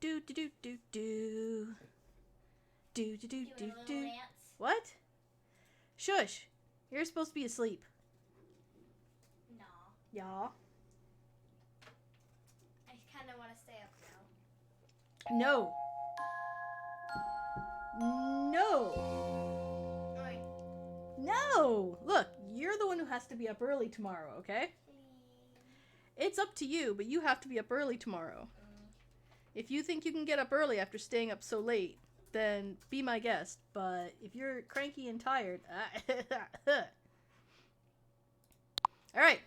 do do do do do. Do do do Doing do a little do. dance. What? Shush! You're supposed to be asleep. No. Yeah. I kind of want to stay up now. No. No. Oi. No. Look, you're the one who has to be up early tomorrow, okay? It's up to you, but you have to be up early tomorrow. If you think you can get up early after staying up so late, then be my guest. But if you're cranky and tired, all right.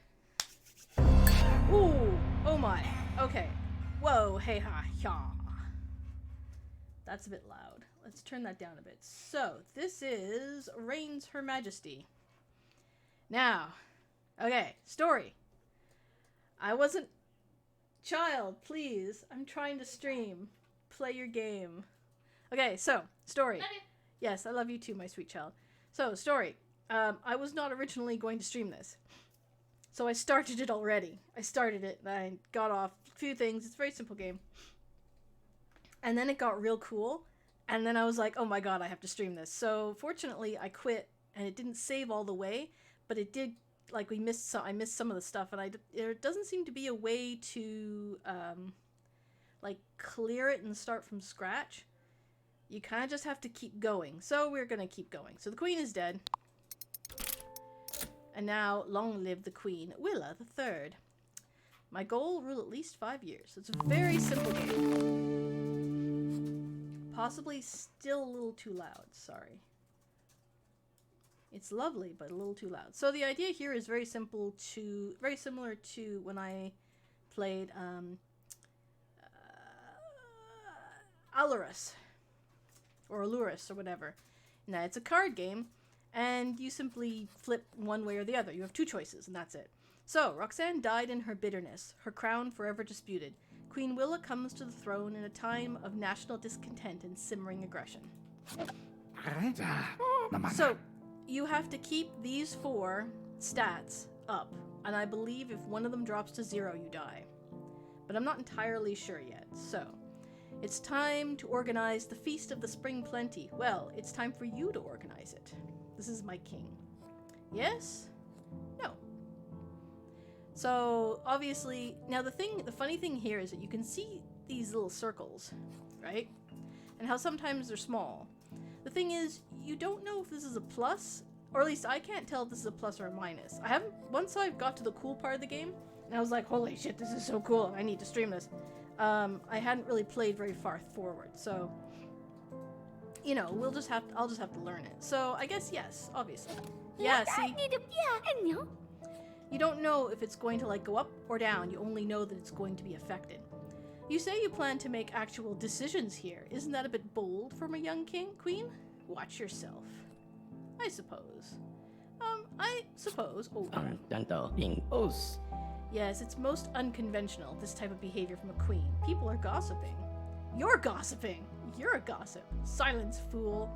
Ooh, oh my. Okay. Whoa, hey ha, ya. That's a bit loud. Let's turn that down a bit. So, this is Reigns Her Majesty. Now, okay, story. I wasn't... Child, please. I'm trying to stream. Play your game. Okay, so, story. Love you. Yes, I love you too, my sweet child. So, story. I was not originally going to stream this. So I started it already. I started it, and I got off a few things. It's a very simple game. And then it got real cool, and then I was like, oh my god, I have to stream this. So, fortunately, I quit, and it didn't save all the way, but it did, like, I missed some of the stuff, and there doesn't seem to be a way to, like, clear it and start from scratch. You kind of just have to keep going. So we're going to keep going. So the queen is dead. And now, long live the queen, Willa the Third. My goal, rule at least 5 years. It's a very simple game. Possibly still a little too loud, sorry. It's lovely, but a little too loud. So the idea here is very similar to when I played Alurus. Or Alurus, or whatever. Now, it's a card game, and you simply flip one way or the other. You have two choices, and that's it. So, Roxanne died in her bitterness, her crown forever disputed. Queen Willa comes to the throne in a time of national discontent and simmering aggression. So, you have to keep these 4 stats up, and I believe if one of them drops to 0, you die. But I'm not entirely sure yet, so... It's time to organize the Feast of the Spring Plenty. Well, it's time for you to organize it. This is my king. Yes? No. So, obviously, now the funny thing here is that you can see these little circles, right? And how sometimes they're small. The thing is, you don't know if this is a plus, or at least I can't tell if this is a plus or a minus. Once I got to the cool part of the game, and I was like, holy shit, this is so cool, I need to stream this. I hadn't really played very far forward, so, you know, I'll just have to learn it. So, I guess yes, obviously. Yeah, see? You don't know if it's going to, like, go up or down, you only know that it's going to be affected. You say you plan to make actual decisions here. Isn't that a bit bold from a young queen? Watch yourself. I suppose. I suppose. Oh. Yes, it's most unconventional, this type of behavior from a queen. People are gossiping. You're gossiping! You're a gossip. Silence, fool.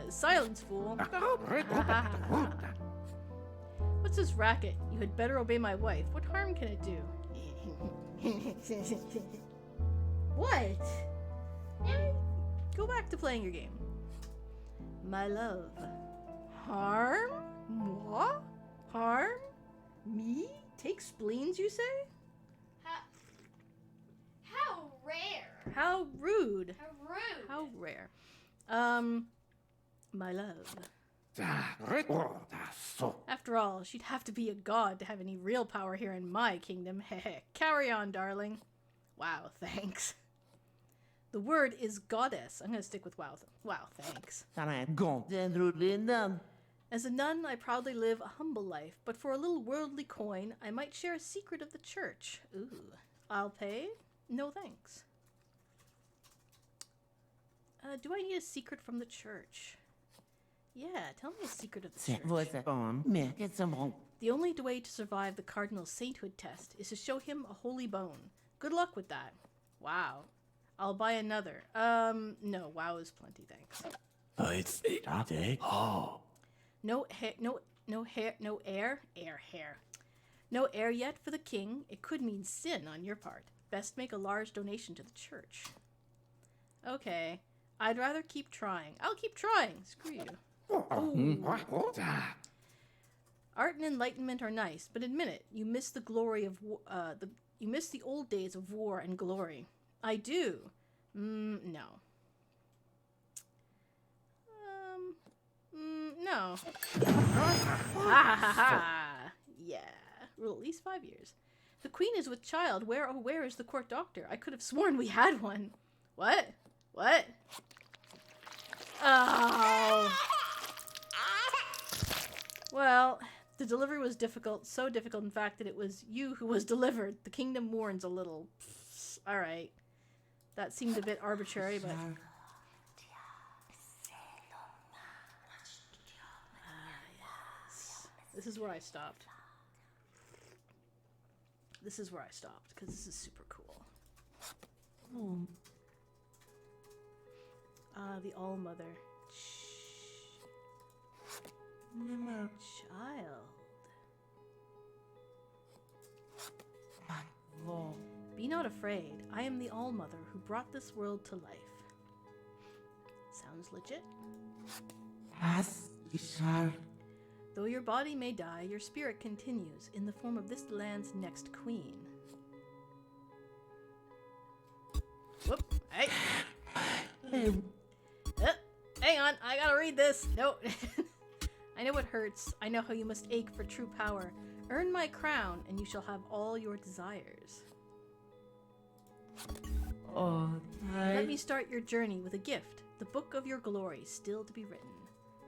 Silence, fool. What's this racket? You had better obey my wife. What harm can it do? What? Go back to playing your game. My love. Harm? Moi? Harm? Me? Take spleens, you say? How rare. How rude. How rude. How rare. My love. After all, she'd have to be a god to have any real power here in my kingdom. Heh. Carry on, darling. Wow, thanks. The word is goddess. I'm gonna stick with wow. Wow, thanks. As a nun, I proudly live a humble life, but for a little worldly coin, I might share a secret of the church. Ooh. I'll pay? No thanks. Do I need a secret from the church? Yeah, tell me a secret of the church. The only way to survive the cardinal's sainthood test is to show him a holy bone. Good luck with that. Wow. I'll buy another. No, wow is plenty, thanks. No air yet for the king. It could mean sin on your part. Best make a large donation to the church. Okay. I'd rather keep trying. I'll keep trying. Screw you. Ooh. Art and enlightenment are nice, but admit it, you miss the glory of you miss the old days of war and glory. I do. No. No. Ha ha ha. Yeah. Rule at least 5 years. The queen is with child. Where is the court doctor? I could have sworn we had one. What? What? Oh. Well, the delivery was difficult. So difficult, in fact, that it was you who was delivered. The kingdom mourns a little. All right. That seemed a bit arbitrary, but... yes. This is where I stopped. This is where I stopped, because this is super cool. The All-Mother. Child. Be not afraid. I am the All-Mother who brought this world to life. Sounds legit. Though your body may die, your spirit continues in the form of this land's next queen. Whoop. Hey. Hang on. I gotta read this. No. I know it hurts. I know how you must ache for true power. Earn my crown, and you shall have all your desires. Let me start your journey with a gift. The book of your glory, still to be written.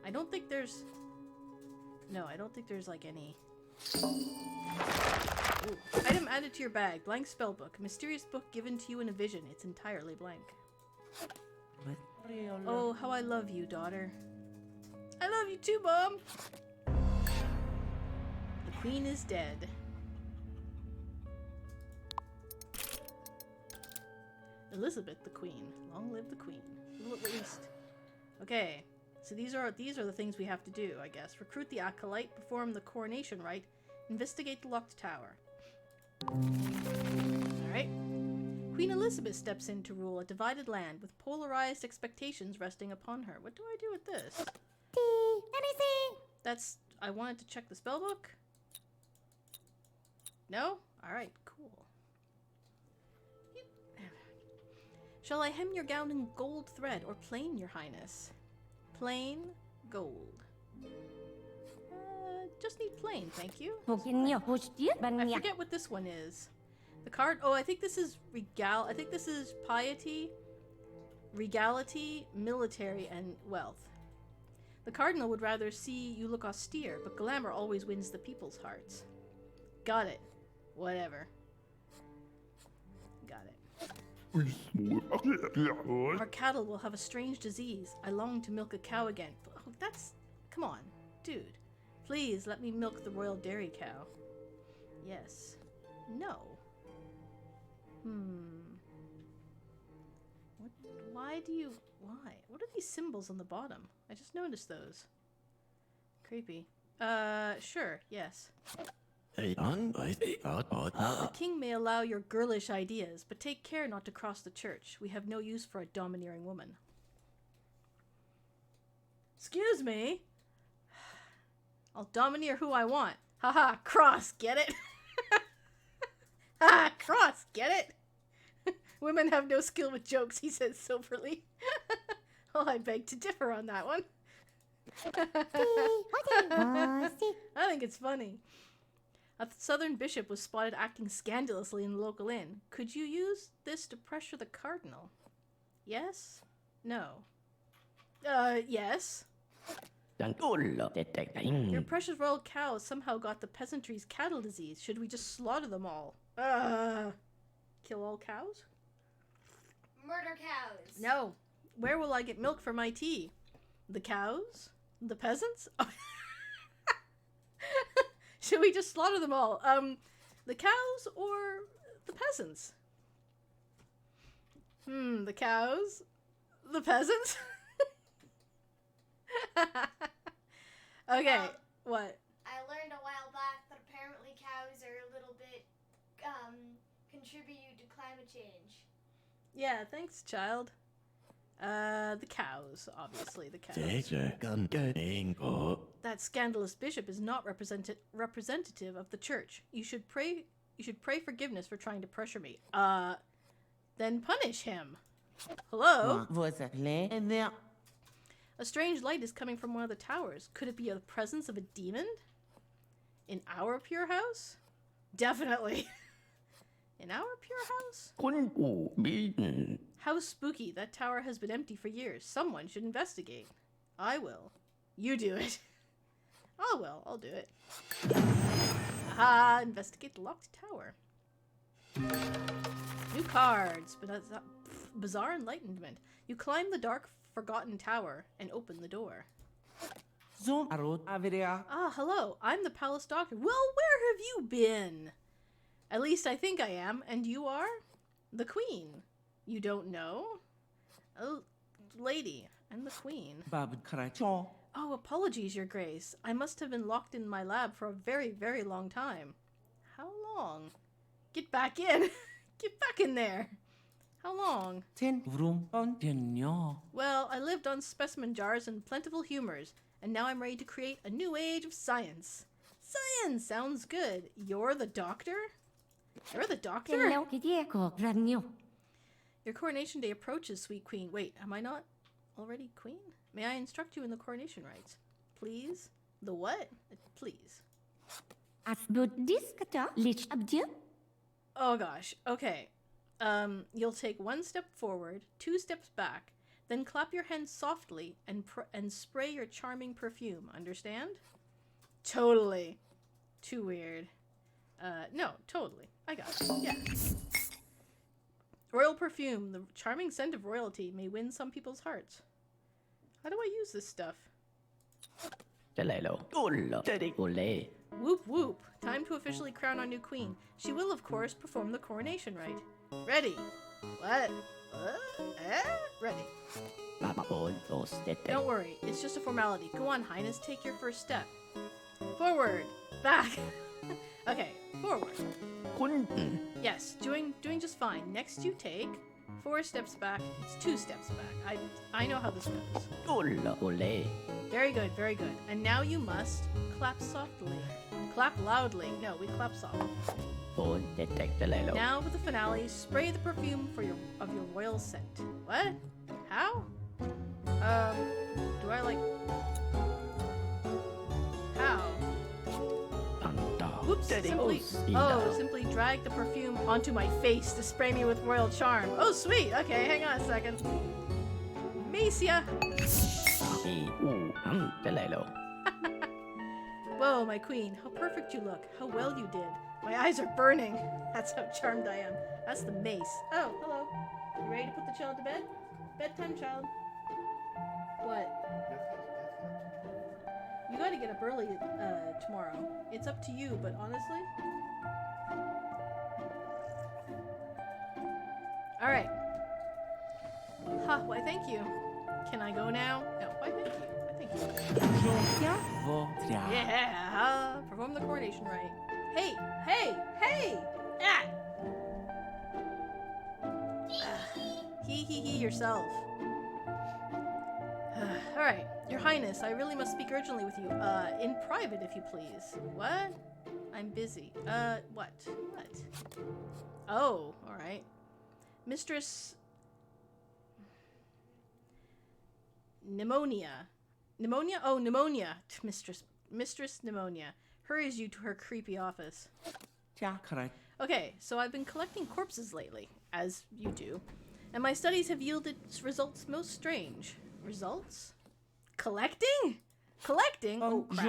I don't think there's... No, I don't think there's, like, any... Ooh. Item added to your bag. Blank spellbook. Mysterious book given to you in a vision. It's entirely blank. Oh, how I love you, daughter. I love you too, Mom! The queen is dead. Elizabeth the queen. Long live the queen. Well, at least. Okay. So these are the things we have to do, I guess. Recruit the acolyte, perform the coronation rite, investigate the locked tower. Alright. Queen Elizabeth steps in to rule a divided land with polarized expectations resting upon her. What do I do with this? Anything? That's... I wanted to check the spellbook? No? Alright, cool. Shall I hem your gown in gold thread or plain, your highness? Plain gold. Just need plain, thank you. I forget what this one is. The card... Oh, I think this is I think this is piety, regality, military, and wealth. The cardinal would rather see you look austere, but glamour always wins the people's hearts. Got it. Whatever. Got it. Our cattle will have a strange disease. I long to milk a cow again. Oh, that's... Come on, dude. Please, let me milk the royal dairy cow. Yes. No. What? Why do you... Why? What are these symbols on the bottom? I just noticed those. Creepy. Sure, yes. The king may allow your girlish ideas, but take care not to cross the church. We have no use for a domineering woman. Excuse me? I'll domineer who I want. Haha, cross, get it? Ha, cross, get it? Women have no skill with jokes, he says soberly. Well, I beg to differ on that one. I think it's funny. A southern bishop was spotted acting scandalously in the local inn. Could you use this to pressure the cardinal? Yes? No. Yes. Your precious royal cows somehow got the peasantry's cattle disease. Should we just slaughter them all? Kill all cows? Murder cows. No. Where will I get milk for my tea? The cows? The peasants? Should we just slaughter them all? The cows or the peasants? The cows? The peasants? Okay, what? I learned a while back that apparently cows are a little bit contribute to climate change? Yeah, thanks, child. The cows, obviously, the cows. That scandalous bishop is not representative of the church. You should pray forgiveness for trying to pressure me. Then punish him. Hello? A strange light is coming from one of the towers. Could it be the presence of a demon? In our pure house? Definitely. In our pure house? How spooky. That tower has been empty for years. Someone should investigate. I will. You do it. I will. I'll do it. Aha! Investigate the locked tower. New cards. Bizarre enlightenment. You climb the dark, forgotten tower and open the door. Ah, hello. I'm the palace doctor. Well, where have you been? At least I think I am. And you are? The queen. You don't know? Oh, lady. I'm the queen. Oh, apologies, your grace. I must have been locked in my lab for a very, very long time. How long? Get back in. Get back in there. How long? Well, I lived on specimen jars and plentiful humors, and now I'm ready to create a new age of science. Science sounds good. You're the doctor? You're the doctor? Your coronation day approaches, sweet queen. Wait, am I not already queen? May I instruct you in the coronation rites? Please? The what? Please. Oh gosh. Okay. You'll take 1 step forward, 2 steps back, then clap your hands softly and spray your charming perfume. Understand? Totally. Too weird. No, totally. I got it. Yeah. Royal perfume, the charming scent of royalty, may win some people's hearts. How do I use this stuff? Whoop whoop. Time to officially crown our new queen. She will, of course, perform the coronation rite. Ready. What? Ready. Don't worry, it's just a formality. Go on, Highness, take your first step. Forward. Back. Okay, forward. Yes, doing just fine. Next you take 4 steps back. It's 2 steps back. I know how this goes. Very good, very good. And now you must clap softly. Clap loudly. No, we clap softly. Now for the finale, spray the perfume of your royal scent. What? How? Do I like... How? Whoops, simply drag the perfume onto my face to spray me with royal charm. Oh, sweet. Okay, hang on a second. Macia. Whoa, my queen. How perfect you look. How well you did. My eyes are burning. That's how charmed I am. That's the mace. Oh, hello. You ready to put the child to bed? Bedtime, child. What? You gotta get up early tomorrow. It's up to you, but honestly... Alright. Ha, why thank you. Can I go now? No, why thank you. Yeah, perform the coronation rite. Hey, hey, hey! Ah! He yourself. Alright, Your Highness, I really must speak urgently with you. In private, if you please. What? I'm busy. What? What? Oh, alright. Mistress... Pneumonia. Pneumonia? Oh, pneumonia. Mistress Pneumonia hurries you to her creepy office. Okay, so I've been collecting corpses lately, as you do, and my studies have yielded results most strange. Results? Collecting? Collecting? Oh, crap.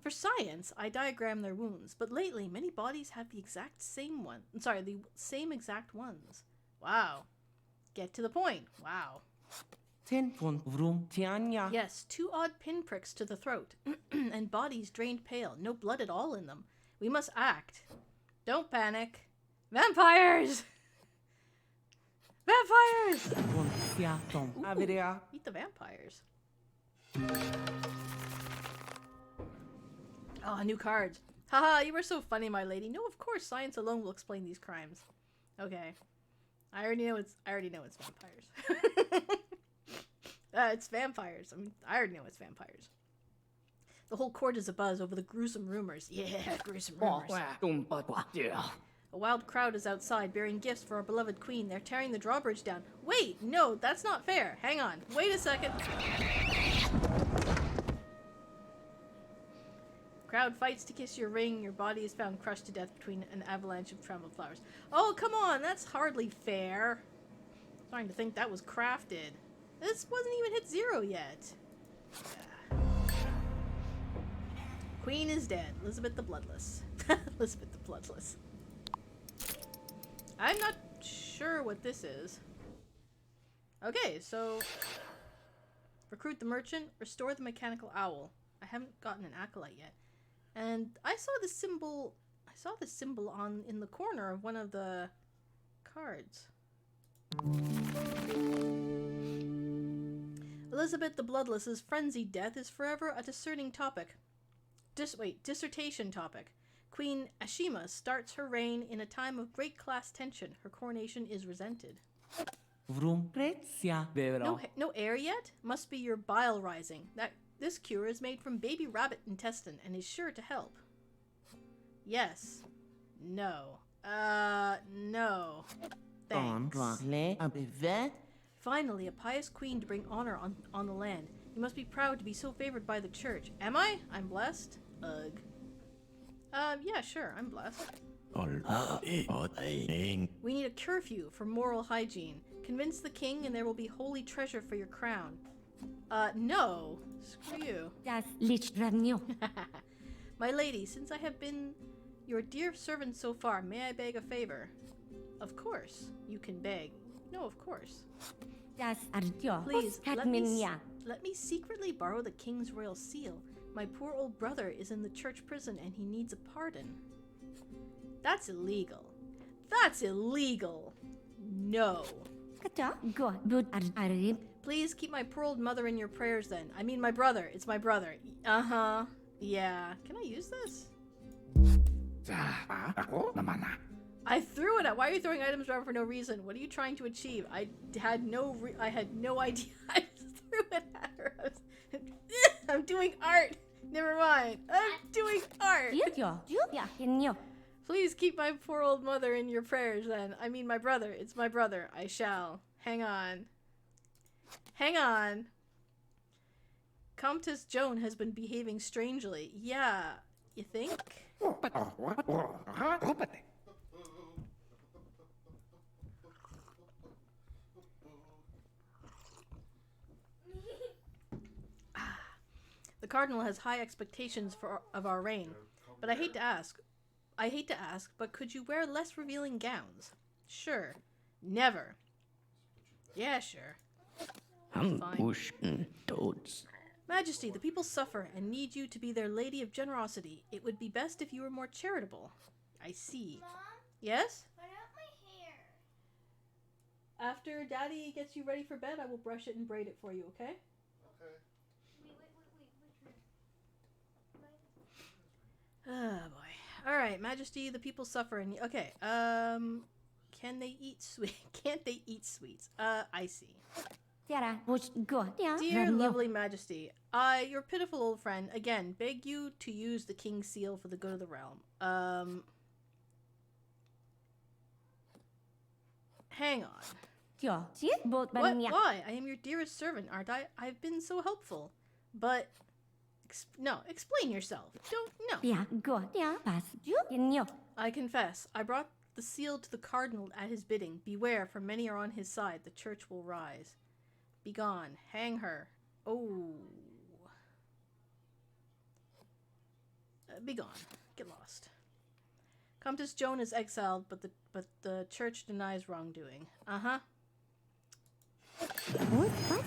For science, I diagram their wounds, but lately many bodies have the exact same one. Sorry, the same exact ones. Wow. Get to the point. Wow. Yes, 2 odd pinpricks to the throat, and bodies drained pale, no blood at all in them. We must act. Don't panic. Vampires! Vampires! Ooh, meet the vampires. Oh, new cards. Haha, you were so funny, my lady. No, of course, science alone will explain these crimes. Okay. I already know it's vampires. It's vampires. I mean, I already know it's vampires. The whole court is abuzz over the gruesome rumors. Yeah, gruesome rumors. A wild crowd is outside bearing gifts for our beloved queen. They're tearing the drawbridge down. Wait, no, that's not fair. Hang on. Wait a second. Crowd fights to kiss your ring. Your body is found crushed to death between an avalanche of trampled flowers. Oh, come on. That's hardly fair. I'm starting to think that was crafted. This wasn't even hit 0 yet. Queen is dead. Elizabeth the Bloodless. Elizabeth the Bloodless. I'm not sure what this is. Okay, so... Recruit the merchant. Restore the mechanical owl. I haven't gotten an acolyte yet. And I saw the symbol... in the corner of one of the cards. Elizabeth the Bloodless's frenzied death is forever a discerning topic. Dissertation topic. Queen Ashima starts her reign in a time of great class tension. Her coronation is resented. No heir yet? Must be your bile rising. This cure is made from baby rabbit intestine and is sure to help. Yes. No. No. Thanks. Finally, a pious queen to bring honor on the land. You must be proud to be so favored by the church. Am I? I'm blessed? Ugh. Yeah, sure, I'm blessed. We need a curfew for moral hygiene. Convince the king and there will be holy treasure for your crown. No. Screw you. My lady, since I have been your dear servant so far, may I beg a favor? Of course, you can beg. No, of course. Please, let me secretly borrow the king's royal seal. My poor old brother is in the church prison and he needs a pardon. That's illegal. That's illegal. No. Please keep my poor old mother in your prayers then. I mean my brother. It's my brother. Uh-huh. Yeah. Can I use this? I threw it at. Why are you throwing items around for no reason? What are you trying to achieve? I had no idea. I threw it at her. I'm doing art. Never mind. I'm doing art. Please keep my poor old mother in your prayers then. I mean my brother. It's my brother. I shall. Hang on. Hang on. Countess Joan has been behaving strangely. Yeah. You think? The cardinal has high expectations of our reign, but I hate to ask, but could you wear less revealing gowns? Sure. Never. Yeah, sure. Fine. Majesty, the people suffer and need you to be their lady of generosity. It would be best if you were more charitable. I see. Mom? Yes? What about my hair? After Daddy gets you ready for bed, I will brush it and braid it for you, okay? Okay. Wait. Oh boy. Alright, Majesty, the people suffer and okay, can they eat sweet? Can't they eat sweets? I see. Dear lovely Majesty, I, your pitiful old friend, again beg you to use the king's seal for the good of the realm. Hang on. What? Why? I am your dearest servant, aren't I? I've been so helpful. But no, explain yourself. No. I confess, I brought the seal to the cardinal at his bidding. Beware, for many are on his side. The church will rise. Begone. Hang her. Oh. Begone. Get lost. Countess Joan is exiled, but the church denies wrongdoing. Uh-huh.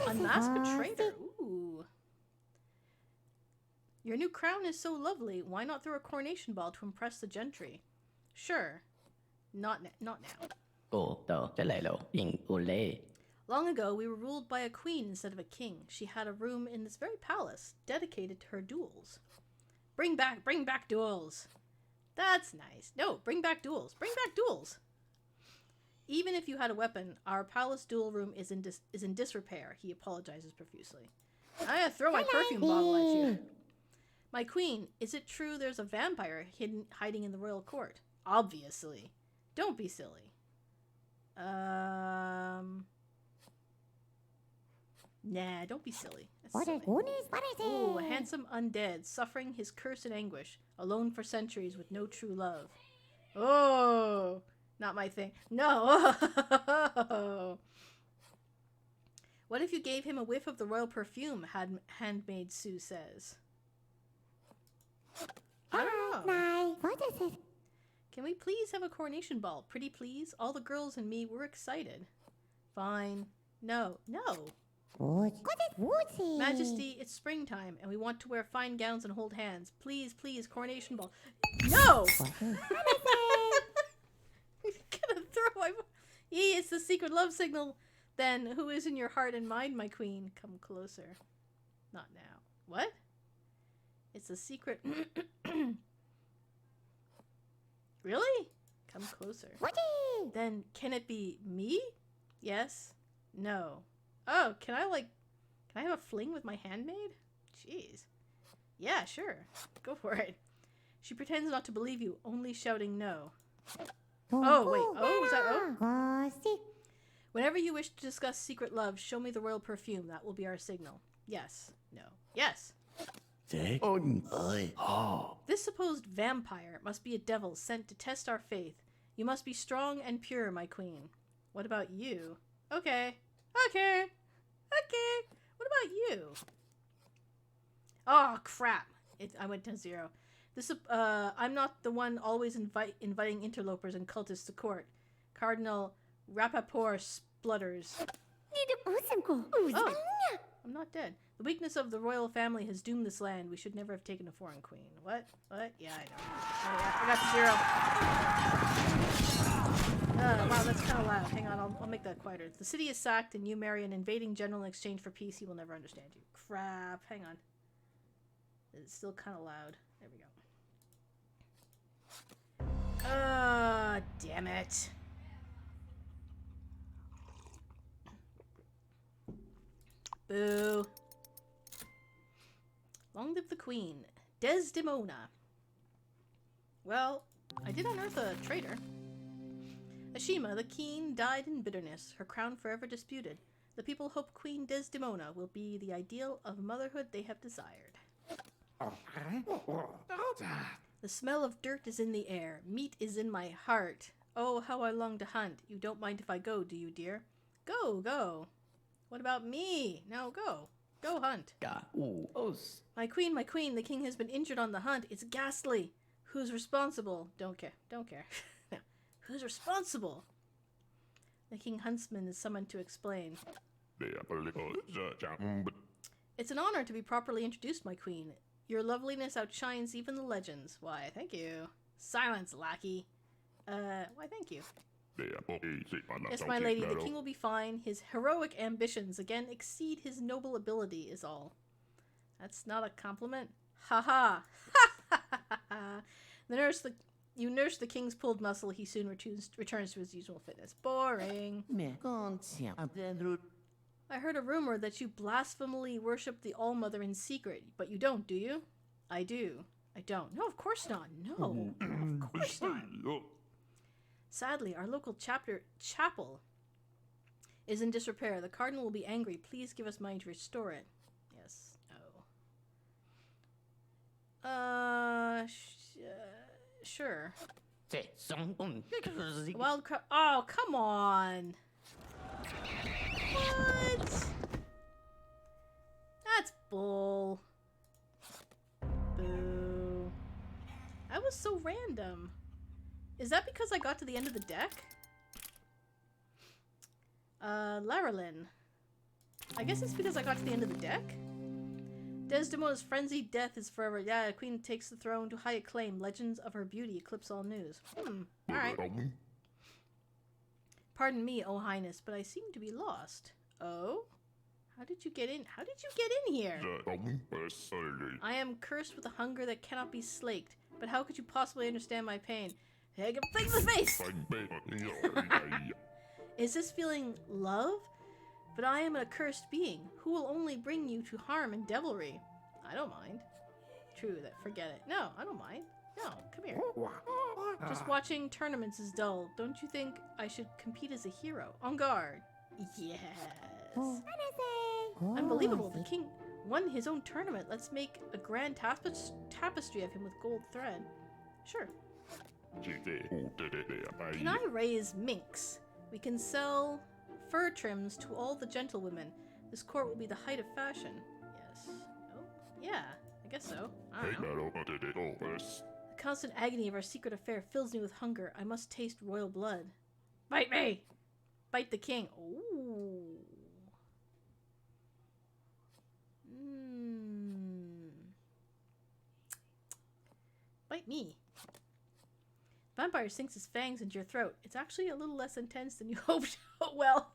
Unmask a traitor. Ooh. Your new crown is so lovely. Why not throw a coronation ball to impress the gentry? Sure. Not now. Long ago, we were ruled by a queen instead of a king. She had a room in this very palace dedicated to her duels. Bring back duels. That's nice. No, bring back duels. Bring back duels. Even if you had a weapon, our palace duel room is in disrepair. He apologizes profusely. I'm gonna throw my perfume bottle at you. My queen, is it true there's a vampire hiding in the royal court? Obviously. Don't be silly. Nah, don't be silly. That's silly. Ooh, a handsome undead, suffering his curse and anguish, alone for centuries with no true love. Oh, not my thing. No. What if you gave him a whiff of the royal perfume, handmaid Sue says. I don't know. Can we please have a coronation ball? Pretty please? All the girls and me were excited. Fine. No. Majesty, it's springtime, and we want to wear fine gowns and hold hands. Please, please, coronation ball. No! I'm gonna throw my... Yee, it's the secret love signal. Then, who is in your heart and mind, my queen? Come closer. Not now. What? It's a secret... Really? Come closer. Then, can it be me? Yes? No. Oh, can I have a fling with my handmaid? Jeez. Yeah, sure. Go for it. She pretends not to believe you, only shouting no. Oh, wait. Oh, was that oh? Whenever you wish to discuss secret love, show me the royal perfume. That will be our signal. Yes. No. Yes. This supposed vampire must be a devil sent to test our faith. You must be strong and pure, my queen. What about you? Okay. What about you? Oh, crap. I went 10-0. I'm not the one always inviting interlopers and cultists to court. Cardinal Rappaport splutters. Oh, I'm not dead. The weakness of the royal family has doomed this land. We should never have taken a foreign queen. What? Yeah, I know. Oh, yeah, I got 0. Wow, that's kind of loud. Hang on, I'll make that quieter. The city is sacked and you marry an invading general in exchange for peace. He will never understand you. Crap. Hang on. It's still kind of loud. There we go. Damn it. Boo. Long live the queen. Desdemona. Well, I did unearth a traitor. Ashima the Keen died in bitterness, her crown forever disputed. The people hope Queen Desdemona will be the ideal of motherhood they have desired. The smell of dirt is in the air. Meat is in my heart. Oh, how I long to hunt. You don't mind if I go, do you, dear? Go. What about me? No, go. Go hunt. My queen, the king has been injured on the hunt. It's ghastly. Who's responsible? Don't care. No. Who's responsible? The king huntsman is summoned to explain. It's an honor to be properly introduced, my queen. Your loveliness outshines even the legends. Why, thank you. Silence, lackey. Why, thank you. Yes, my lady, the king will be fine. His heroic ambitions again exceed his noble ability is all. That's not a compliment. Ha ha. You nurse the king's pulled muscle. He soon returns to his usual fitness. Boring. I heard a rumor that you blasphemily worship the All-Mother in secret, but you don't, do you? I do. I don't. No, of course not. No, of course not. Sadly, our local chapel is in disrepair. The cardinal will be angry. Please give us money to restore it. Yes. No. Sure. Wild card. Oh, come on. What? That's bull. Boo. That was so random. Is that because I got to the end of the deck? Laralyn. I guess it's because I got to the end of the deck? Desdemona's frenzied death is forever. Yeah, the queen takes the throne to high acclaim. Legends of her beauty eclipse all news. Alright. Pardon me, oh highness, but I seem to be lost. Oh? How did you get in? How did you get in here? I am cursed with a hunger that cannot be slaked, But how could you possibly understand my pain? Hey, get in the face! Is this feeling love? But I am an accursed being, who will only bring you to harm and devilry. I don't mind. True, that forget it. No, I don't mind. No, come here. Just watching tournaments is dull. Don't you think I should compete as a hero? On guard. Yes. Unbelievable. The king won his own tournament. Let's make a grand tapestry of him with gold thread. Sure. Can I raise minks? We can sell fur trims to all the gentlewomen. This court will be the height of fashion. Yes. No? Yeah, I guess so. I don't know. The constant agony of our secret affair fills me with hunger. I must taste royal blood. Bite me! Bite the king. Ooh. Bite me. Vampire sinks his fangs into your throat. It's actually a little less intense than you hoped. Oh, well.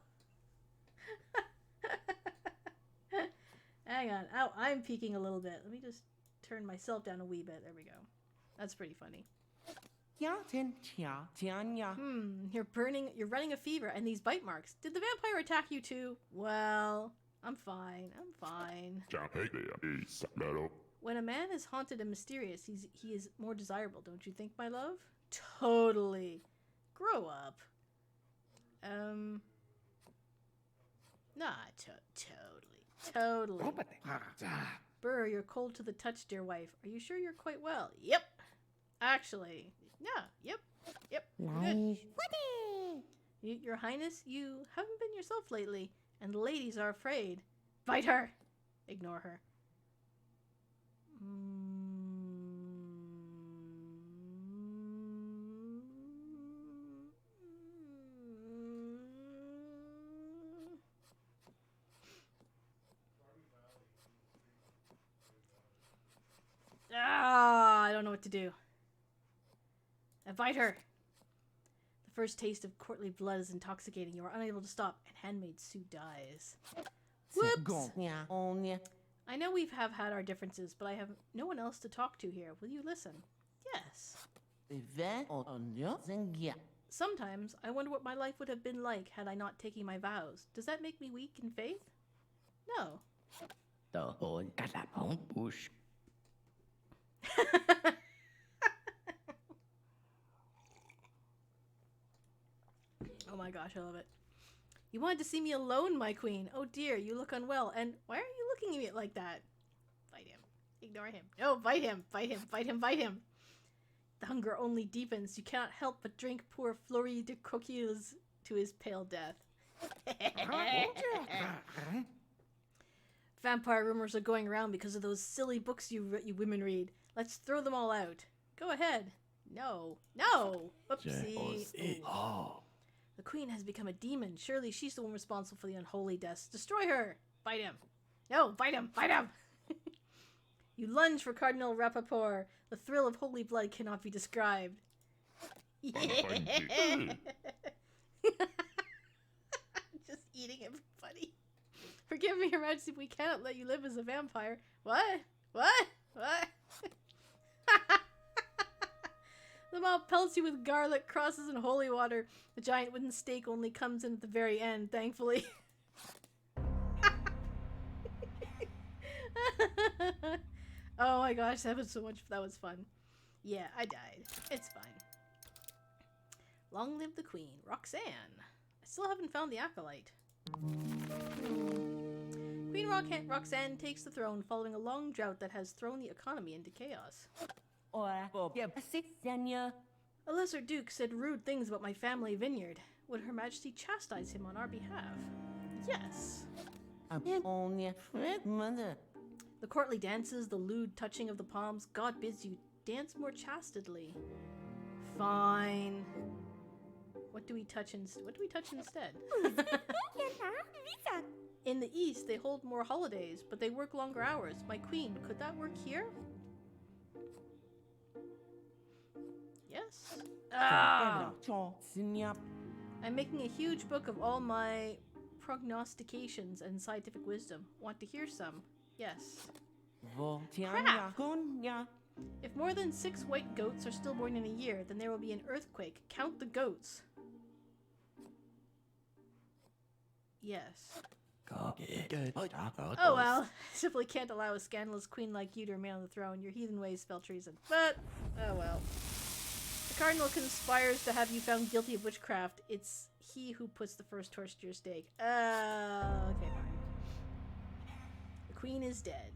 Hang on. Ow, I'm peeking a little bit. Let me just turn myself down a wee bit. There we go. That's pretty funny. You're running a fever and these bite marks. Did the vampire attack you too? Well, I'm fine. When a man is haunted and mysterious, he is more desirable, don't you think, my love? Totally. Grow up. Totally. Brr, you're cold to the touch, dear wife. Are you sure you're quite well? Yep. Actually, yeah, yep. Good. Your Highness, you haven't been yourself lately, and the ladies are afraid. Bite her. Ignore her. I don't know what to do. Bite her. The first taste of courtly blood is intoxicating. You are unable to stop, and handmaid Sue dies. Whoops! I know we have had our differences, but I have no one else to talk to here. Will you listen? Yes. Sometimes I wonder what my life would have been like had I not taken my vows. Does that make me weak in faith? No. Oh my gosh, I love it. You wanted to see me alone, my queen. Oh dear, you look unwell. And why are you looking at me like that? Bite him. Ignore him. No, bite him. Bite him. The hunger only deepens. You cannot help but drink poor Fleury de Coquille's to his pale death. Vampire rumors are going around because of those silly books you women read. Let's throw them all out. Go ahead. No. Oopsie. Oh. The queen has become a demon. Surely she's the one responsible for the unholy deaths. Destroy her. Bite him. No, bite him. You lunge for Cardinal Rappaport. The thrill of holy blood cannot be described. Yeah. Just eating everybody. Forgive me, Your Majesty, we cannot let you live as a vampire. What? The mob pelts you with garlic, crosses, and holy water. The giant wooden stake only comes in at the very end, thankfully. Oh my gosh, that was fun. Yeah, I died. It's fine. Long live the queen, Roxanne. I still haven't found the acolyte. Queen Roxanne takes the throne following a long drought that has thrown the economy into chaos. A lesser duke said rude things about my family vineyard. Would Her Majesty chastise him on our behalf? Yes. The courtly dances, the lewd touching of the palms. God bids you dance more chastely. Fine. What do we touch instead? In the East, they hold more holidays, but they work longer hours. My queen, could that work here? Yes. I'm making a huge book of all my prognostications and scientific wisdom. Want to hear some? Yes. Crap. If more than 6 white goats are stillborn in a year, then there will be an earthquake. Count the goats. Yes. Oh well, simply can't allow a scandalous queen like you to remain on the throne. Your heathen ways spell treason. But, oh well. The cardinal conspires to have you found guilty of witchcraft. It's he who puts the first torch to your stake. Okay, fine. The queen is dead.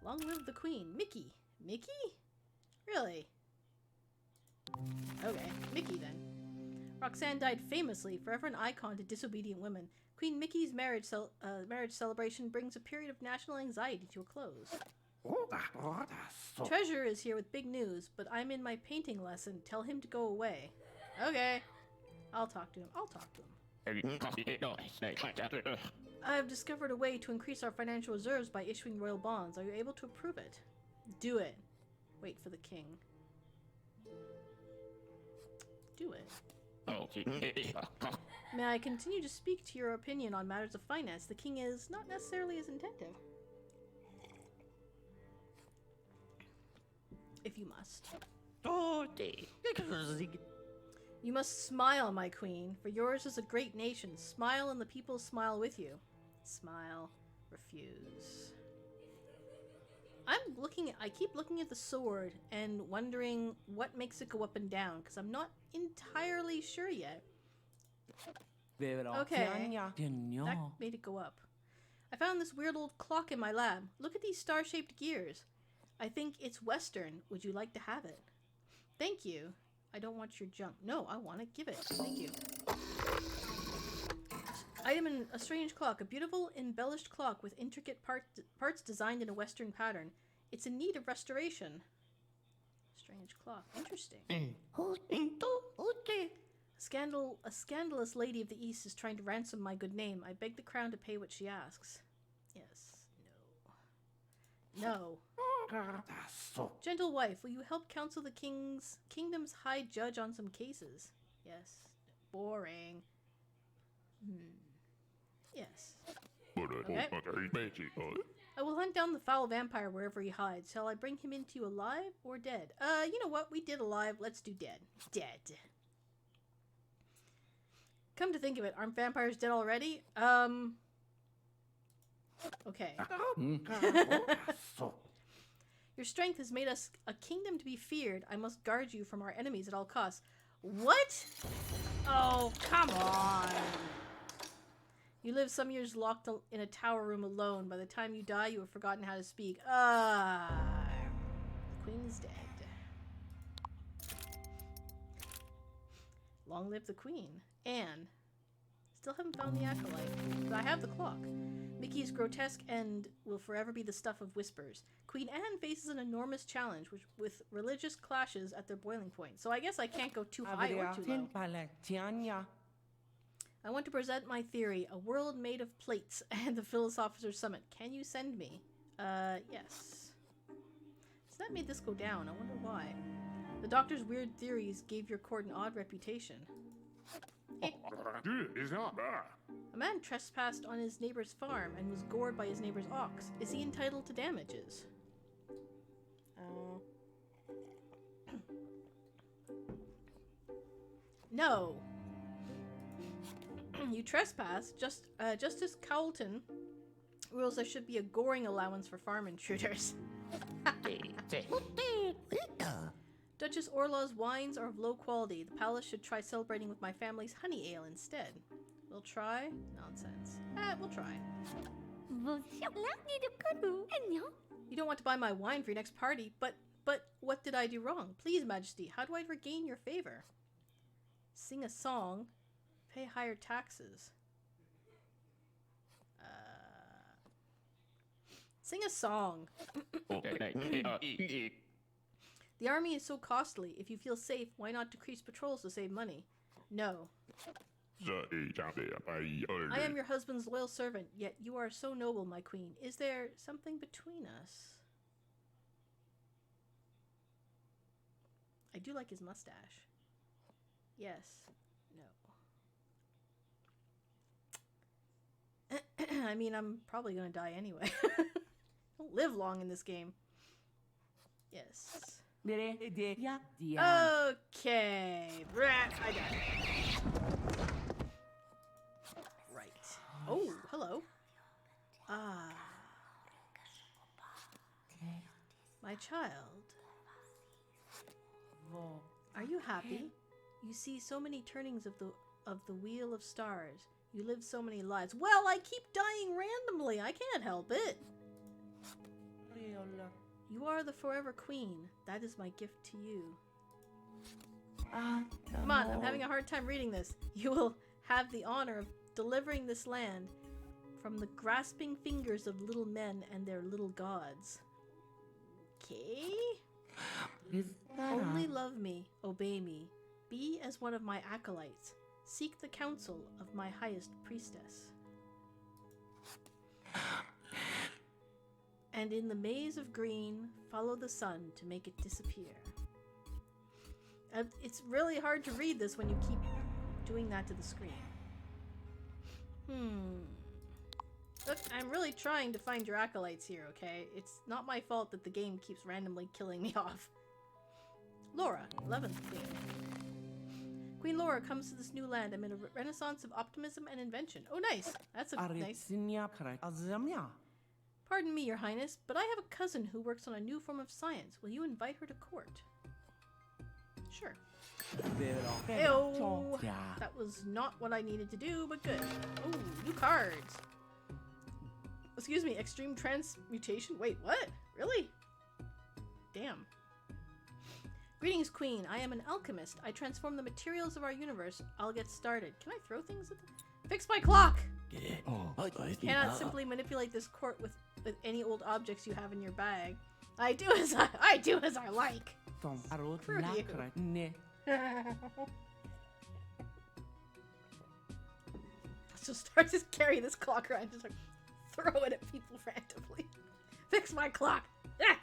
Long live the queen. Mickey. Mickey? Really? Okay, Mickey then. Roxanne died famously, forever an icon to disobedient women. Queen Mickey's marriage celebration brings a period of national anxiety to a close. Treasurer is here with big news, but I'm in my painting lesson. Tell him to go away. Okay. I'll talk to him. I have discovered a way to increase our financial reserves by issuing royal bonds. Are you able to approve it? Do it. Wait for the king. Do it. May I continue to speak to your opinion on matters of finance? The king is not necessarily as attentive. If you must. You must smile, my queen, for yours is a great nation. Smile and the people smile with you. Smile. Refuse. I keep looking at the sword and wondering what makes it go up and down, because I'm not entirely sure yet. Okay, that made it go up. I found this weird old clock in my lab. Look at these star-shaped gears. I think it's Western. Would you like to have it? Thank you. I don't want your junk. No, I want to give it. Thank you. Item in a strange clock. A beautiful, embellished clock with intricate parts designed in a Western pattern. It's in need of restoration. Strange clock. Interesting. A scandalous lady of the East is trying to ransom my good name. I beg the crown to pay what she asks. Yes. No. No. Gentle wife, will you help counsel the kingdom's high judge on some cases? Yes. Boring. Yes. Okay. I will hunt down the foul vampire wherever he hides. Shall I bring him into you alive or dead? You know what? We did alive. Let's do dead. Dead. Come to think of it, aren't vampires dead already? Okay. Your strength has made us a kingdom to be feared. I must guard you from our enemies at all costs. What? Oh, come on. You live some years locked in a tower room alone. By the time you die, you have forgotten how to speak. The queen is dead. Long live the queen. Anne. Still haven't found the acolyte. But I have the clock. Mickey is grotesque and will forever be the stuff of whispers. Queen Anne faces an enormous challenge with religious clashes at their boiling point. So I guess I can't go too high or too low. I want to present my theory, a world made of plates and the Philosophers' Summit. Can you send me? Yes. So that made this go down. I wonder why. The doctor's weird theories gave your court an odd reputation. A man trespassed on his neighbor's farm and was gored by his neighbor's ox. Is he entitled to damages? No. You trespass. Justice Cowlton rules there should be a goring allowance for farm intruders. Duchess Orlaw's wines are of low quality. The palace should try celebrating with my family's honey ale instead. We'll try? Nonsense. We'll try. You don't want to buy my wine for your next party, but what did I do wrong? Please, Majesty, how do I regain your favor? Sing a song. Pay higher taxes. Sing a song. The army is so costly. If you feel safe, why not decrease patrols to save money? No. I am your husband's loyal servant, yet you are so noble, my queen. Is there something between us? I do like his mustache. Yes. No. I mean, I'm probably gonna die anyway. Don't live long in this game. Yes. Yeah. Okay. Rat, I got it. Right. Oh, hello. Ah. My child. Are you happy? You see so many turnings of the wheel of stars. You live so many lives. Well, I keep dying randomly. I can't help it. You are the forever queen. That is my gift to you. Come on, I'm having a hard time reading this. You will have the honor of delivering this land from the grasping fingers of little men and their little gods. Okay? Only love me, obey me, be as one of my acolytes, seek the counsel of my highest priestess. And in the maze of green, follow the sun to make it disappear. It's really hard to read this when you keep doing that to the screen. Look, I'm really trying to find your acolytes here, okay? It's not my fault that the game keeps randomly killing me off. Laura, 11th Queen. Queen Laura comes to this new land amid a renaissance of optimism and invention. Oh, nice. That's a nice... Pardon me, Your Highness, but I have a cousin who works on a new form of science. Will you invite her to court? Sure. Ew. That was not what I needed to do, but good. Oh, new cards. Excuse me, extreme transmutation? Wait, what? Really? Damn. Greetings, Queen. I am an alchemist. I transform the materials of our universe. I'll get started. Can I throw things at them? Fix my clock! You cannot simply manipulate this court with any old objects you have in your bag. I do as I like. Screw you. Just carry this clock around and just like, throw it at people randomly. Fix my clock! Ah!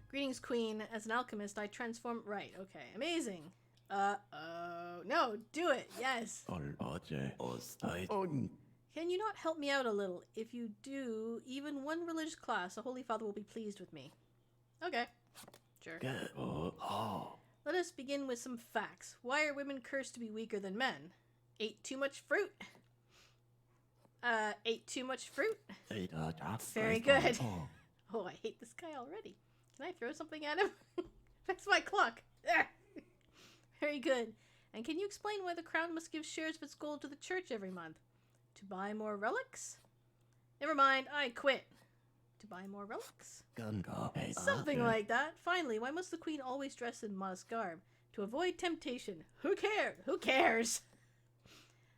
Greetings, Queen. As an alchemist, I transform... Right, okay. Amazing. Uh-oh. No, do it. Yes. Can you not help me out a little? If you do, even one religious class, the Holy Father will be pleased with me. Okay. Sure. Let us begin with some facts. Why are women cursed to be weaker than men? Ate too much fruit? Ate too much fruit? Very good. Oh, I hate this guy already. Can I throw something at him? Fix my clock. Very good. And can you explain why the crown must give shares of its gold to the church every month? To buy more relics? Never mind, I quit. To buy more relics? Something like that. Finally, why must the queen always dress in modest garb? To avoid temptation. Who cares? Who cares?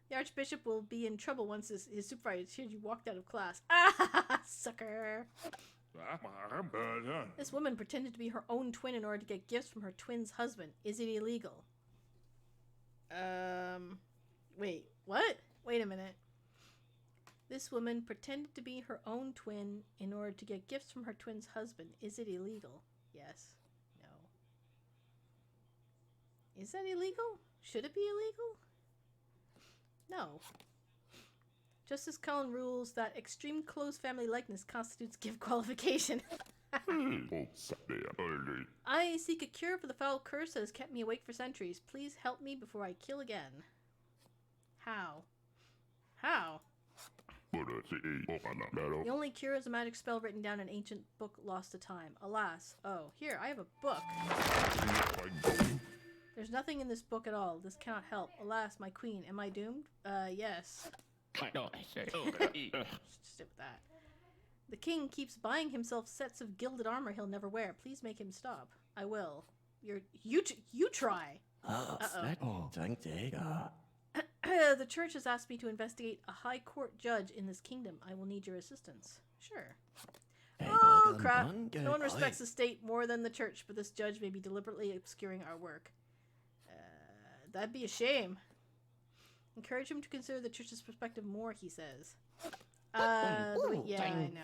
The archbishop will be in trouble once his supervisor hears you walked out of class. Ah, sucker. This woman pretended to be her own twin in order to get gifts from her twin's husband. Is it illegal? Wait, what? Wait a minute. This woman pretended to be her own twin in order to get gifts from her twin's husband. Is it illegal? Yes. No. Is that illegal? Should it be illegal? No. Justice Cullen rules that extreme close family likeness constitutes gift qualification. I seek a cure for the foul curse that has kept me awake for centuries. Please help me before I kill again. How? How? The only cure is a magic spell written down in an ancient book lost to time. Alas. Oh, here, I have a book. There's nothing in this book at all. This cannot help. Alas, my queen. Am I doomed? Yes. Just stick with that. The king keeps buying himself sets of gilded armor he'll never wear. Please make him stop. I will. You try. Uh-oh. The church has asked me to investigate a high court judge in this kingdom. I will need your assistance. Sure. Oh, crap. No one respects the state more than the church, but this judge may be deliberately obscuring our work. That'd be a shame. Encourage him to consider the church's perspective more, he says. Yeah, I know.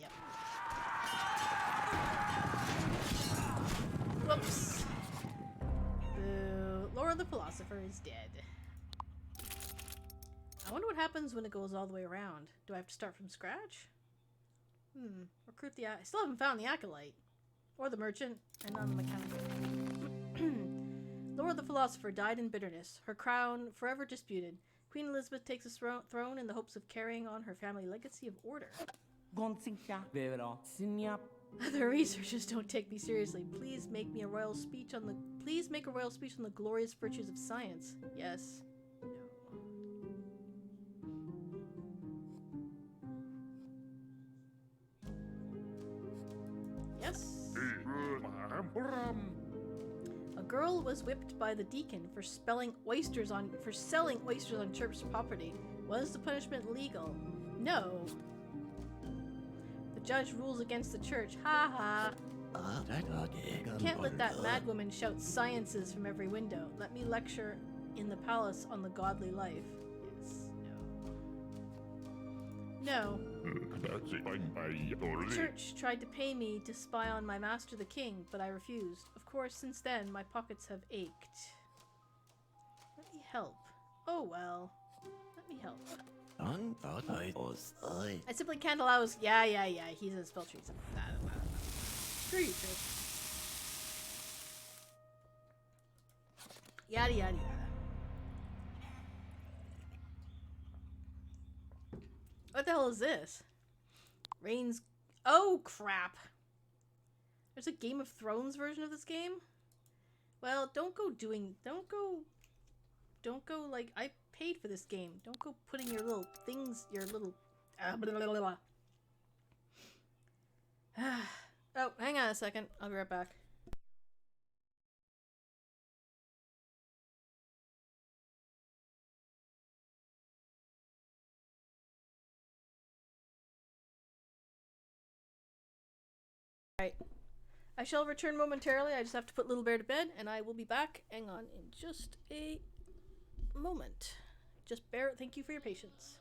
Yep. Whoops. Boo. Laura the Philosopher is dead. I wonder what happens when it goes all the way around. Do I have to start from scratch? Recruit the... I still haven't found the acolyte. Or the merchant. And none the mechanical. Laura the philosopher died in bitterness. Her crown forever disputed. Queen Elizabeth takes the throne in the hopes of carrying on her family legacy of order. Other researchers don't take me seriously. Please make a royal speech on the glorious virtues of science. Yes. No. Yes. A girl was whipped by the deacon for selling oysters on church property. Was the punishment legal? No. The judge rules against the church. Ha ha. Can't let that madwoman shout sciences from every window. Let me lecture in the palace on the godly life. Yes. No. The church tried to pay me to spy on my master the king, but I refused. Of course, since then, my pockets have ached. Let me help. Oh well. Let me help. I simply can't allow his... Yeah, he's a spell tree. Screw you, Trish. Yada, yada, yada. What the hell is this? Rain's... Oh, crap. There's a Game of Thrones version of this game? Well, don't go, like, I paid for this game. Don't go putting your little things, your little... blah, blah, blah. Oh, hang on a second. I'll be right back. Alright. I shall return momentarily. I just have to put Little Bear to bed, and I will be back. Hang on in just a moment. Just bear... Thank you for your patience.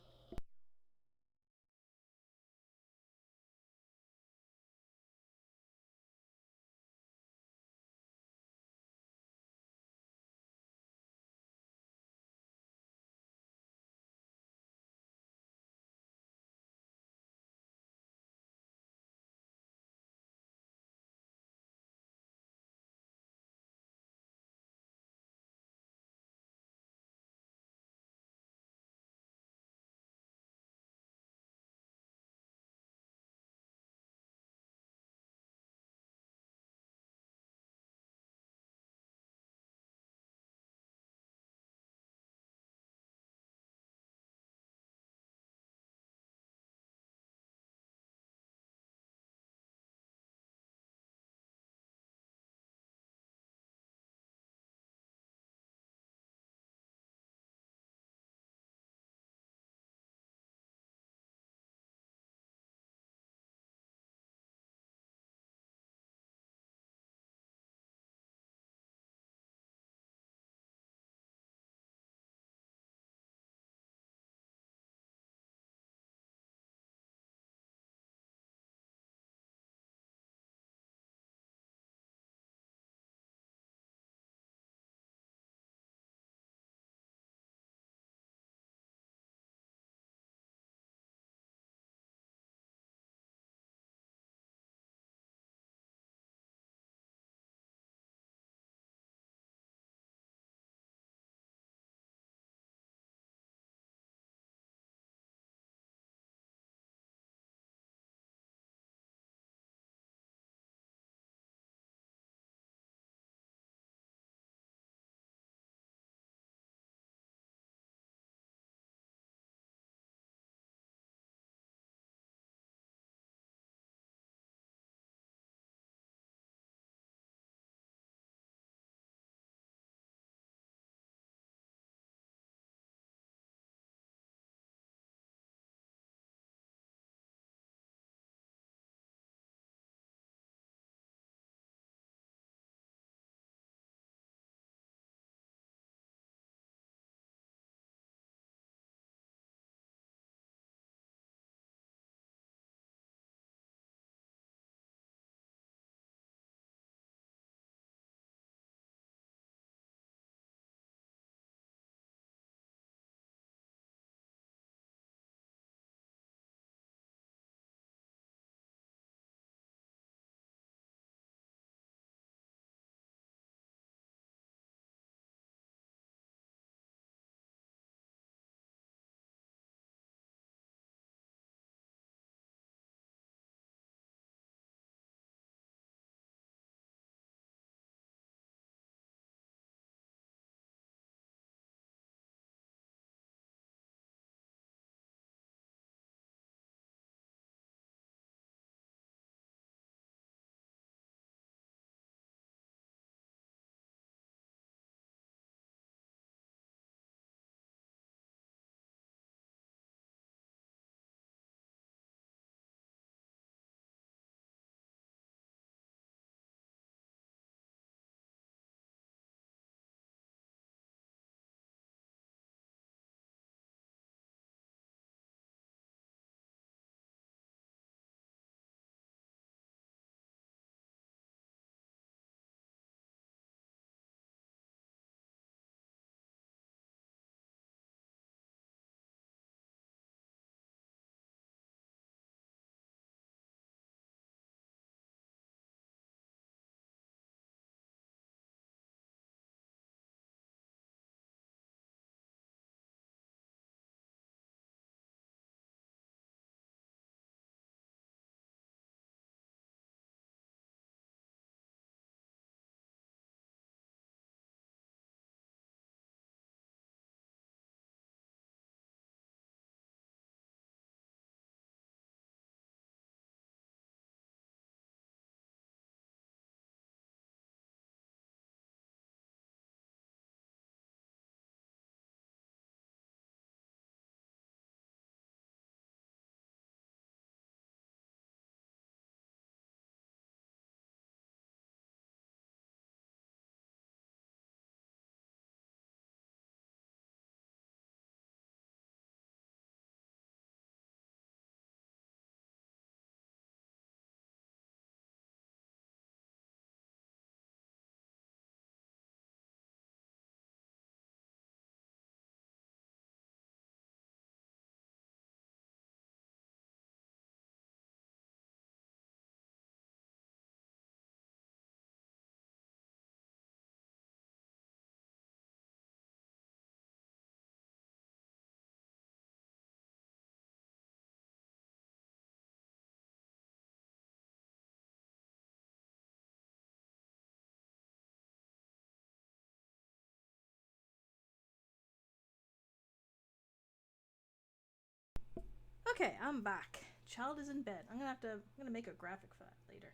Okay, I'm back. Child is in bed. I'm gonna make a graphic for that later.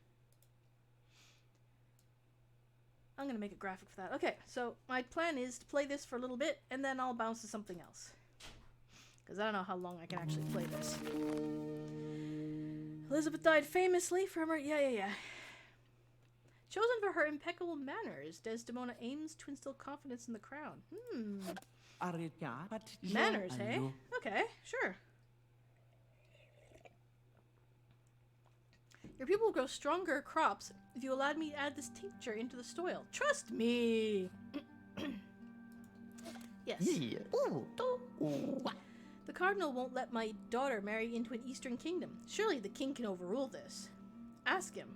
I'm gonna make a graphic for that. Okay, so my plan is to play this for a little bit, and then I'll bounce to something else. Because I don't know how long I can actually play this. Elizabeth died famously from her... Yeah. Chosen for her impeccable manners, Desdemona aims to instill confidence in the crown. Manners, hey? Okay, sure. Your people will grow stronger crops if you allowed me to add this tincture into the soil. Trust me! Yes. The cardinal won't let my daughter marry into an eastern kingdom. Surely the king can overrule this. Ask him.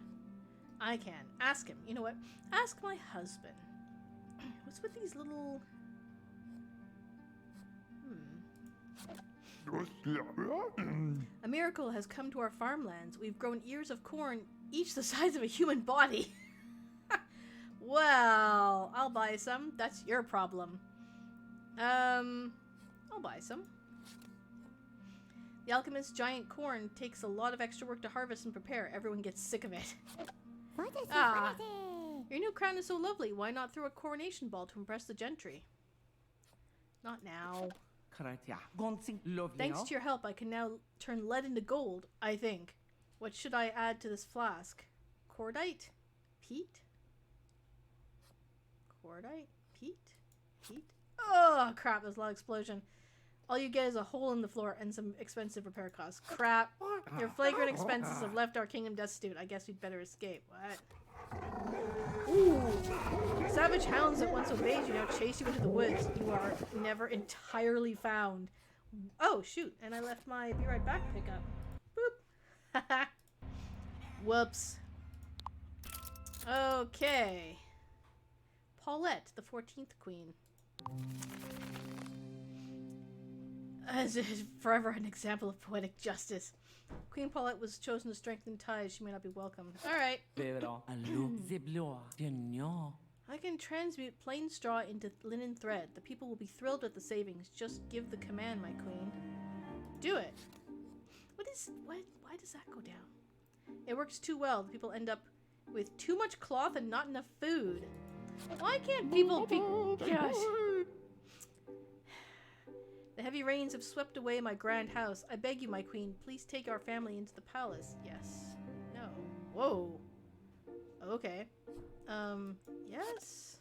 I can. Ask him. You know what? Ask my husband. What's with these little... A miracle has come to our farmlands. We've grown ears of corn, each the size of a human body. Well, I'll buy some. That's your problem. I'll buy some. The alchemist's giant corn takes a lot of extra work to harvest and prepare. Everyone gets sick of it. Your new crown is so lovely. Why not throw a coronation ball to impress the gentry? Not now. Thanks to your help, I can now turn lead into gold, I think. What should I add to this flask? Cordite? Peat? Cordite? Peat? Peat? Oh, crap, there's a lot of explosion. All you get is a hole in the floor and some expensive repair costs. Crap. Your flagrant expenses have left our kingdom destitute. I guess we'd better escape. What? Ooh. Savage hounds that once obeyed you now chase you into the woods. You are never entirely found. Oh, shoot. And I left my be right back pickup. Boop. Whoops. Okay. Paulette, the 14th queen. As is forever an example of poetic justice. Queen Paulette was chosen to strengthen ties. She may not be welcome. Alright. I can transmute plain straw into linen thread. The people will be thrilled with the savings. Just give the command, my queen. Do it. Why does that go down? It works too well. The people end up with too much cloth and not enough food. Why can't people be... Gosh. The heavy rains have swept away my grand house. I beg you, my queen, please take our family into the palace. Yes. No. Whoa. Okay. Yes?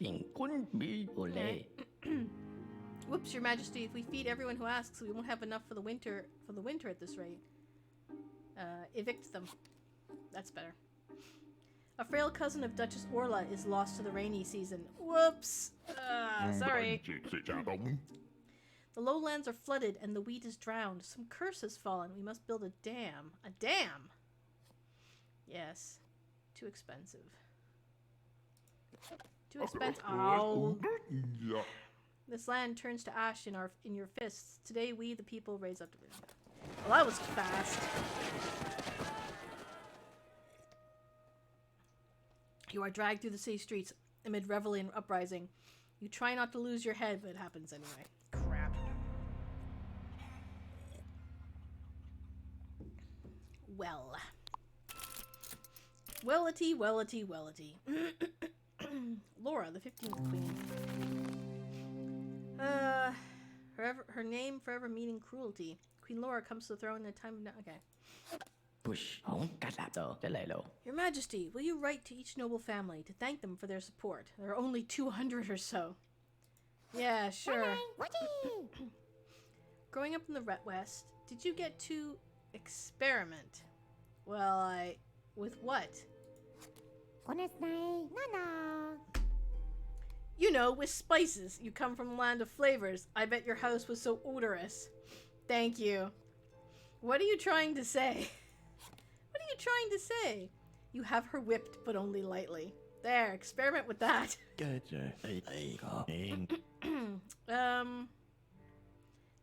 Whoops, your majesty, if we feed everyone who asks, we won't have enough for the winter at this rate. Evict them. That's better. A frail cousin of Duchess Orla is lost to the rainy season. Whoops. Sorry. The lowlands are flooded and the wheat is drowned. Some curse has fallen. We must build a dam. A dam? Yes. Too expensive. Too expensive. Oh. This land turns to ash in your fists. Today we, the people, raise up to it. Well, that was fast. You are dragged through the city streets amid revelry and uprising. You try not to lose your head, but it happens anyway. Crap. Well. Wellity, wellity, wellity. Laura, the 15th queen. Her name forever meaning cruelty. Queen Laura comes to the throne in a time of... Okay. Your Majesty, will you write to each noble family to thank them for their support? There are only 200 or so. Yeah, sure. Growing up in the West, did you get to experiment? Well, with what? You know, with spices. You come from the land of flavors. I bet your house was so odorous. Thank you. What are you trying to say? What are you trying to say? You have her whipped, but only lightly. There, experiment with that.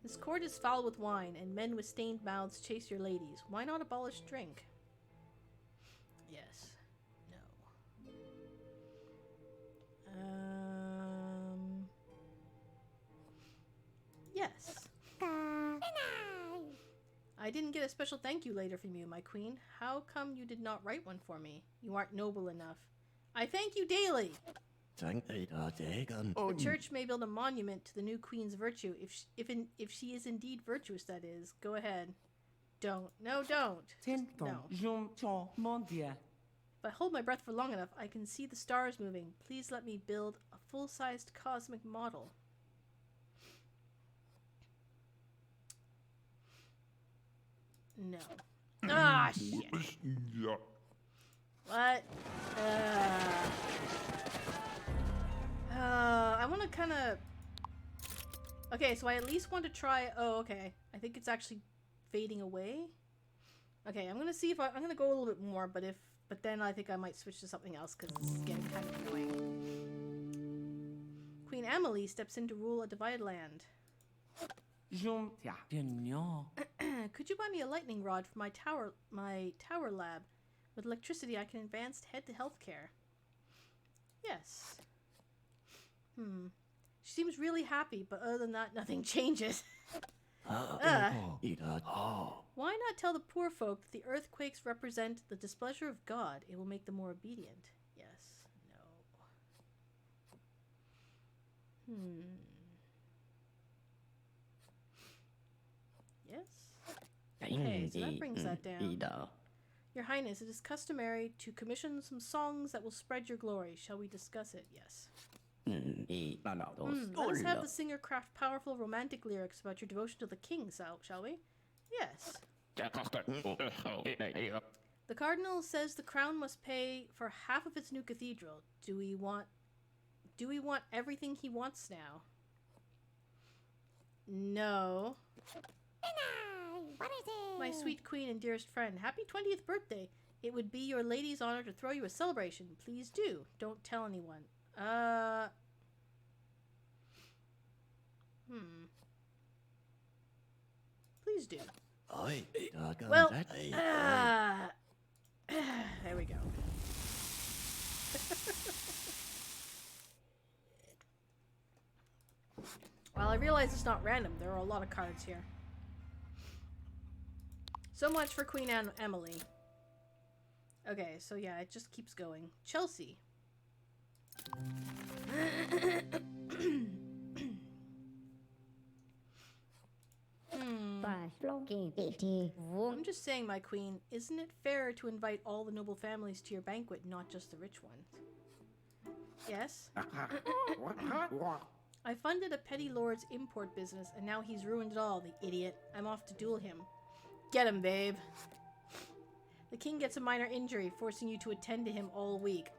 This court is foul with wine, and men with stained mouths chase your ladies. Why not abolish drink? Yes. No. Yes. I didn't get a special thank you later from you, my queen. How come you did not write one for me? You aren't noble enough. I thank you daily. The church may build a monument to the new queen's virtue, if she is indeed virtuous, that is. Go ahead. Don't. No, don't. No. If I hold my breath for long enough, I can see the stars moving. Please let me build a full-sized cosmic model. No. Ah, shit. What? I want to kind of... Okay, so I at least want to try... Oh, okay. I think it's actually fading away. Okay, I'm going to see if I'm going to go a little bit more, but then I think I might switch to something else because this is getting kind of annoying. Queen Emily steps in to rule a divided land. Could you buy me a lightning rod for my tower lab? With electricity, I can advance head to healthcare. Yes. She seems really happy, but other than that, nothing changes. Why not tell the poor folk that the earthquakes represent the displeasure of God? It will make them more obedient. Yes. No. Yes? Okay, so that brings that down. Your Highness, it is customary to commission some songs that will spread your glory. Shall we discuss it? Yes. Let us have the singer craft powerful romantic lyrics about your devotion to the king, shall we? Yes. The cardinal says the crown must pay for half of its new cathedral. Do we want everything he wants now? No. What is it? My sweet queen and dearest friend, happy 20th birthday. It would be your lady's honor to throw you a celebration. Please do. Don't tell anyone. Please do. Well, there we go. Well, I realize it's not random. There are a lot of cards here. So much for Queen Emily. Okay, so yeah, it just keeps going. Chelsea. I'm just saying, my queen, isn't it fair to invite all the noble families to your banquet, not just the rich ones? Yes? I funded a petty lord's import business, and now he's ruined it all, the idiot. I'm off to duel him. Get him, babe. The king gets a minor injury, forcing you to attend to him all week.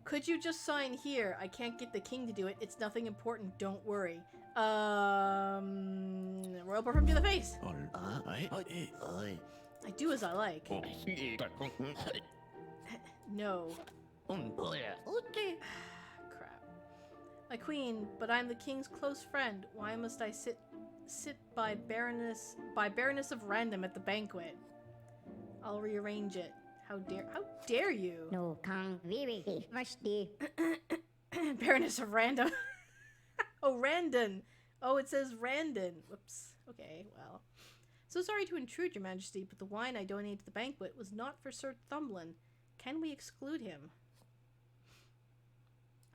Could you just sign here? I can't get the king to do it. It's nothing important. Don't worry. Royal perfume to the face. I do as I like. No. Crap. My queen, but I'm the king's close friend. Why must I sit by Baroness of Random at the banquet? I'll rearrange it. How dare you? No, Kang, very much the Baroness of Random. Oh, Randon. Oh, it says Randon. Whoops. Okay, well. So sorry to intrude, your majesty, but the wine I donated to the banquet was not for Sir Thumblin. Can we exclude him?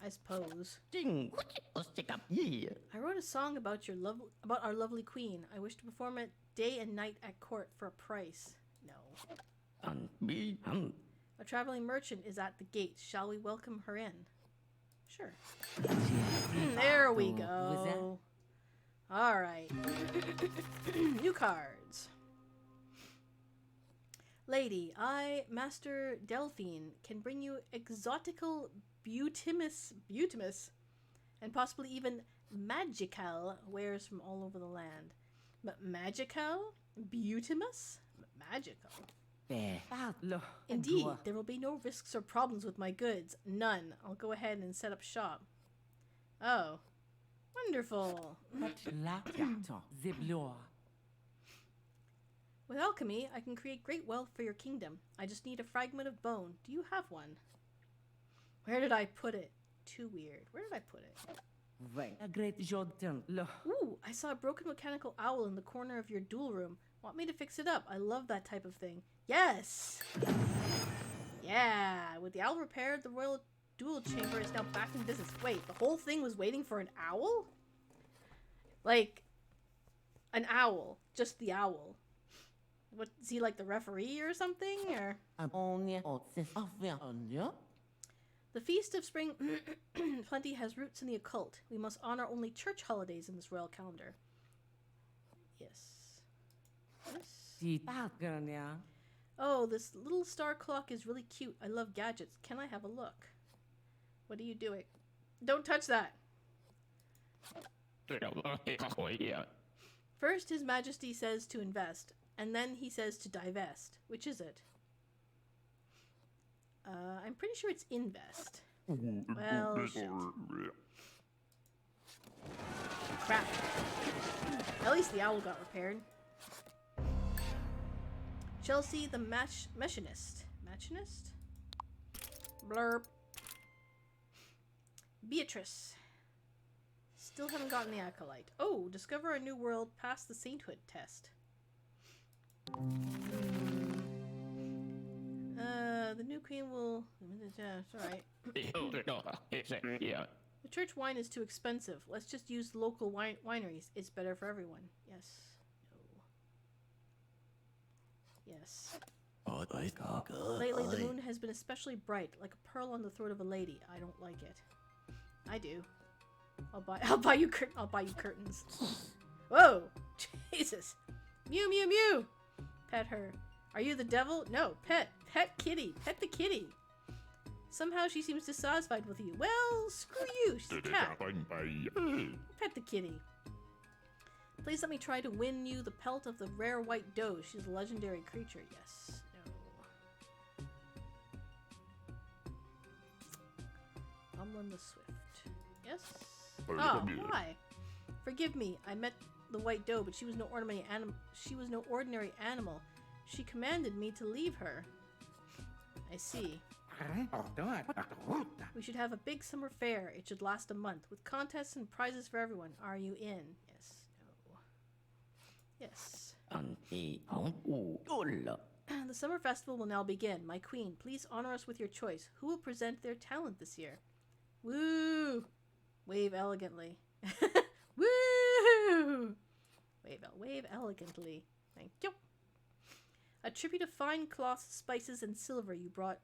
I suppose. I wrote a song about our lovely queen. I wish to perform it day and night at court for a price. No. A traveling merchant is at the gate. Shall we welcome her in? Sure. There we go. All right. New cards. Lady, I, Master Delphine, can bring you exotical beautimus, and possibly even magical wares from all over the land. Magical? Beautimus? Magical. Indeed, there will be no risks or problems with my goods. None. I'll go ahead and set up shop. Oh. Wonderful. With alchemy, I can create great wealth for your kingdom. I just need a fragment of bone. Do you have one? Where did I put it? Too weird. Where did I put it? A great Jordan. Lo. Ooh, I saw a broken mechanical owl in the corner of your duel room. Want me to fix it up? I love that type of thing. Yes! Yeah! With the owl repaired, the royal duel chamber is now back in business. Wait, the whole thing was waiting for an owl? Like, an owl. Just the owl. What, is he like the referee or something? Or the Feast of Spring Plenty has roots in the occult. We must honor only church holidays in this royal calendar. Yes. Yes. Oh, this little star clock is really cute. I love gadgets. Can I have a look? What are you doing? Don't touch that! First, His Majesty says to invest, and then he says to divest. Which is it? I'm pretty sure it's invest. Well, shit. Crap. At least the owl got repaired. Chelsea the Machinist. Machinist? Blurb. Beatrice. Still haven't gotten the acolyte. Oh, discover a new world past the sainthood test. The new queen will... It's alright. The church wine is too expensive. Let's just use local wineries. It's better for everyone. Yes. No. Yes. Lately, the moon has been especially bright, like a pearl on the throat of a lady. I don't like it. I do. I'll buy you curtains. Whoa! Jesus! Mew mew mew! Pet her. Are you the devil? No, pet kitty. Pet the kitty. Somehow she seems dissatisfied with you. Well, screw you. She's a cat. Pet the kitty. Please let me try to win you the pelt of the rare white doe. She's a legendary creature. Yes. No. Umlin the Swift. Yes. Oh, why? Forgive me. I met the white doe, but she was no ordinary animal. She commanded me to leave her. I see. We should have a big summer fair. It should last a month, with contests and prizes for everyone. Are you in? Yes. No. Yes. The summer festival will now begin. My queen, please honor us with your choice. Who will present their talent this year? Woo! Wave elegantly. Woo! Wave elegantly. Thank you. A tribute of fine cloths, spices, and silver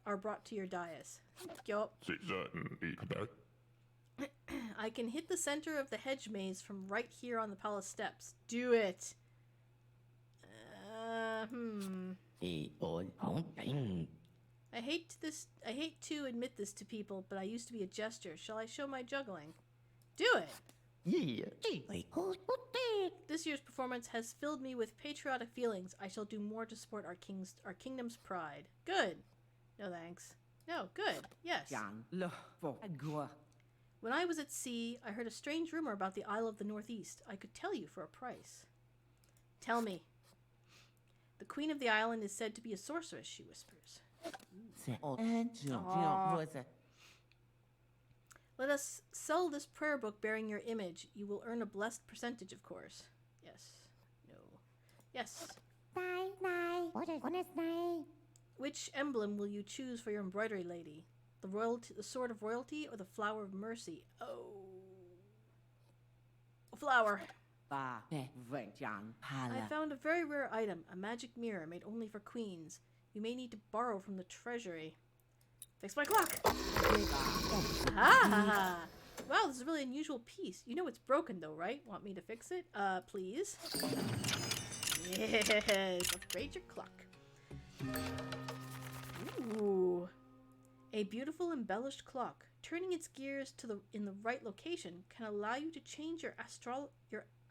are brought to your dais. Yup. I can hit the center of the hedge maze from right here on the palace steps. Do it. I hate to admit this to people, but I used to be a jester. Shall I show my juggling? Do it. This year's performance has filled me with patriotic feelings. I shall do more to support our kingdom's pride. Good. No thanks. No, good. Yes. When I was at sea, I heard a strange rumor about the Isle of the Northeast. I could tell you for a price. Tell me. The queen of the island is said to be a sorceress, she whispers. Let us sell this prayer book bearing your image. You will earn a blessed percentage, of course. Yes. No. Yes. Which emblem will you choose for your embroidery lady? The sword of royalty or the flower of mercy? Oh. A flower. I found a very rare item, a magic mirror made only for queens. You may need to borrow from the treasury. Fix my clock! Ah! Wow, this is a really unusual piece. You know it's broken though, right? Want me to fix it? Please? Yes! Upgrade your clock. Ooh. A beautiful embellished clock. Turning its gears in the right location can allow you to change your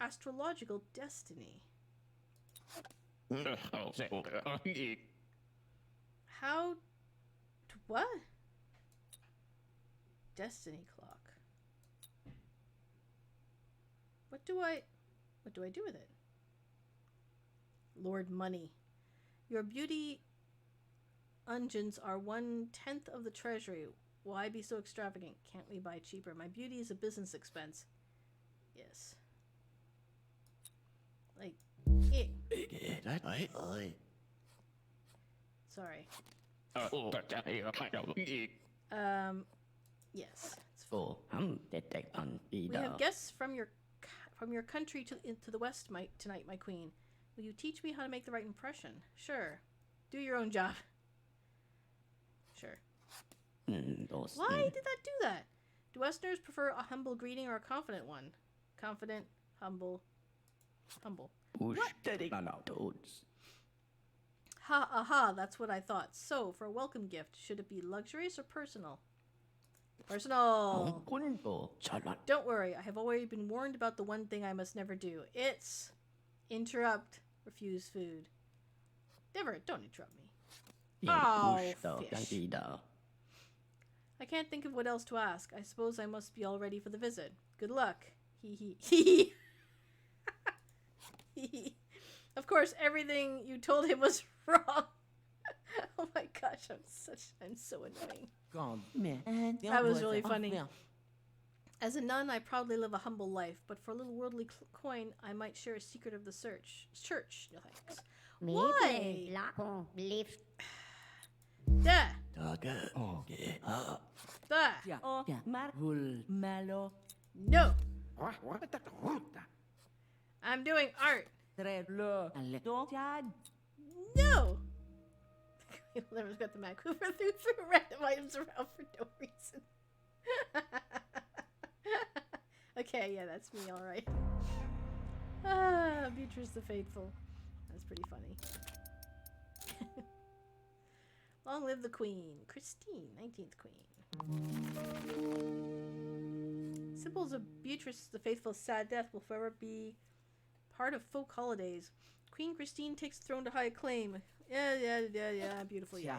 astrological destiny. How... What? Destiny clock. What do I do with it? Lord Money. Your beauty unguents are 1/10 of the treasury. Why be so extravagant? Can't we buy cheaper? My beauty is a business expense. Yes. Like, it. Sorry. Yes. We have guests from your country to the west tonight, my queen. Will you teach me how to make the right impression? Sure. Do your own job. Sure. Why did that do that? Do Westerners prefer a humble greeting or a confident one? Confident, humble. What? Aha, that's what I thought. So, for a welcome gift, should it be luxurious or personal? Personal. Don't worry, I have already been warned about the one thing I must never do. It's interrupt, refuse food. Never, don't interrupt me. Oh, fish. I can't think of what else to ask. I suppose I must be all ready for the visit. Good luck. Hee. Of course, everything you told him was wrong. Oh my gosh, I'm so annoying. That was really funny. As a nun, I proudly live a humble life, but for a little worldly coin, I might share a secret of the church. No thanks. Why? Da. No. I'm doing art. No. Never's got the Mac Hoover threw random items around for no reason. Okay, yeah, that's me, alright. Beatrice the Faithful. That's pretty funny. Long live the Queen. Christine, 19th Queen. Symbols of Beatrice the Faithful's sad death will forever be part of folk holidays. Queen Christine takes the throne to high acclaim. Yeah, beautiful, yeah.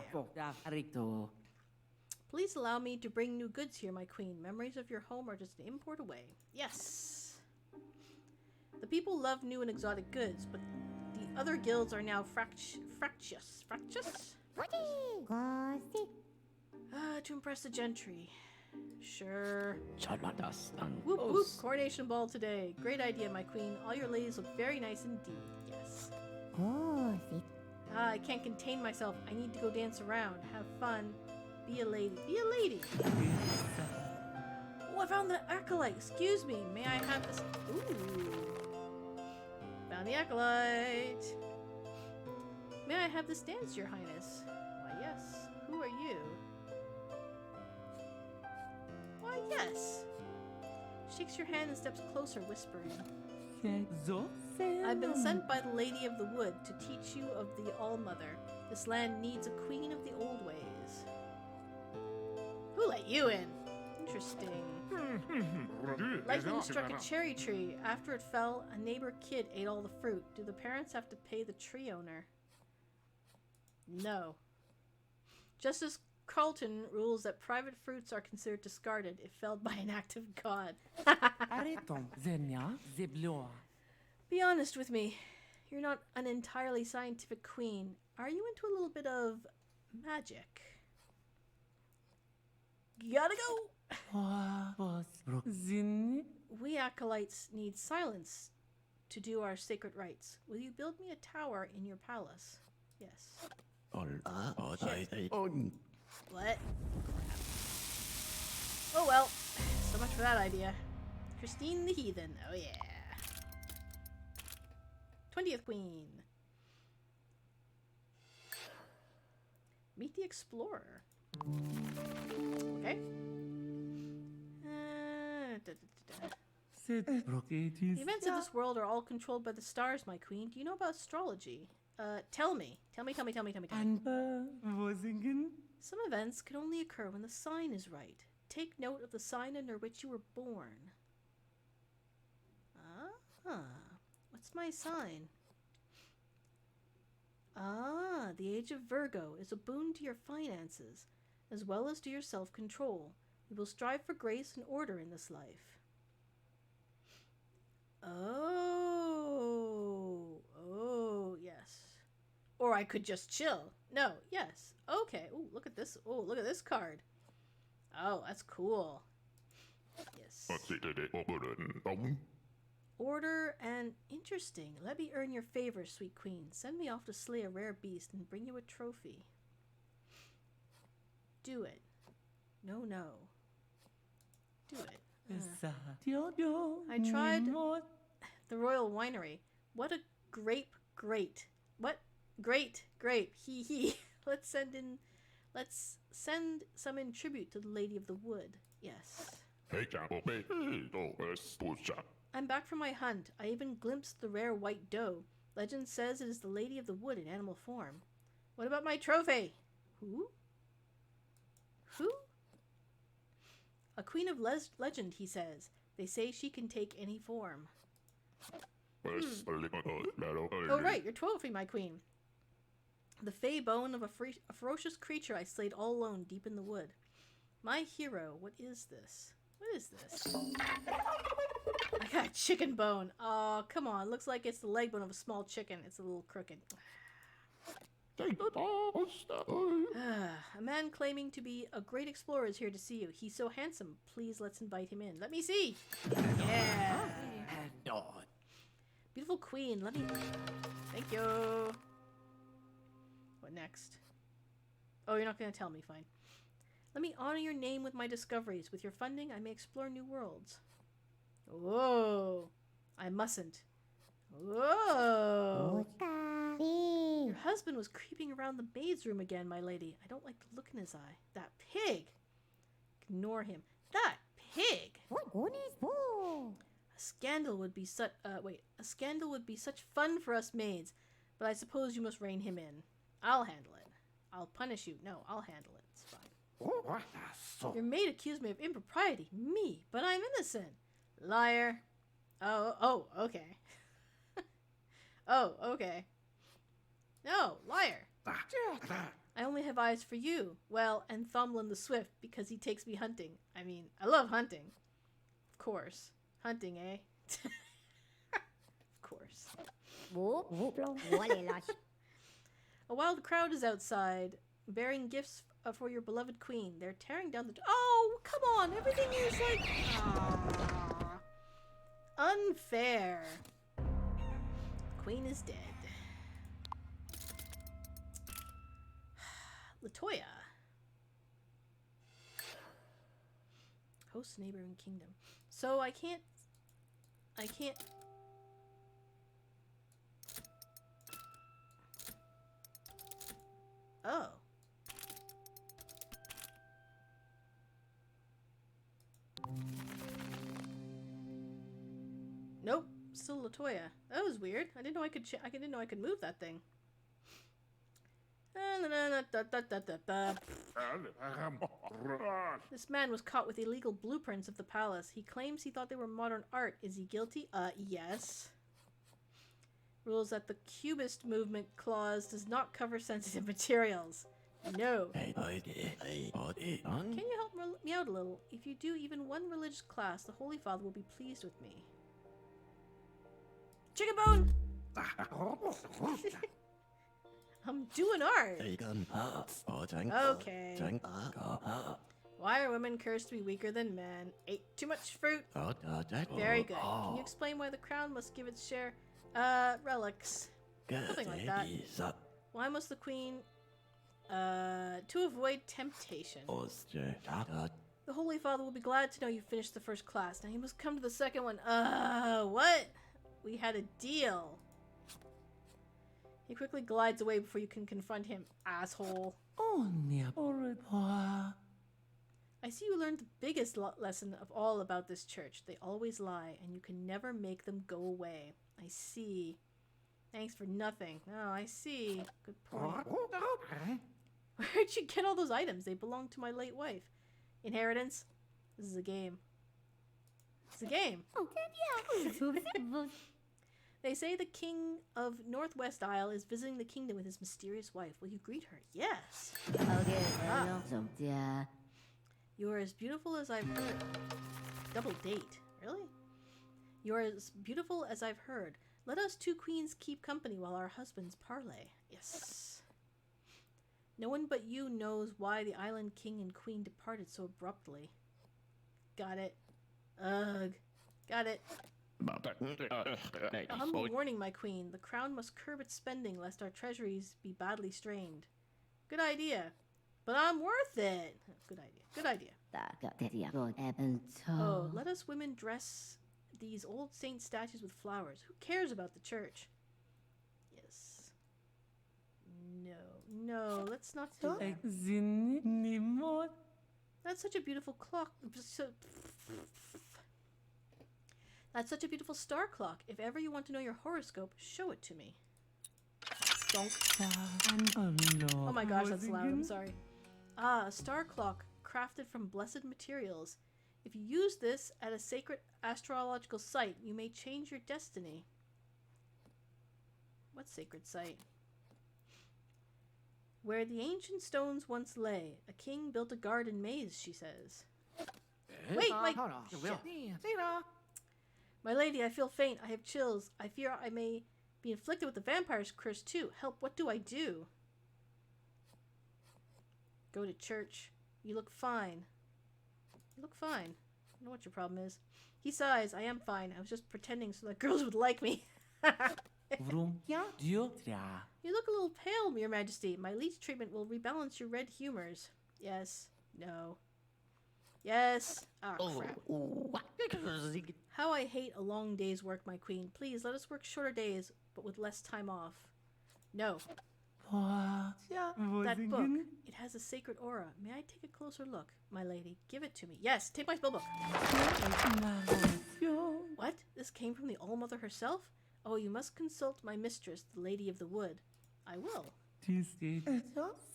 Please allow me to bring new goods here, my queen. Memories of your home are just an import away. Yes! The people love new and exotic goods, but the other guilds are now fractious. Fractious? To impress the gentry. Sure. Whoop whoop, coronation ball today. Great idea, my queen. All your ladies look very nice indeed. Yes. I can't contain myself. I need to go dance around, have fun, be a lady. Be a lady! Oh, I found the acolyte. Excuse me, may I have this? Ooh. Found the acolyte. May I have this dance, your highness? Why, yes. Who are you? Why, yes. Shakes your hand and steps closer, whispering. I've been sent by the Lady of the Wood to teach you of the All-Mother. This land needs a queen of the old ways. Who let you in? Interesting. Lightning struck a cherry tree. After it fell, a neighbor kid ate all the fruit. Do the parents have to pay the tree owner? No. Justice Carlton rules that private fruits are considered discarded if felled by an act of God. Be honest with me. You're not an entirely scientific queen. Are you into a little bit of magic? Gotta go! We acolytes need silence to do our sacred rites. Will you build me a tower in your palace? Yes. Shit. What? Oh well. So much for that idea. Christine the Heathen. Oh yeah. 20th Queen. Meet the Explorer. Okay. The events of this world are all controlled by the stars, my queen. Do you know about astrology? Tell me. Tell me. Some events can only occur when the sign is right. Take note of the sign under which you were born. What's my sign? The age of Virgo is a boon to your finances, as well as to your self-control. You will strive for grace and order in this life. Oh, yes. Or I could just chill. No, yes. Okay. Ooh, look at this. Oh, look at this card. Oh, that's cool. Yes. Order and interesting. Let me earn your favor, sweet queen. Send me off to slay a rare beast and bring you a trophy. Do it. No. Do it. I tried the royal winery. What a great. What? Great. Hee hee. Let's send some in tribute to the Lady of the Wood. Yes. I'm back from my hunt. I even glimpsed the rare white doe. Legend says it is the Lady of the Wood in animal form. What about my trophy? Who? A queen of legend, he says. They say she can take any form. Oh, right, your trophy, my queen. The fey bone of a ferocious creature I slayed all alone deep in the wood. My hero, what is this? What is this? I got a chicken bone. Oh, come on. Looks like it's the leg bone of a small chicken. It's a little crooked. A man claiming to be a great explorer is here to see you. He's so handsome. Please, let's invite him in. Let me see. Yeah. Beautiful queen. Let me... Thank you. What next? Oh, you're not going to tell me. Fine. Let me honor your name with my discoveries. With your funding, I may explore new worlds. Whoa. I mustn't. Whoa. Your husband was creeping around the maid's room again, my lady. I don't like the look in his eye. That pig. Ignore him. That pig. A scandal would be such fun for us maids, but I suppose you must rein him in. I'll handle it. I'll punish you. No, I'll handle it. It's fine. Your maid accused me of impropriety. Me, but I'm innocent. Liar. Oh, okay. Oh, okay. No, liar. I only have eyes for you. Well, and Thumblin the Swift, because he takes me hunting. I mean, I love hunting. Of course. Hunting, eh? Of course. A wild crowd is outside, bearing gifts for your beloved queen. They're tearing down the... Oh, come on! Everything is like... Aww. Unfair. Queen is dead. Latoya. Host neighboring kingdom. So I can't... Oh. Nope, still Latoya. That was weird. I didn't know I could move that thing. This man was caught with illegal blueprints of the palace. He claims he thought they were modern art. Is he guilty? Yes. Rules that the Cubist movement clause does not cover sensitive materials. No. Can you help me out a little? If you do even one religious class, the Holy Father will be pleased with me. Chicken bone! I'm doing art. Okay. Why are women cursed to be weaker than men? Ate too much fruit. Very good. Can you explain why the crown must give its share? Relics. Something like that. Why must the queen... to avoid temptation. The Holy Father will be glad to know you finished the first class. Now you must come to the second one. What? We had a deal. He quickly glides away before you can confront him, asshole. I see you learned the biggest lesson of all about this church. They always lie, and you can never make them go away. I see. Thanks for nothing. Oh, I see. Good point. Where'd you get all those items? They belong to my late wife. Inheritance? This is a game. It's a game. They say the king of Northwest Isle is visiting the kingdom with his mysterious wife. Will you greet her? Yes. You are as beautiful as I've heard. Double date. Really? You are as beautiful as I've heard. Let us two queens keep company while our husbands parley. Yes. No one but you knows why the island king and queen departed so abruptly. Got it. Ugh. Got it. A humble warning, my queen. The crown must curb its spending lest our treasuries be badly strained. Good idea. But I'm worth it. Good idea. Good idea. Oh, let us women dress these old saint statues with flowers. Who cares about the church? Yes. No, let's not do that. That's such a beautiful clock. That's such a beautiful star clock. If ever you want to know your horoscope, show it to me. Donk. Oh my gosh, that's loud. I'm sorry. Ah, a star clock crafted from blessed materials. If you use this at a sacred astrological site, you may change your destiny. What sacred site? Where the ancient stones once lay, a king built a garden maze, she says. Wait, my lady, I feel faint. I have chills. I fear I may be inflicted with the vampire's curse too. Help, what do I do? Go to church. You look fine. You look fine. I don't know what your problem is. He sighs. I am fine. I was just pretending so that girls would like me. You look a little pale, Your Majesty. My leech treatment will rebalance your red humors. Yes. No. Yes. Oh, crap. How I hate a long day's work, my queen. Please, let us work shorter days, but with less time off. No. That book. It has a sacred aura. May I take a closer look, my lady? Give it to me. Yes, take my spellbook. What? This came from the All-Mother herself? Oh, you must consult my mistress, the Lady of the Wood. I will.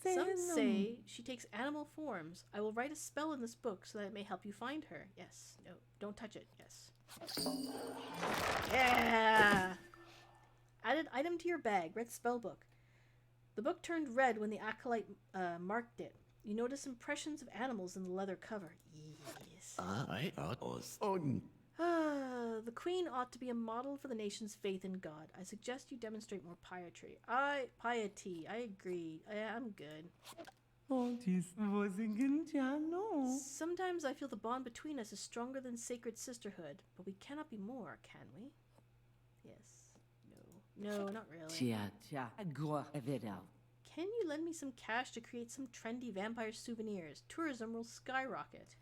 Some say she takes animal forms. I will write a spell in this book so that it may help you find her. Yes. No. Don't touch it. Yes. Yeah! Added item to your bag. Red spellbook. The book turned red when the acolyte marked it. You notice impressions of animals in the leather cover. Yes. The queen ought to be a model for the nation's faith in God. I suggest you demonstrate more piety. Piety. I agree. I'm good. Sometimes I feel the bond between us is stronger than sacred sisterhood, but we cannot be more, can we? Yes. No, not really. Can you lend me some cash to create some trendy vampire souvenirs? Tourism will skyrocket.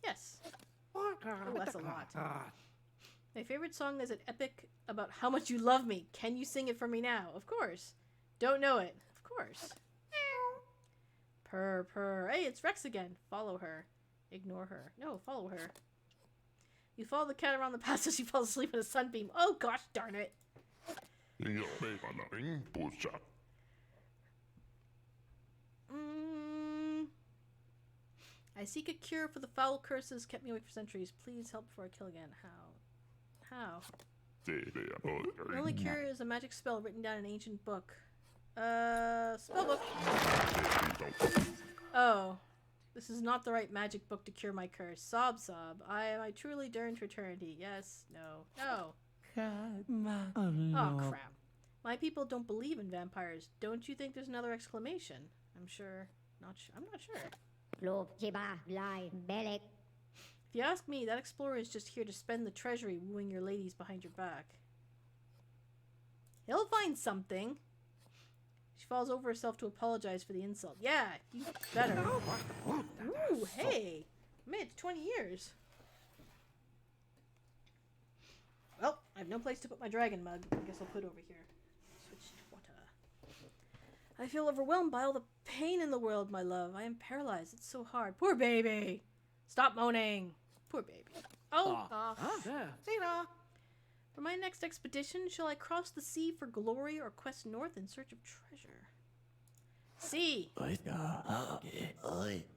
Yes. Oh, that's a lot. My favorite song is an epic about how much you love me. Can you sing it for me now? Of course. Don't know it. Of course. Purr, purr. Hey, it's Rex again. Follow her. Ignore her. No, follow her. You follow the cat around the path as she falls asleep in a sunbeam. Oh, gosh darn it. I seek a cure for the foul curses kept me awake for centuries. Please help before I kill again. How? The only cure is a magic spell written down in an ancient book. Spellbook. Oh. This is not the right magic book to cure my curse. Sob, sob. Am I truly doomed to eternity? Yes. No. No. Oh, crap. My people don't believe in vampires. Don't you think there's another exclamation? I'm not sure. If you ask me, that explorer is just here to spend the treasury wooing your ladies behind your back. He'll find something. She falls over herself to apologize for the insult. Yeah, you better. Ooh, hey. I made it 20 years. Well, I have no place to put my dragon mug. I guess I'll put it over here. Switch to water. I feel overwhelmed by all the pain in the world, my love. I am paralyzed. It's so hard. Poor baby. Stop moaning. Poor baby. Oh. For my next expedition, shall I cross the sea for glory or quest north in search of treasure? Sea. I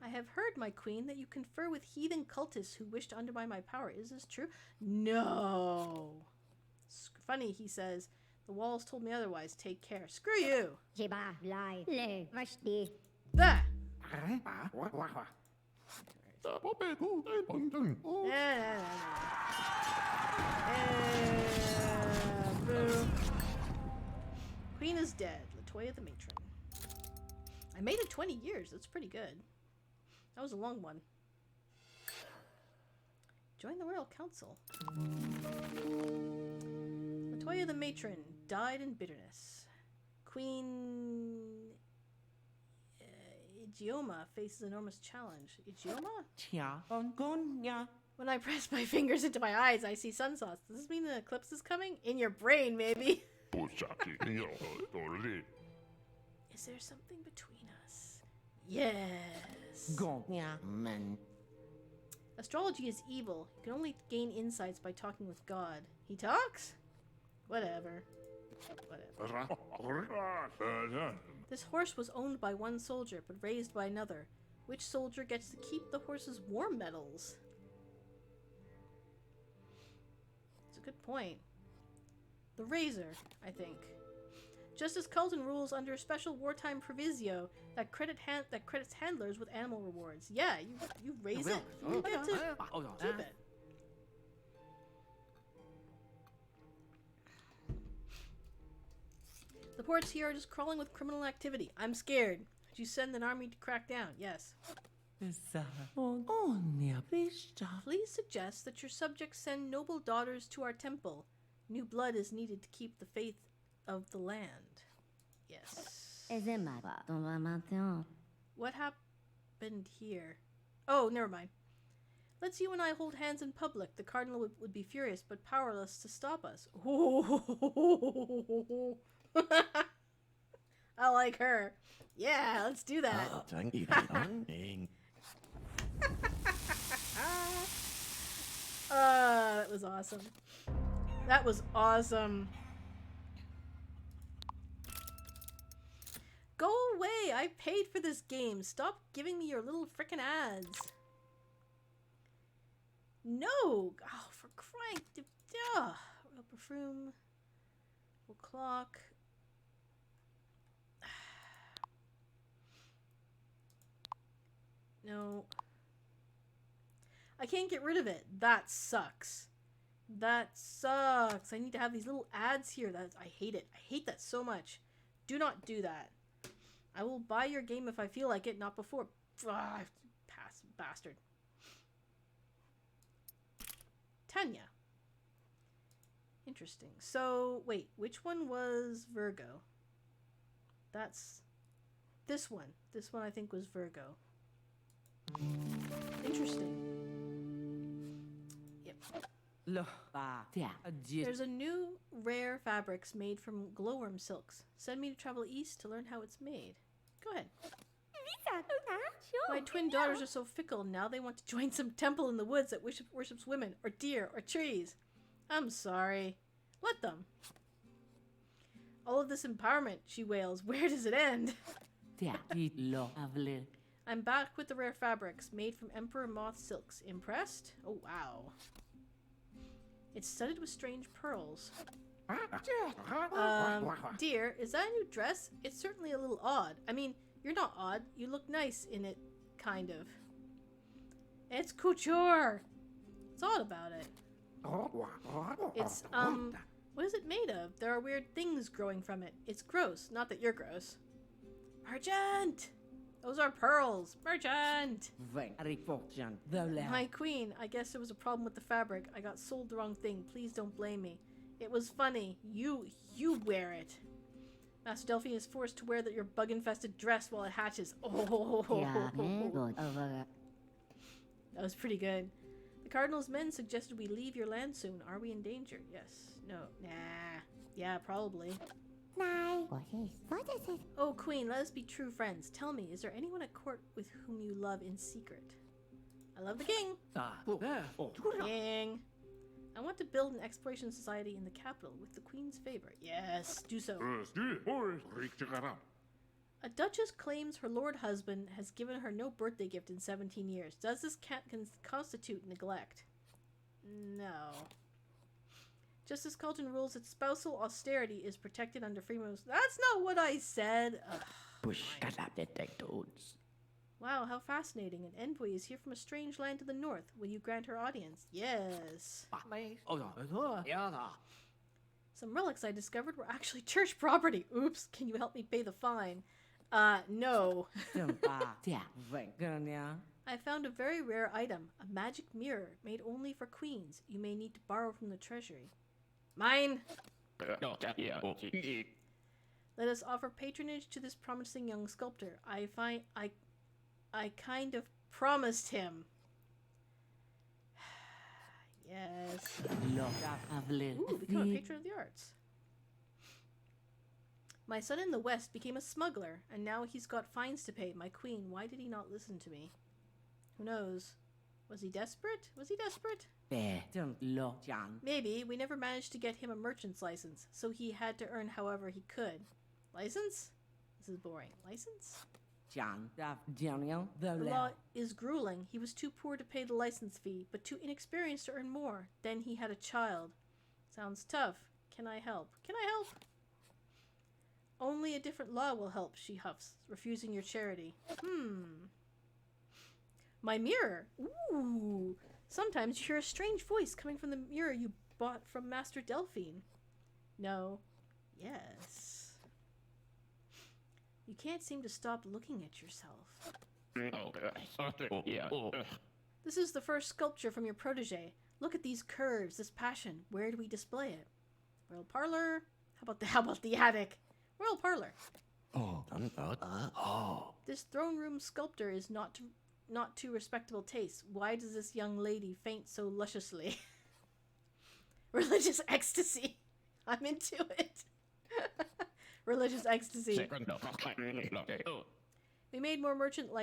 have heard, my queen, that you confer with heathen cultists who wish to undermine my power. Is this true? No. It's funny, he says. The walls told me otherwise. Take care. Screw you. Bah. Boo. Queen is dead. Latoya the matron. I made it 20 years. That's pretty good. That was a long one. Join the Royal Council. Latoya the Matron died in bitterness. Queen Igioma faces enormous challenge. Igioma? Tia Ongonia. When I press my fingers into my eyes, I see sunsauce. Does this mean an eclipse is coming? In your brain, maybe. Is there something between us? Yes. Gonya. Man. Astrology is evil. You can only gain insights by talking with God. He talks? Whatever. This horse was owned by one soldier, but raised by another. Which soldier gets to keep the horse's war medals? It's a good point. The Razor, I think. Justice Culton rules under a special wartime proviso that credits handlers with animal rewards. Yeah, you raise it, you get to keep it. The ports here are just crawling with criminal activity. I'm scared. Should you send an army to crack down? Yes. Please suggest that your subjects send noble daughters to our temple. New blood is needed to keep the faith of the land. Yes. What happened here? Oh, never mind. Let's you and I hold hands in public. The cardinal would be furious, but powerless to stop us. I like her. Yeah, let's do that. That was awesome. That was awesome. Go away! I paid for this game. Stop giving me your little frickin' ads. No! Oh, for crying... Real perfume. Real clock. No. I can't get rid of it. That sucks. That sucks. I need to have these little ads here. I hate it. I hate that so much. Do not do that. I will buy your game if I feel like it, not before. Pass, bastard. Tanya. Interesting. So, wait, which one was Virgo? That's this one. This one I think was Virgo. Interesting. Yep. There's a new rare fabrics made from glowworm silks. Send me to travel east to learn how it's made. Go ahead. My twin daughters are so fickle. Now they want to join some temple in the woods that worships women or deer or trees. I'm sorry. Let them. All of this empowerment, she wails. Where does it end? I'm back with the rare fabrics made from Emperor Moth silks. Impressed? Oh, wow. It's studded with strange pearls. Dear, is that a new dress? It's certainly a little odd. I mean, you're not odd. You look nice in it, kind of. It's couture. What's odd about it? It's, what is it made of? There are weird things growing from it. It's gross. Not that you're gross. Merchant! Those are pearls. Merchant! My queen, I guess there was a problem with the fabric. I got sold the wrong thing. Please don't blame me. It was funny. You wear it. Master Delphine is forced to wear your bug-infested dress while it hatches. Oh, that was pretty good. The Cardinal's men suggested we leave your land soon. Are we in danger? Yes. No. Nah. Yeah, probably. Oh, Queen, let us be true friends. Tell me, is there anyone at court with whom you love in secret? I love the king. King. I want to build an exploration society in the capital with the Queen's favor. Yes, do so. A duchess claims her lord husband has given her no birthday gift in 17 years. Does this constitute neglect? No. Justice Culton rules that spousal austerity is protected under freedom of... That's not what I said! Wow, how fascinating. An envoy is here from a strange land to the north. Will you grant her audience? Yes. Some relics I discovered were actually church property. Oops, can you help me pay the fine? No. Yeah. I found a very rare item, a magic mirror made only for queens. You may need to borrow from the treasury. Mine! Let us offer patronage to this promising young sculptor. I kind of promised him. Yes. Ooh, become a patron of the arts. My son in the West became a smuggler, and now he's got fines to pay. My queen, why did he not listen to me? Who knows? Was he desperate? Was he desperate? Maybe. We never managed to get him a merchant's license, so he had to earn however he could. License? This is boring. License? The law is grueling. He was too poor to pay the license fee, but too inexperienced to earn more. Then he had a child. Sounds tough. Can I help? Can I help? Only a different law will help, she huffs, refusing your charity. My mirror. Ooh. Sometimes you hear a strange voice coming from the mirror you bought from Master Delphine. No. Yes. You can't seem to stop looking at yourself. This is the first sculpture from your protege. Look at these curves, this passion. Where do we display it? Royal parlor? How about the attic? Royal parlor. This throne room sculptor is not to respectable taste. Why does this young lady faint so lusciously? Religious ecstasy. I'm into it. Religious ecstasy. We made merchant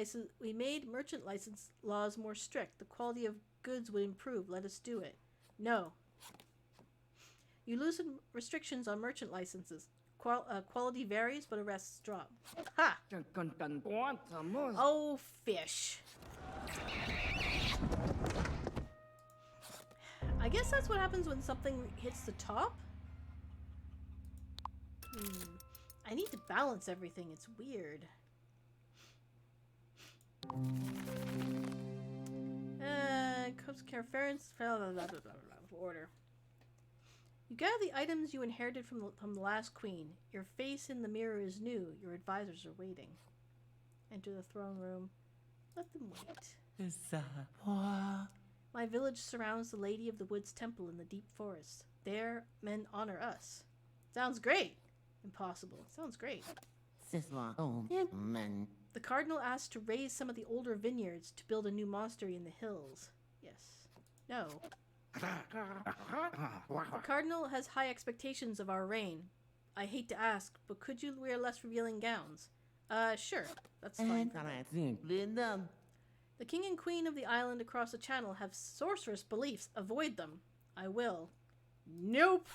license laws more strict. The quality of goods would improve. Let us do it. No. You loosen restrictions on merchant licenses. Quality varies, but arrests drop. Ha! Oh, fish. I guess that's what happens when something hits the top. I need to balance everything. It's weird. Coast Carference. Order. You gather the items you inherited from the last queen. Your face in the mirror is new. Your advisors are waiting. Enter the throne room. Let them wait. My village surrounds the Lady of the Woods temple in the deep forest. There, men honor us. Sounds great. Impossible. Sounds great. The cardinal asked to raise some of the older vineyards to build a new monastery in the hills. Yes. No. The cardinal has high expectations of our reign. I hate to ask, but could you wear less revealing gowns? Sure. That's fine. The king and queen of the island across the channel have sorcerous beliefs. Avoid them. I will. Nope.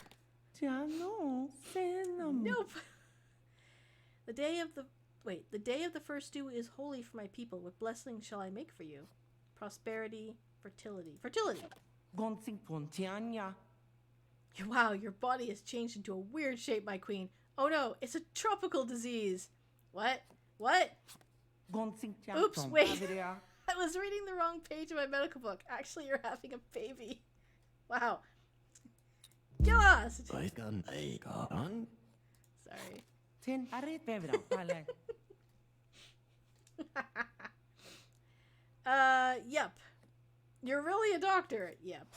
Nope. The day of the first dew is holy for my people. What blessings shall I make for you? Prosperity, fertility. Fertility! Wow, your body has changed into a weird shape, my queen. Oh no, it's a tropical disease. What? What? Oops, wait. I was reading the wrong page of my medical book. Actually, you're having a baby. Wow. Just! Sorry. Yep. You're really a doctor. Yep.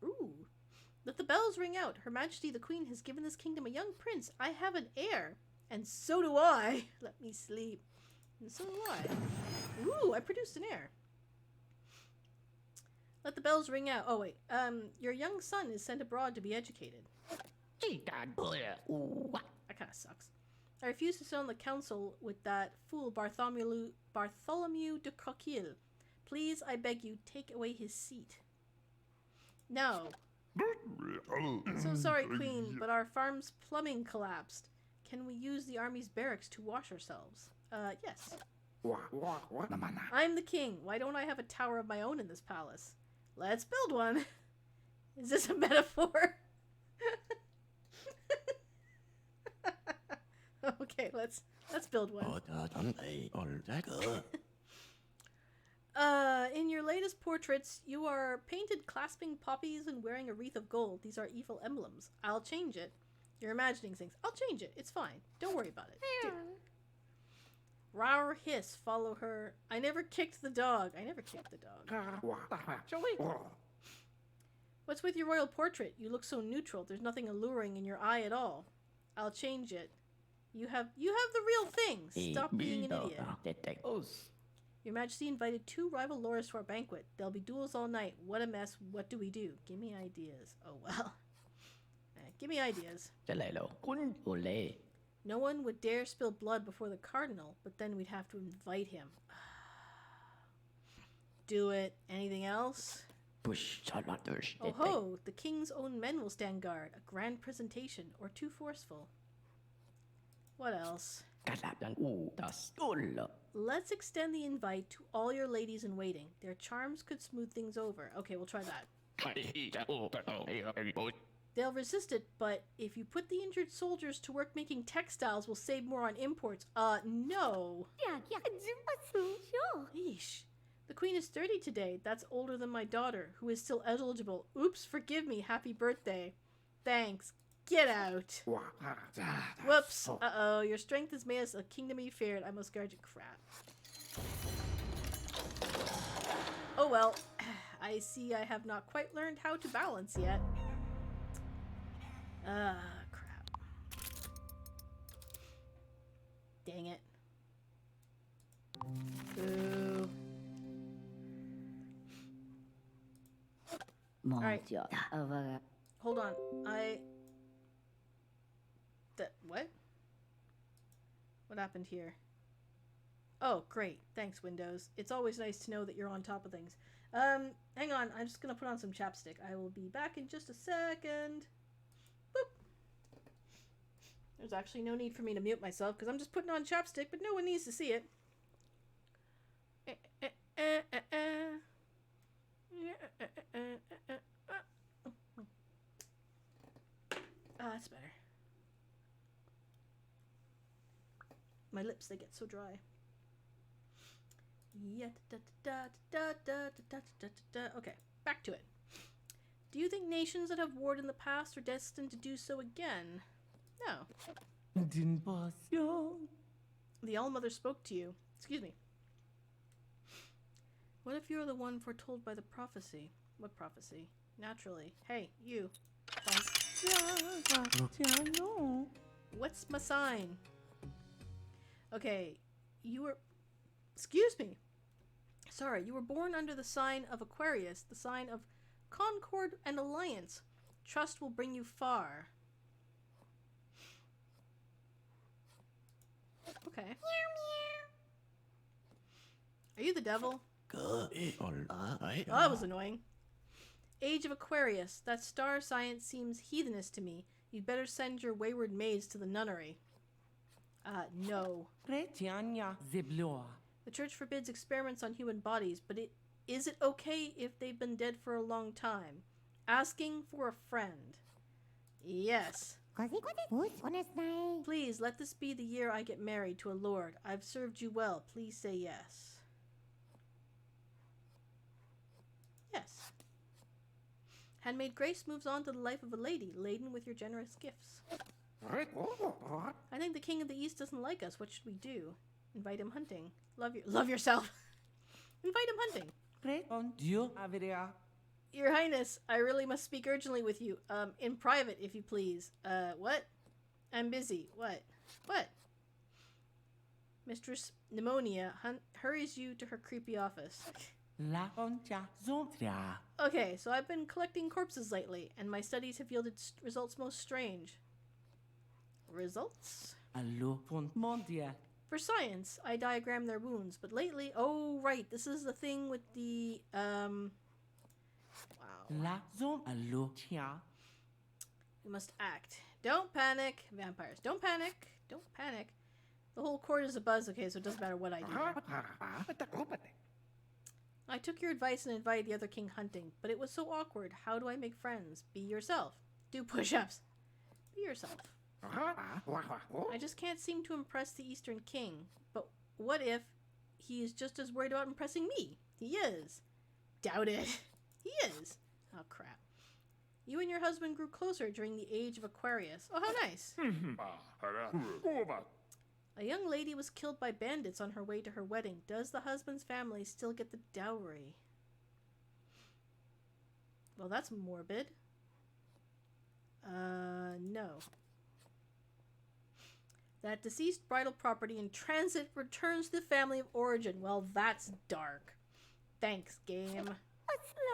Ooh. Let the bells ring out. Her Majesty the Queen has given this kingdom a young prince. I have an heir. And so do I. Let me sleep. And so do I. Ooh, I produced an heir. Let the bells ring out. Oh, wait. Your young son is sent abroad to be educated. That kind of sucks. I refuse to sit on the council with that fool Bartholomew de Coquille. Please, I beg you, take away his seat. No. So sorry, Queen, but our farm's plumbing collapsed. Can we use the army's barracks to wash ourselves? Yes. I'm the king. Why don't I have a tower of my own in this palace? Let's build one. Is this a metaphor? Okay, let's build one. In your latest portraits, you are painted clasping poppies and wearing a wreath of gold. These are evil emblems. I'll change it. You're imagining things. I'll change it. It's fine. Don't worry about it. Dude. Roar hiss. Follow her. I never kicked the dog. I never kicked the dog. What's with your royal portrait? You look so neutral. There's nothing alluring in your eye at all. I'll change it. You have the real thing. Stop being an idiot. Your Majesty invited 2 rival lords to our banquet. There'll be duels all night. What a mess. What do we do? Give me ideas. Oh, well. Give me ideas. No one would dare spill blood before the cardinal, but then we'd have to invite him. Do it. Anything else? Oh ho! The king's own men will stand guard. A grand presentation, or too forceful. What else? Let's extend the invite to all your ladies in waiting. Their charms could smooth things over. Okay, we'll try that. They'll resist it, but if you put the injured soldiers to work making textiles, we'll save more on imports. No. Yeesh. The queen is 30 today. That's older than my daughter, who is still eligible. Oops, forgive me. Happy birthday. Thanks. Get out. Whoops. Uh-oh. Your strength has made us a kingdom to be feared. I must guard you. Crap. Oh well. I see I have not quite learned how to balance yet. Crap. Dang it. Boo. Alright. Hold on. What? What happened here? Oh, great. Thanks, Windows. It's always nice to know that you're on top of things. Hang on. I'm just gonna put on some chapstick. I will be back in just a second. Boop. There's actually no need for me to mute myself because I'm just putting on chapstick, but no one needs to see it. That's better. My lips, they get so dry. Okay, back to it. Do you think nations that have warred in the past are destined to do so again? No. The All-Mother spoke to you. Excuse me. What if you're the one foretold by the prophecy? What prophecy? Naturally. Hey, you. What's my sign? Okay, you were... Excuse me. Sorry, you were born under the sign of Aquarius, the sign of concord and alliance. Trust will bring you far. Okay. Are you the devil? Oh, that was annoying. Age of Aquarius. That star science seems heathenist to me. You'd better send your wayward maids to the nunnery. No. The church forbids experiments on human bodies, but is it okay if they've been dead for a long time? Asking for a friend. Yes. Please, let this be the year I get married to a lord. I've served you well. Please say yes. Yes. Handmaid Grace moves on to the life of a lady, laden with your generous gifts. I think the King of the East doesn't like us. What should we do? Invite him hunting. Love yourself. Invite him hunting. Your Highness, I really must speak urgently with you. In private, if you please. What? I'm busy. What? What? Mistress Pneumonia hurries you to her creepy office. Okay, so I've been collecting corpses lately, and my studies have yielded results most strange. Results? For science, I diagram their wounds, but lately... Oh, right, this is the thing with the, Wow. We must act. Don't panic. Vampires, don't panic. Don't panic. The whole court is abuzz, okay, so it doesn't matter what I do. I took your advice and invited the other king hunting, but it was so awkward. How do I make friends? Be yourself. Do push-ups. Be yourself. I just can't seem to impress the Eastern King. But what if he is just as worried about impressing me? He is. Doubt it. He is. Oh, crap. You and your husband grew closer during the age of Aquarius. Oh, how nice. A young lady was killed by bandits on her way to her wedding. Does the husband's family still get the dowry? Well, that's morbid. No. That deceased bridal property in transit returns to the family of origin. Well, that's dark. Thanks, game. What's that?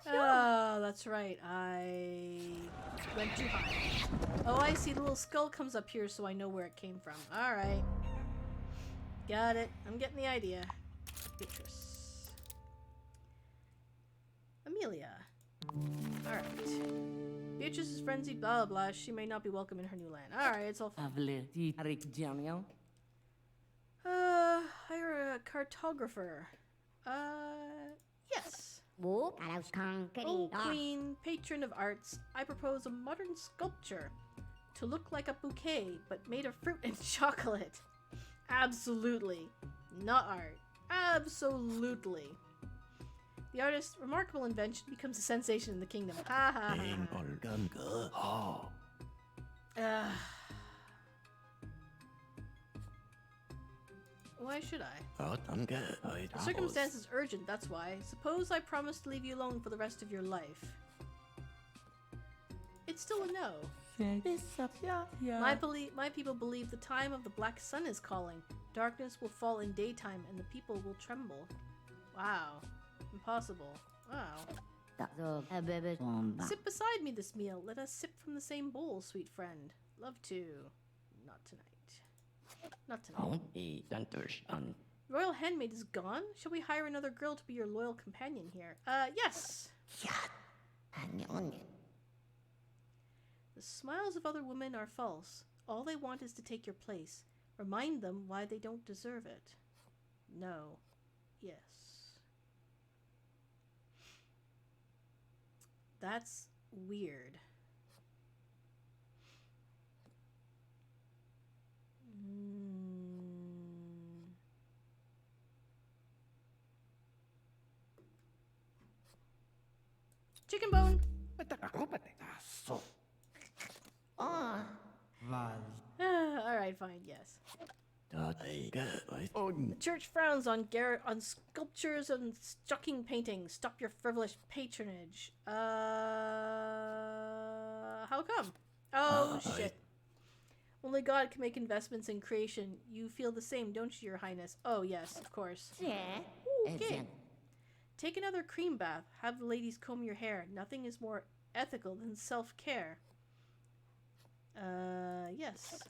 Oh, that's right. I went too high. Oh, I see. The little skull comes up here, so I know where it came from. Alright. Got it. I'm getting the idea. Beatrice. Amelia. Alright. Beatrice is frenzied, blah, blah, blah. She may not be welcome in her new land. Alright, it's all fine. Hire a cartographer. Yes. Oh, Oh, Queen, patron of arts, I propose a modern sculpture to look like a bouquet, but made of fruit and chocolate. Absolutely. Not art. Absolutely. The artist's remarkable invention becomes a sensation in the kingdom. Ha ha ha. Why should I? The circumstance is urgent, that's why. Suppose I promise to leave you alone for the rest of your life. It's still a no. My people believe the time of the black sun is calling. Darkness will fall in daytime and the people will tremble. Wow. Impossible. Wow. Sit beside me this meal. Let us sip from the same bowl, sweet friend. Love to. Not tonight. Not tonight. Royal handmaid is gone? Shall we hire another girl to be your loyal companion here? Yes! The smiles of other women are false. All they want is to take your place. Remind them why they don't deserve it. No. Yes. That's weird. Chicken bone. Alright, fine, yes. The church frowns on sculptures and stocking paintings. Stop your frivolous patronage. How come? Oh, shit. Only God can make investments in creation. You feel the same, don't you, Your Highness? Oh, yes, of course. Okay. Take another cream bath. Have the ladies comb your hair. Nothing is more ethical than self-care. Yes.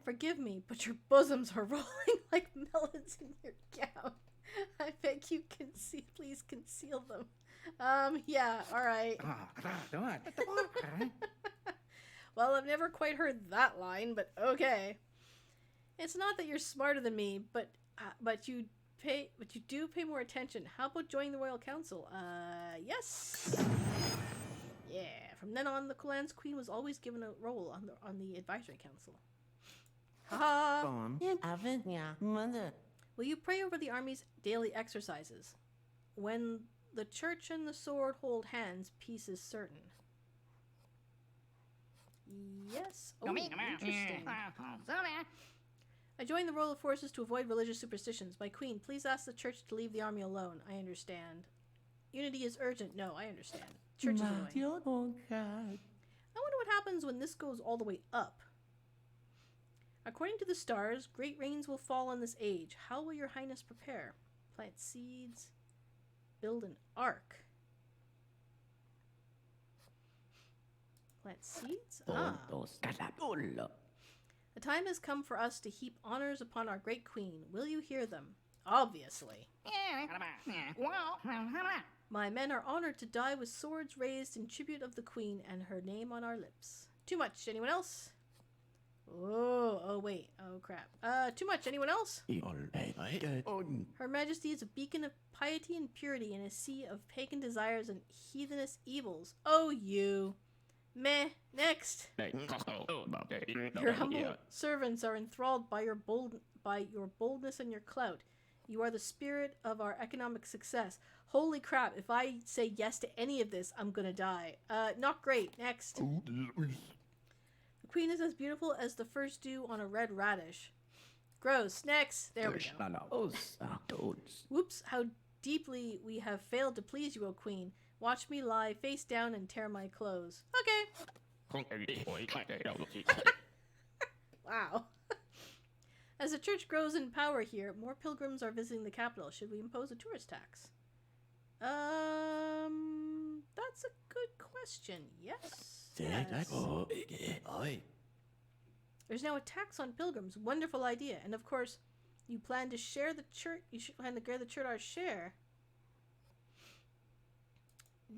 Forgive me, but your bosoms are rolling like melons in your gown. I beg you, please conceal them. Yeah, alright. Well, I've never quite heard that line, but okay. It's not that you're smarter than me, but you do pay more attention. How about joining the Royal Council? Yes. Yeah. From then on, the Kulan's queen was always given a role on the advisory council. Ha! Will you pray over the army's daily exercises? When the church and the sword hold hands, peace is certain. Yes. Oh, interesting. I joined the royal forces to avoid religious superstitions. My queen, please ask the church to leave the army alone. I understand. Unity is urgent. No, I understand. Church is annoying. I wonder what happens when this goes all the way up. According to the stars, great rains will fall in this age. How will your highness prepare? Plant seeds. Build an ark. Plant seeds? Ah. The time has come for us to heap honors upon our great queen. Will you hear them? Obviously. My men are honored to die with swords raised in tribute of the queen and her name on our lips. Too much. Anyone else? Oh, wait. Oh, crap. Too much. Anyone else? Her Majesty is a beacon of piety and purity in a sea of pagan desires and heathenous evils. Oh, you. Meh. Next. Your humble servants are enthralled by your boldness and your clout. You are the spirit of our economic success. Holy crap, if I say yes to any of this, I'm gonna die. Not great. Next. The queen is as beautiful as the first dew on a red radish. Gross. Next. There we go. Whoops, how deeply we have failed to please you, O queen. Watch me lie face down and tear my clothes. Okay. Wow. As the church grows in power here, more pilgrims are visiting the capital. Should we impose a tourist tax? That's a good question. Yes. There's now a tax on pilgrims. Wonderful idea. And of course, you plan to share the church. You should plan to give the church our share.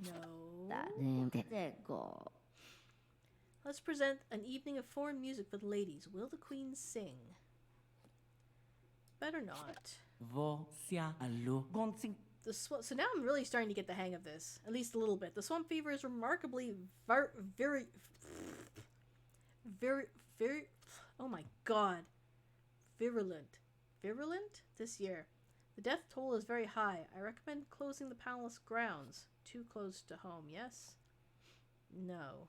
No. Let's present an evening of foreign music for the ladies. Will the queen sing? Better not. So now I'm really starting to get the hang of this, at least a little bit. The swamp fever is remarkably very, oh my god, virulent this year. The death toll is very high. I recommend closing the palace grounds. Too close to home, yes? No.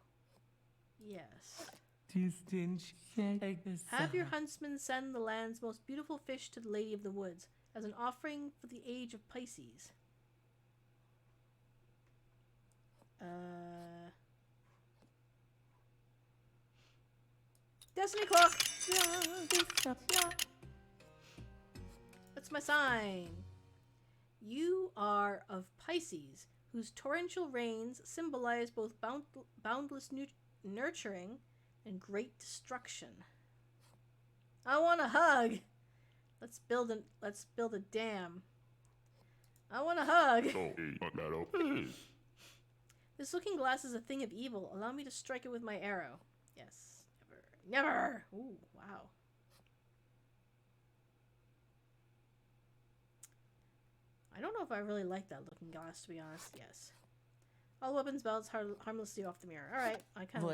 Yes. Have your huntsman send the land's most beautiful fish to the Lady of the Woods as an offering for the age of Pisces. Destiny clock! What's my sign? You are of Pisces, whose torrential rains symbolize both boundless nurturing and great destruction. I want a hug. Let's build a dam. I want a hug. This looking glass is a thing of evil. Allow me to strike it with my arrow. Yes. Never. Ooh, wow. I don't know if I really like that looking glass, to be honest. Yes. All weapons belts harmlessly off the mirror. Alright, I kind of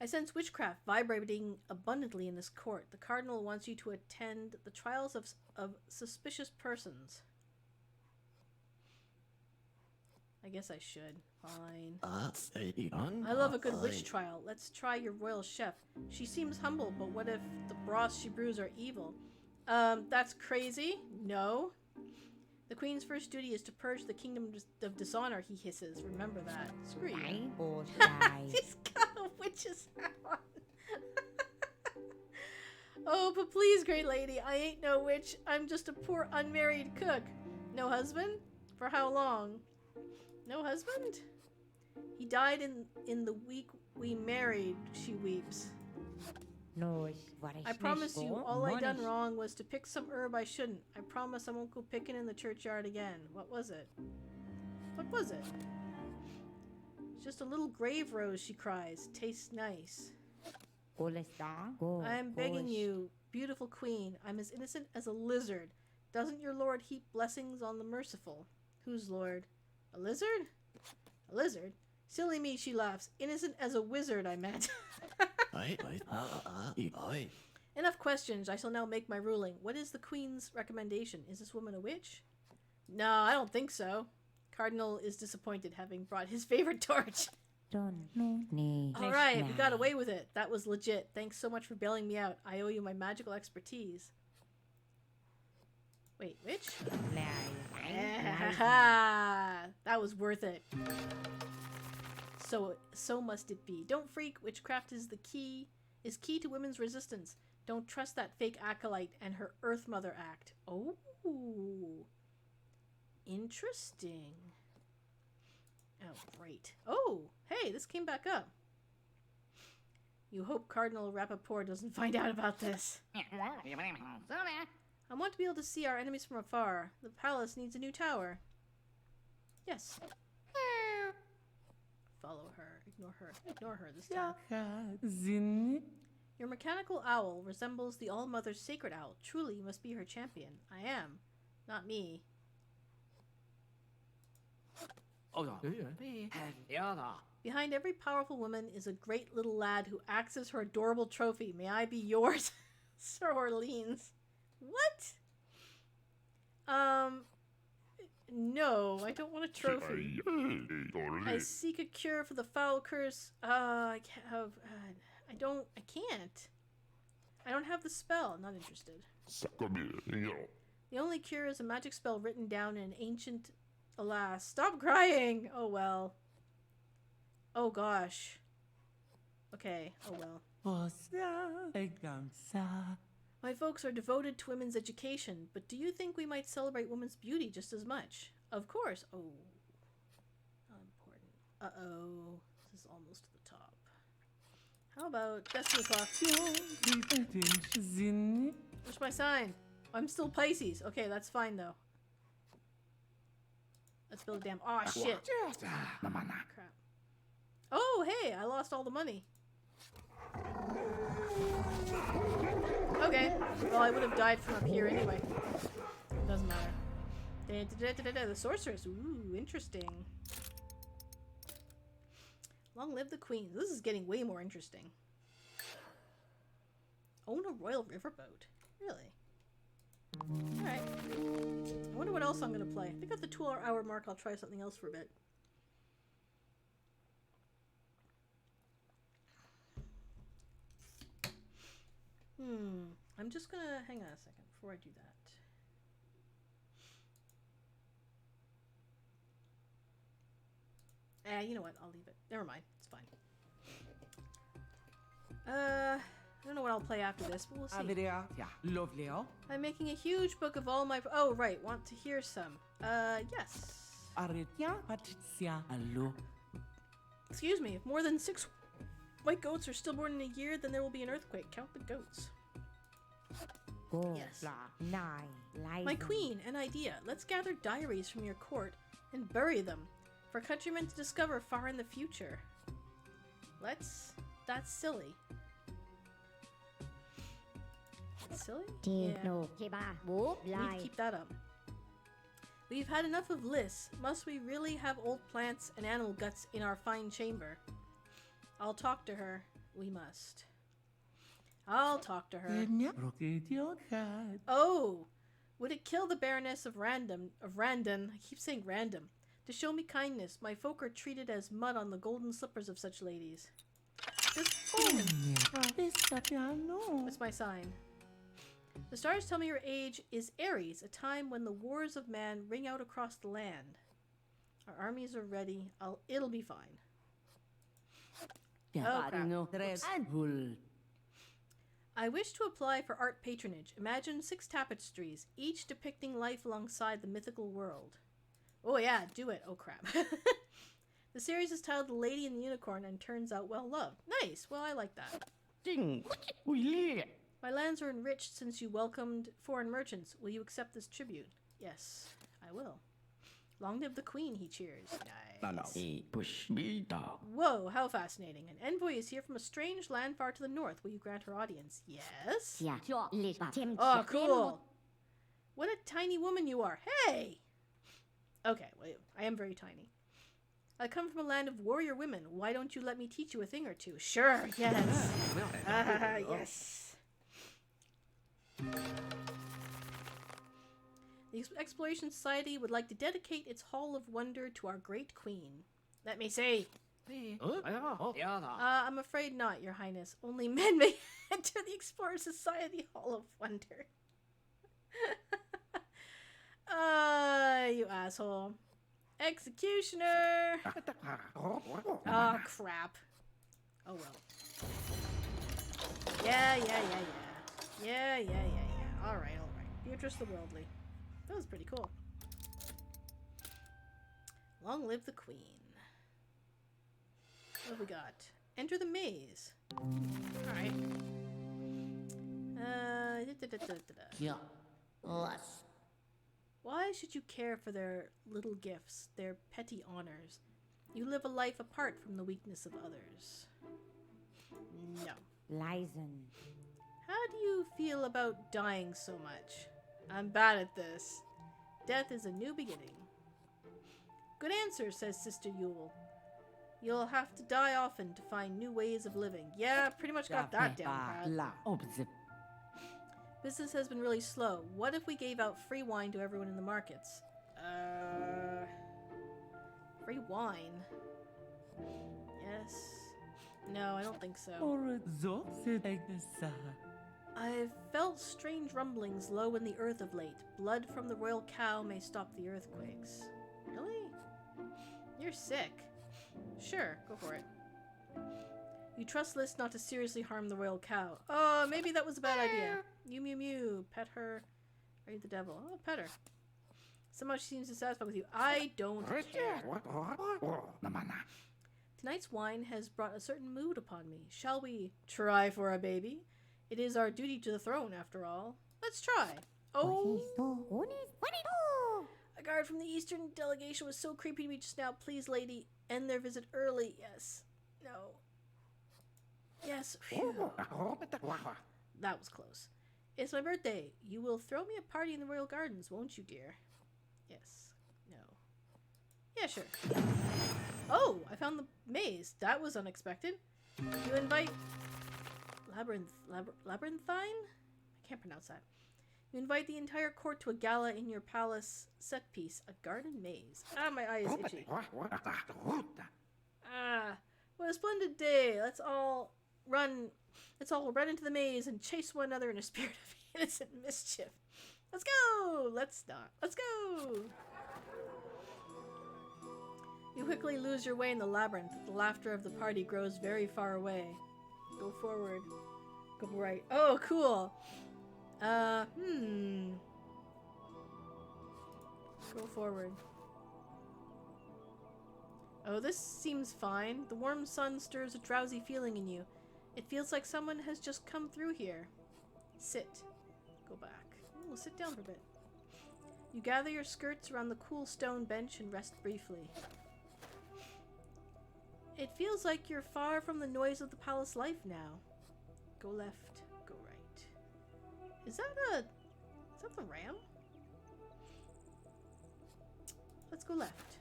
I sense witchcraft vibrating abundantly in this court. The cardinal wants you to attend the trials of suspicious persons. I guess I should. Fine. I love a good witch trial. Let's try your royal chef. She seems humble, but what if the broths she brews are evil? That's crazy. No. The queen's first duty is to purge the kingdom of dishonor, he hisses. Remember that. Screw you. He's got a witch's hat on. Oh, but please, great lady, I ain't no witch. I'm just a poor unmarried cook. No husband? For how long? No husband? He died in the week we married, she weeps. I promise you, all I done wrong was to pick some herb I shouldn't. I promise I won't go picking in the churchyard again. What was it? What was it? It's just a little grave rose, she cries. Tastes nice. I am begging you, beautiful queen. I'm as innocent as a lizard. Doesn't your lord heap blessings on the merciful? Whose lord? A lizard? A lizard? Silly me, she laughs. Innocent as a wizard, I meant. Enough questions. I shall now make my ruling. What is the queen's recommendation? Is this woman a witch? No, I don't think so. Cardinal is disappointed, having brought his favorite torch. Alright, we got away with it. That was legit. Thanks so much for bailing me out. I owe you my magical expertise. Wait, witch? That was worth it. So must it be. Don't freak. Witchcraft is key to women's resistance. Don't trust that fake acolyte and her Earth Mother act. Oh, interesting. Oh, great. Oh, hey, this came back up. You hope Cardinal Rappaport doesn't find out about this. I want to be able to see our enemies from afar. The palace needs a new tower. Yes. Follow her. Ignore her this time. Your mechanical owl resembles the All-Mother's sacred owl. Truly, you must be her champion. I am. Not me. Behind every powerful woman is a great little lad who acts as her adorable trophy. May I be yours, Sir Orleans? What? No, I don't want a trophy. I seek a cure for the foul curse. I can't have. I can't. I don't have the spell. Not interested. The only cure is a magic spell written down in an ancient. Alas, stop crying. Oh well. Oh gosh. Okay. Oh well. My folks are devoted to women's education, but do you think we might celebrate women's beauty just as much? Of course. Oh. Not important. Uh-oh. This is almost to the top. How about Destiny Clock? Where's my sign? I'm still Pisces. Okay, that's fine though. Let's build a dam. Oh shit. Crap. Oh, hey, I lost all the money. Okay. Well, I would have died from up here anyway. Doesn't matter. The sorceress. Ooh, interesting. Long live the queen. This is getting way more interesting. Own a royal riverboat. Really? Alright. I wonder what else I'm going to play. I think at the 2-hour mark I'll try something else for a bit. I'm just gonna hang on a second before I do that. You know what? I'll leave it. Never mind. It's fine. I don't know what I'll play after this, but we'll see. Lovely. I'm making a huge book of all my. Oh right, want to hear some? Yes. Excuse me. If more than 6 white goats are stillborn in a year, then there will be an earthquake. Count the goats. Yes. My queen, an idea. Let's gather diaries from your court and bury them for countrymen to discover far in the future. Let's? That's silly. That's silly? Yeah. Need to keep that up. We've had enough of lists. Must we really have old plants and animal guts in our fine chamber? I'll talk to her. We must. I'll talk to her. Oh! Would it kill the Baroness of Randon, I keep saying random, to show me kindness? My folk are treated as mud on the golden slippers of such ladies. What's my sign? The stars tell me your age is Aries, a time when the wars of man ring out across the land. Our armies are ready. It'll be fine. Oh, crap. I wish to apply for art patronage. Imagine 6 tapestries, each depicting life alongside the mythical world. Oh yeah, do it. Oh crap. The series is titled The Lady and the Unicorn and turns out well loved. Nice. Well, I like that. My lands are enriched since you welcomed foreign merchants. Will you accept this tribute? Yes, I will. Long live the queen, he cheers. Nice. Whoa, how fascinating. An envoy is here from a strange land far to the north. Will you grant her audience? Yes. Oh, cool. What a tiny woman you are. Hey! Okay, well, I am very tiny. I come from a land of warrior women. Why don't you let me teach you a thing or two? Sure, yes. Yes. The Exploration Society would like to dedicate its Hall of Wonder to our great queen. Let me see. I'm afraid not, Your Highness. Only men may enter the Explorer Society Hall of Wonder. You asshole. Executioner! Oh, crap. Oh, well. Yeah. Alright. Beatrice the Worldly. That was pretty cool. Long live the queen. What have we got? Enter the maze. Alright. Why should you care for their little gifts, their petty honors? You live a life apart from the weakness of others. No. How do you feel about dying so much? I'm bad at this. Death is a new beginning. Good answer, says Sister Yule. You'll have to die often to find new ways of living. Yeah, pretty much got that down pat. Business has been really slow. What if we gave out free wine to everyone in the markets? Free wine? Yes. No, I don't think so. I've felt strange rumblings low in the earth of late. Blood from the royal cow may stop the earthquakes. Really? You're sick. Sure, go for it. You trust Liz not to seriously harm the royal cow. Oh, maybe that was a bad idea. Mew mew mew. Pet her. Are you the devil? Oh, pet her. Somehow she seems dissatisfied with you. I don't care. Tonight's wine has brought a certain mood upon me. Shall we try for a baby? It is our duty to the throne, after all. Let's try. Oh! A guard from the Eastern delegation was so creepy to me just now. Please, lady, end their visit early. Yes. No. Yes. Phew. That was close. It's my birthday. You will throw me a party in the royal gardens, won't you, dear? Yes. No. Yeah, sure. Oh, I found the maze. That was unexpected. You invite... Labyrinthine? I can't pronounce that. You invite the entire court to a gala in your palace set piece. A garden maze. Ah, my eye is itchy. Ah, what a splendid day. Let's all run into the maze and chase one another in a spirit of innocent mischief. Let's go! Let's not. Let's go! You quickly lose your way in the labyrinth. The laughter of the party grows very far away. Go forward. Go right. Oh, cool! Go forward. Oh, this seems fine. The warm sun stirs a drowsy feeling in you. It feels like someone has just come through here. Sit. Go back. We'll sit down for a bit. You gather your skirts around the cool stone bench and rest briefly. It feels like you're far from the noise of the palace life now. Go left, go right. Is that the ram? Let's go left.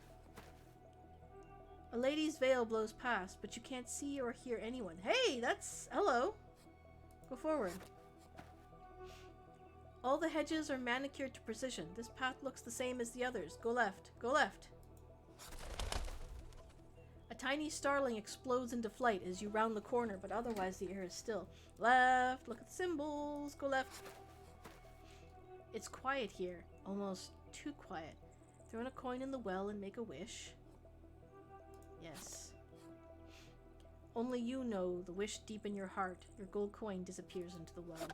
A lady's veil blows past, but you can't see or hear anyone. Hey, that's... hello. Go forward. All the hedges are manicured to precision. This path looks the same as the others. Go left. Go left. A tiny starling explodes into flight as you round the corner, but otherwise the air is still. Left. Look at the symbols. Go left. It's quiet here. Almost too quiet. Throw in a coin in the well and make a wish. Yes. Only you know the wish deep in your heart. Your gold coin disappears into the well.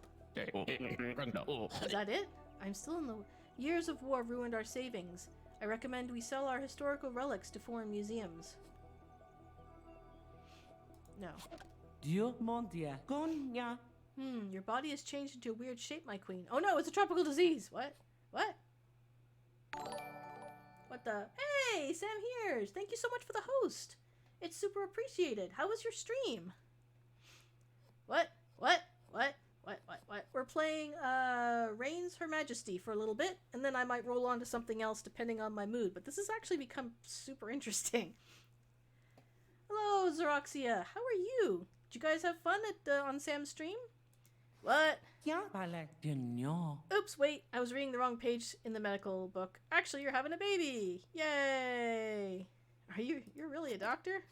Is that it? I'm still in the... Years of war ruined our savings. I recommend we sell our historical relics to foreign museums. No. Dieu mon Dieu. Gonya. Your body has changed into a weird shape, my queen. Oh no, it's a tropical disease. What? What? What the? Hey, Sam Hears. Thank you so much for the host. It's super appreciated. How was your stream? What? We're playing Reigns Her Majesty for a little bit, and then I might roll on to something else depending on my mood. But this has actually become super interesting. Hello, Xeroxia. How are you? Did you guys have fun at on Sam's stream? What? Oops, wait. I was reading the wrong page in the medical book. Actually, you're having a baby. Yay. You're really a doctor?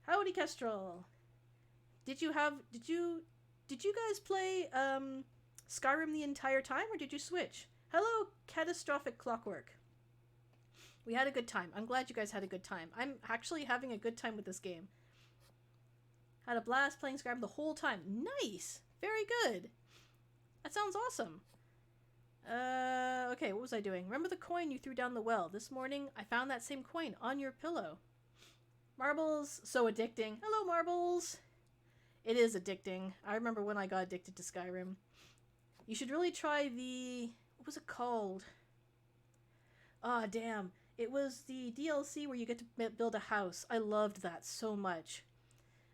Howdy, Kestrel. Did you guys play Skyrim the entire time, or did you switch? Hello, Catastrophic Clockwork. We had a good time. I'm glad you guys had a good time. I'm actually having a good time with this game. Had a blast playing Skyrim the whole time. Nice! Very good. That sounds awesome. Okay, what was I doing? Remember the coin you threw down the well? This morning, I found that same coin on your pillow. Marbles, so addicting. Hello, Marbles! It is addicting. I remember when I got addicted to Skyrim. You should really try the... What was it called? Ah, damn. It was the DLC where you get to build a house. I loved that so much.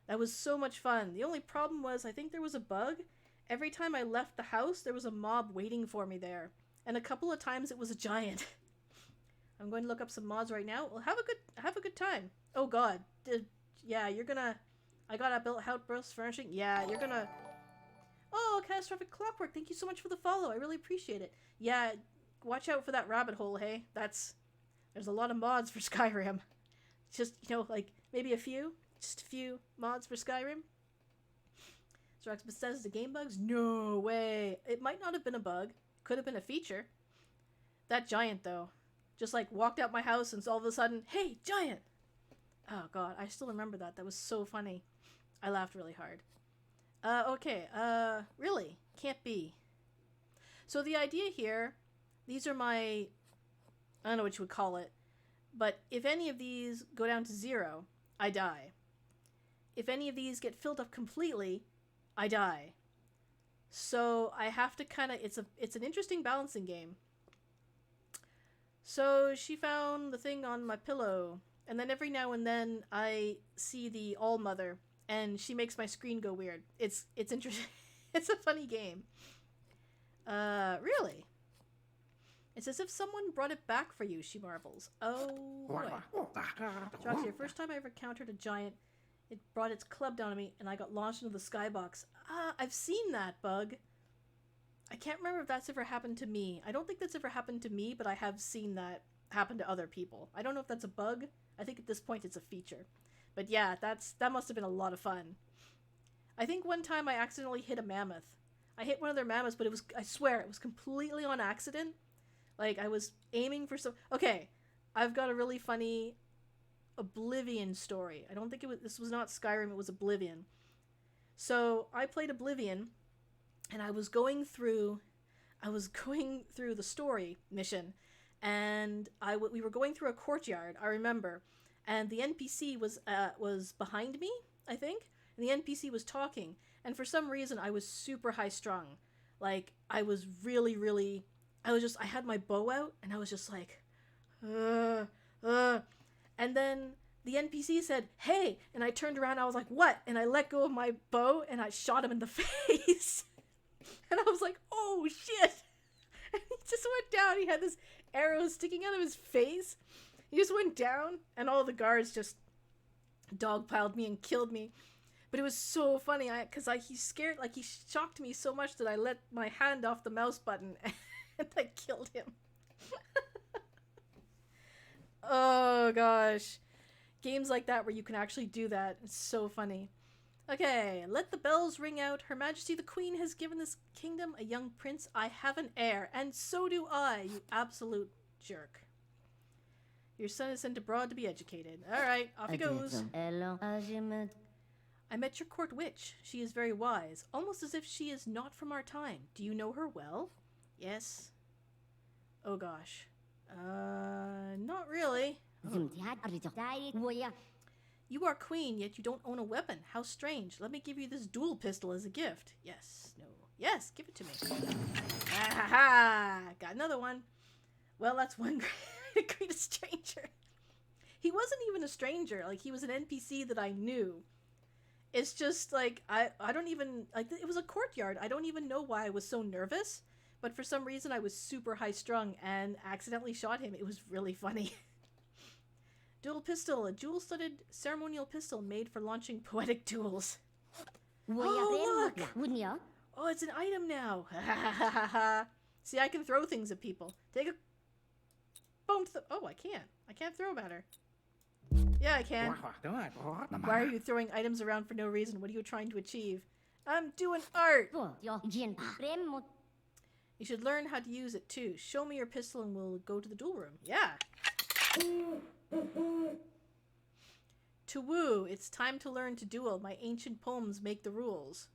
That was so much fun. The only problem was I think there was a bug. Every time I left the house, there was a mob waiting for me there. And a couple of times it was a giant. I'm going to look up some mods right now. Well, have a good time. Oh god. Yeah, you're gonna... I got a built house furnishing. Yeah, you're gonna Oh, Catastrophic Clockwork, thank you so much for the follow. I really appreciate it. Yeah, watch out for that rabbit hole, hey? There's a lot of mods for Skyrim. Just, like, maybe a few. Just a few mods for Skyrim. Zorax says the game bugs? No way. It might not have been a bug. Could have been a feature. That giant, though. Just, like, walked out my house and all of a sudden, hey, giant! Oh, God. I still remember that. That was so funny. I laughed really hard. Okay. Really? Can't be. So the idea here, these are my, I don't know what you would call it, but if any of these go down to 0, I die. If any of these get filled up completely, I die. So I have to kind of, it's an interesting balancing game. So she found the thing on my pillow, and then every now and then I see the All-Mother, and she makes my screen go weird. It's interesting. It's a funny game. Really? It's as if someone brought it back for you, she marvels. Oh, boy. Joxy, the first time I ever encountered a giant, it brought its club down on me, and I got launched into the skybox. I've seen that, Bug. I can't remember if that's ever happened to me. I don't think that's ever happened to me, but I have seen that happen to other people. I don't know if that's a bug. I think at this point it's a feature. But yeah, that must have been a lot of fun. I think one time I accidentally hit a mammoth. I hit one of their mammoths, but I swear, it was completely on accident. Like, I was aiming for some... Okay, I've got a really funny Oblivion story. I don't think this was not Skyrim, it was Oblivion. So, I played Oblivion, and I was going through the story mission, and we were going through a courtyard, I remember, and the NPC was behind me, I think, and the NPC was talking, and for some reason I was super high strung. Like, I was really, really... I had my bow out, and I was just like, and then the NPC said, hey, and I turned around, I was like, what? And I let go of my bow, and I shot him in the face. And I was like, oh, shit. And he just went down. He had this arrow sticking out of his face. He just went down, and all the guards just dogpiled me and killed me. But it was so funny, because he shocked me so much that I let my hand off the mouse button, and I killed him. Oh, gosh. Games like that where you can actually do that. It's so funny. Okay, let the bells ring out. Her Majesty the Queen has given this kingdom a young prince. I have an heir, and so do I, you absolute jerk. Your son is sent abroad to be educated. Alright, off he goes. I met your court witch. She is very wise, almost as if she is not from our time. Do you know her well? Yes. Oh gosh. Not really. Oh. You are queen, yet you don't own a weapon. How strange. Let me give you this dual pistol as a gift. Yes. No. Yes, give it to me. Ah ha ha! Got another one. Well, that's one great a stranger. He wasn't even a stranger. Like, he was an NPC that I knew. It's just, like, I don't even... Like, it was a courtyard. I don't even know why I was so nervous. But for some reason, I was super high-strung and accidentally shot him. It was really funny. Dual pistol. A jewel-studded ceremonial pistol made for launching poetic duels. Oh, look! Oh, it's an item now. See, I can throw things at people. Take a... Boom! Oh, I can't. I can't throw them at her. Yeah, I can. Why are you throwing items around for no reason? What are you trying to achieve? I'm doing art! You should learn how to use it, too. Show me your pistol and we'll go to the duel room. Yeah! To woo, it's time to learn to duel. My ancient poems make the rules.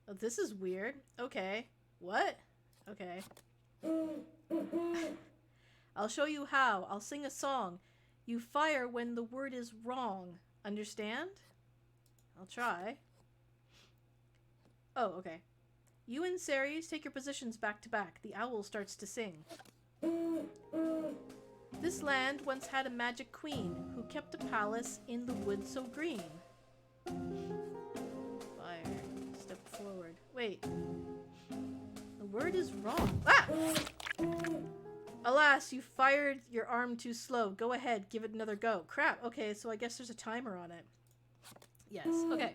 Oh, this is weird. Okay. What? Okay. I'll show you how. I'll sing a song. You fire when the word is wrong. Understand? I'll try. Oh, okay. You and Ceres take your positions back to back. The owl starts to sing. This land once had a magic queen who kept a palace in the wood so green. Fire. Step forward. Wait. The word is wrong. Ah! Alas, you fired your arm too slow. Go ahead, give it another go. Crap. Okay, so I guess there's a timer on it. Yes. Okay.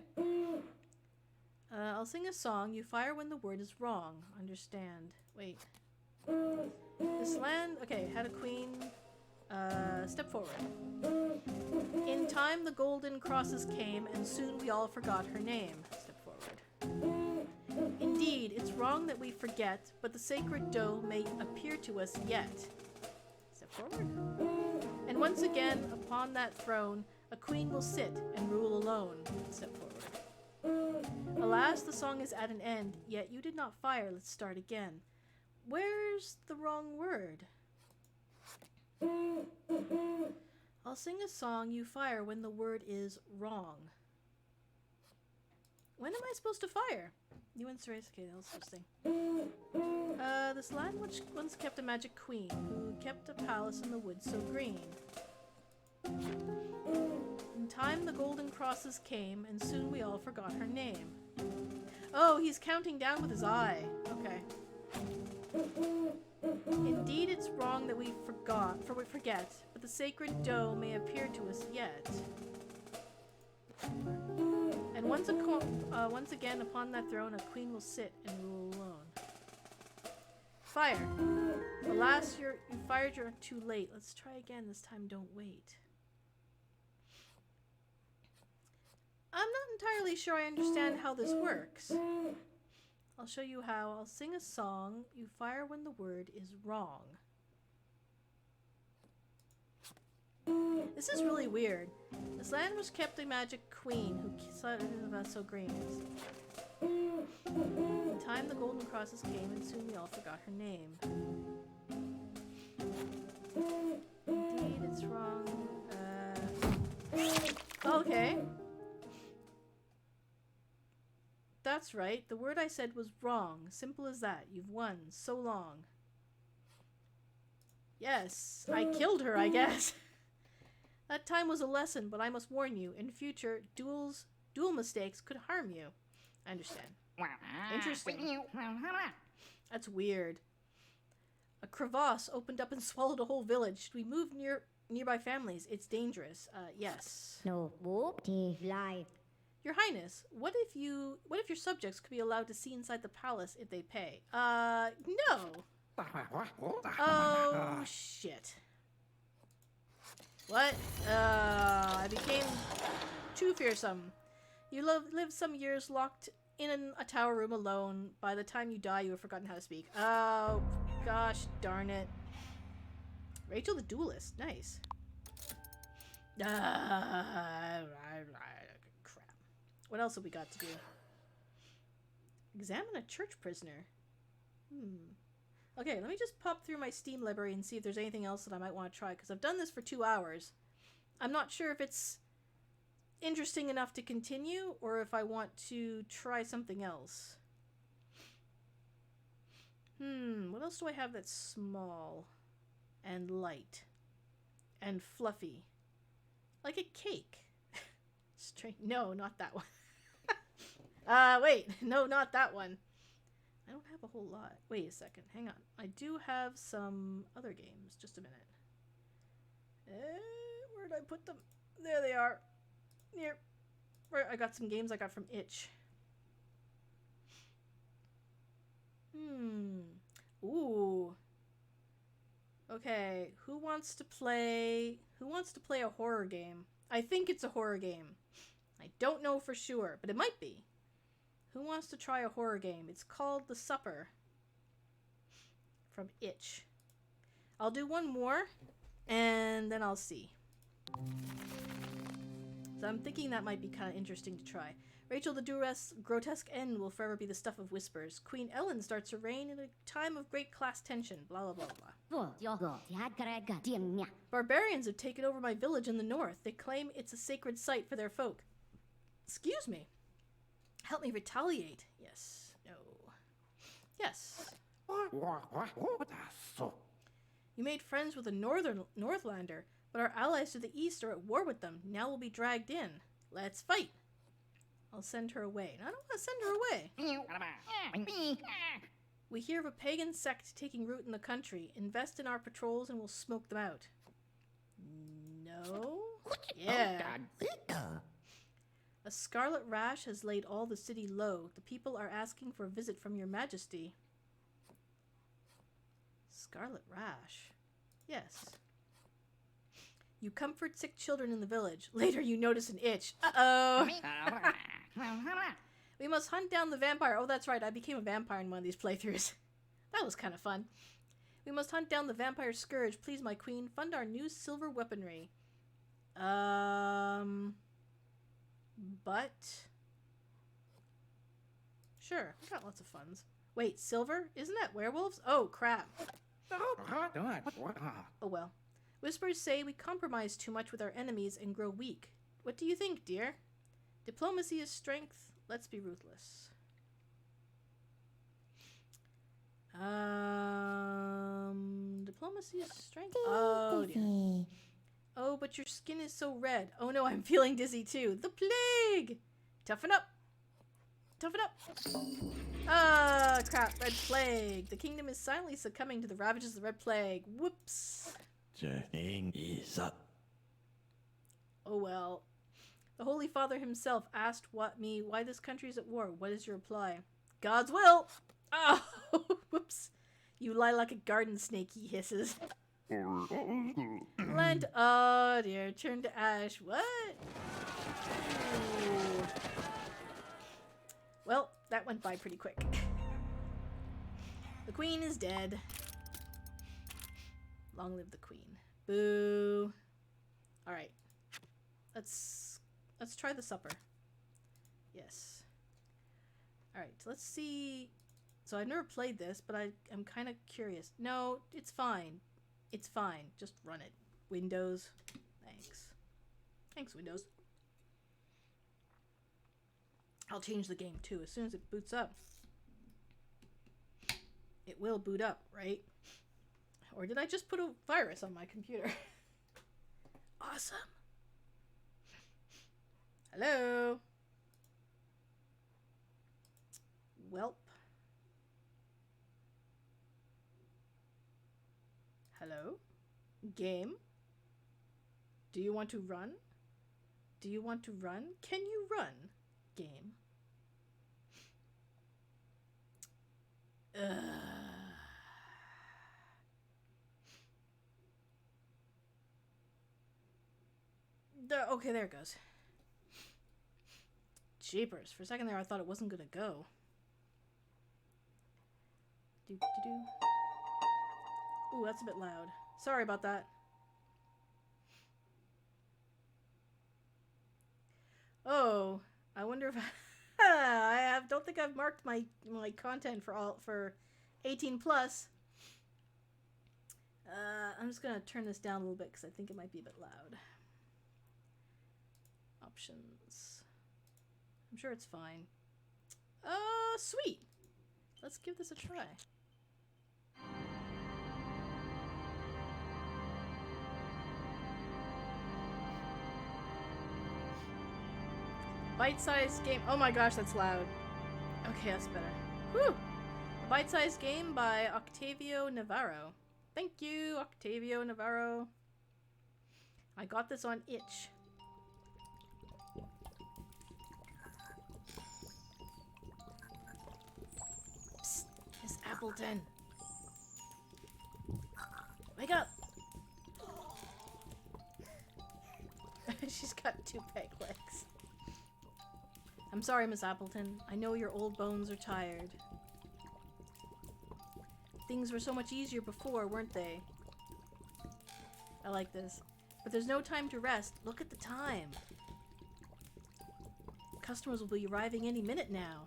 I'll sing a song. You fire when the word is wrong. Understand. Wait. This land... Okay, had a queen. Step forward. In time, the golden crosses came, and soon we all forgot her name. Step forward. Indeed, it's wrong that we forget, but the sacred dough may appear to us yet. Step forward. And once again, upon that throne, a queen will sit and rule alone. Step forward. Alas, the song is at an end, yet you did not fire. Let's start again. Where's the wrong word? I'll sing a song. You fire when the word is wrong. When am I supposed to fire? You and Ceres. Okay, that was interesting. This land which once kept a magic queen, who kept a palace in the woods so green. In time the golden crosses came, and soon we all forgot her name. Oh, he's counting down with his eye. Okay. Indeed, it's wrong that we forget, but the sacred dough may appear to us yet. And once again upon that throne, a queen will sit and rule alone. Fire. Alas, you fired. You're too late. Let's try again. This time, don't wait. I'm not entirely sure I understand how this works. I'll show you how. I'll sing a song. You fire when the word is wrong. This is really weird. This land was kept a magic queen who was so green. In time the golden crosses came, and soon we all forgot her name. Indeed, it's wrong. Okay. That's right. The word I said was wrong. Simple as that. You've won. So long. Yes, I killed her, I guess. That time was a lesson, but I must warn you. In future, dual mistakes could harm you. I understand. Interesting. That's weird. A crevasse opened up and swallowed a whole village. Should we move nearby families? It's dangerous. Yes. No, lie. Your Highness, what if your subjects could be allowed to see inside the palace if they pay? No. Oh, shit. What? I became too fearsome. You lived some years locked in a tower room alone. By the time you die, you have forgotten how to speak. Oh, gosh darn it. Rachel the Duelist. Nice. Crap. What else have we got to do? Examine a church prisoner. Okay, let me just pop through my Steam library and see if there's anything else that I might want to try, because I've done this for 2 hours. I'm not sure if it's interesting enough to continue, or if I want to try something else. What else do I have that's small and light and fluffy? Like a cake. No, not that one. Wait. No, not that one. I don't have a whole lot. Wait a second. Hang on. I do have some other games. Just a minute. Where did I put them? There they are. Here. Where I got some games I got from Itch. Ooh. Okay. Who wants to play a horror game? I think it's a horror game. I don't know for sure, but it might be. Who wants to try a horror game? It's called The Supper. From Itch. I'll do one more, and then I'll see. So I'm thinking that might be kind of interesting to try. Rachel the grotesque end will forever be the stuff of whispers. Queen Ellen starts her reign in a time of great class tension. Blah, blah, blah, blah. Barbarians have taken over my village in the north. They claim it's a sacred site for their folk. Excuse me. Help me retaliate. Yes. No. Yes. You made friends with a Northlander, but our allies to the east are at war with them. Now we'll be dragged in. Let's fight. I'll send her away. I don't want to send her away. We hear of a pagan sect taking root in the country. Invest in our patrols and we'll smoke them out. No? Yeah. A scarlet rash has laid all the city low. The people are asking for a visit from your majesty. Scarlet rash. Yes. You comfort sick children in the village. Later you notice an itch. Uh-oh. We must hunt down the vampire. Oh, that's right. I became a vampire in one of these playthroughs. That was kind of fun. We must hunt down the vampire scourge. Please, my queen, fund our new silver weaponry. But... Sure, we got lots of funds. Wait, silver? Isn't that werewolves? Oh, crap. Oh, well. Whispers say we compromise too much with our enemies and grow weak. What do you think, dear? Diplomacy is strength. Let's be ruthless. Diplomacy is strength. Oh, dear. Oh, but your skin is so red. Oh no, I'm feeling dizzy too. The plague! Toughen up. Toughen up. Ah, crap. Red plague. The kingdom is silently succumbing to the ravages of the red plague. Whoops. Journeying is up. Oh well. The Holy Father himself asked why this country is at war. What is your reply? God's will! Oh, whoops. You lie like a garden snake, he hisses. Lent, oh dear, turn to ash. What? Ooh. Well, that went by pretty quick. The queen is dead. Long live the queen. Boo. Alright. Let's try the supper. Yes. Alright, let's see. So I've never played this, but I'm kind of curious. No, it's fine. It's fine. Just run it. Windows. Thanks. Thanks, Windows. I'll change the game too as soon as it boots up. It will boot up, right? Or did I just put a virus on my computer? Awesome. Hello? Welp. Hello? Game? Do you want to run? Do you want to run? Can you run? Game. Okay, there it goes. Jeepers. For a second there, I thought it wasn't gonna go. Ooh, that's a bit loud. Sorry about that. Oh, I wonder if don't think I've marked my content for 18 plus. I'm just gonna turn this down a little bit because I think it might be a bit loud. Options. I'm sure it's fine. Sweet. Let's give this a try. Bite-sized game. Oh my gosh, that's loud. Okay, that's better. Whew! A bite-sized game by Octavio Navarro. Thank you, Octavio Navarro. I got this on itch. Psst, Miss Appleton. Wake up! She's got 2 peg legs. I'm sorry, Miss Appleton. I know your old bones are tired. Things were so much easier before, weren't they? I like this. But there's no time to rest. Look at the time. Customers will be arriving any minute now.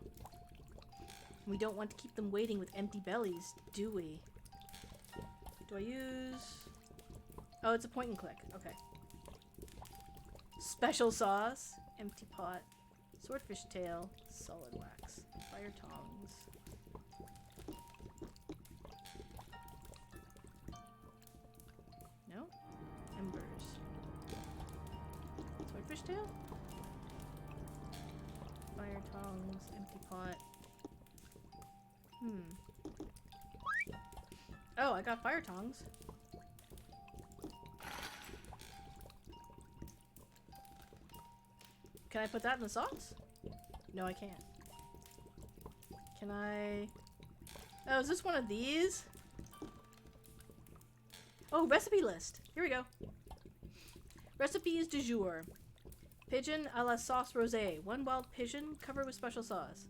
We don't want to keep them waiting with empty bellies, do we? Do I use... Oh, it's a point and click. Okay. Special sauce. Empty pot. Swordfish tail. Solid wax. Fire tongs. No? Embers. Swordfish tail? Fire tongs. Empty pot. Oh, I got fire tongs. Can I put that in the sauce? No, I can't. Can I... Oh, is this one of these? Oh, recipe list. Here we go. Recipes du jour. Pigeon a la sauce rosé. 1 wild pigeon covered with special sauce.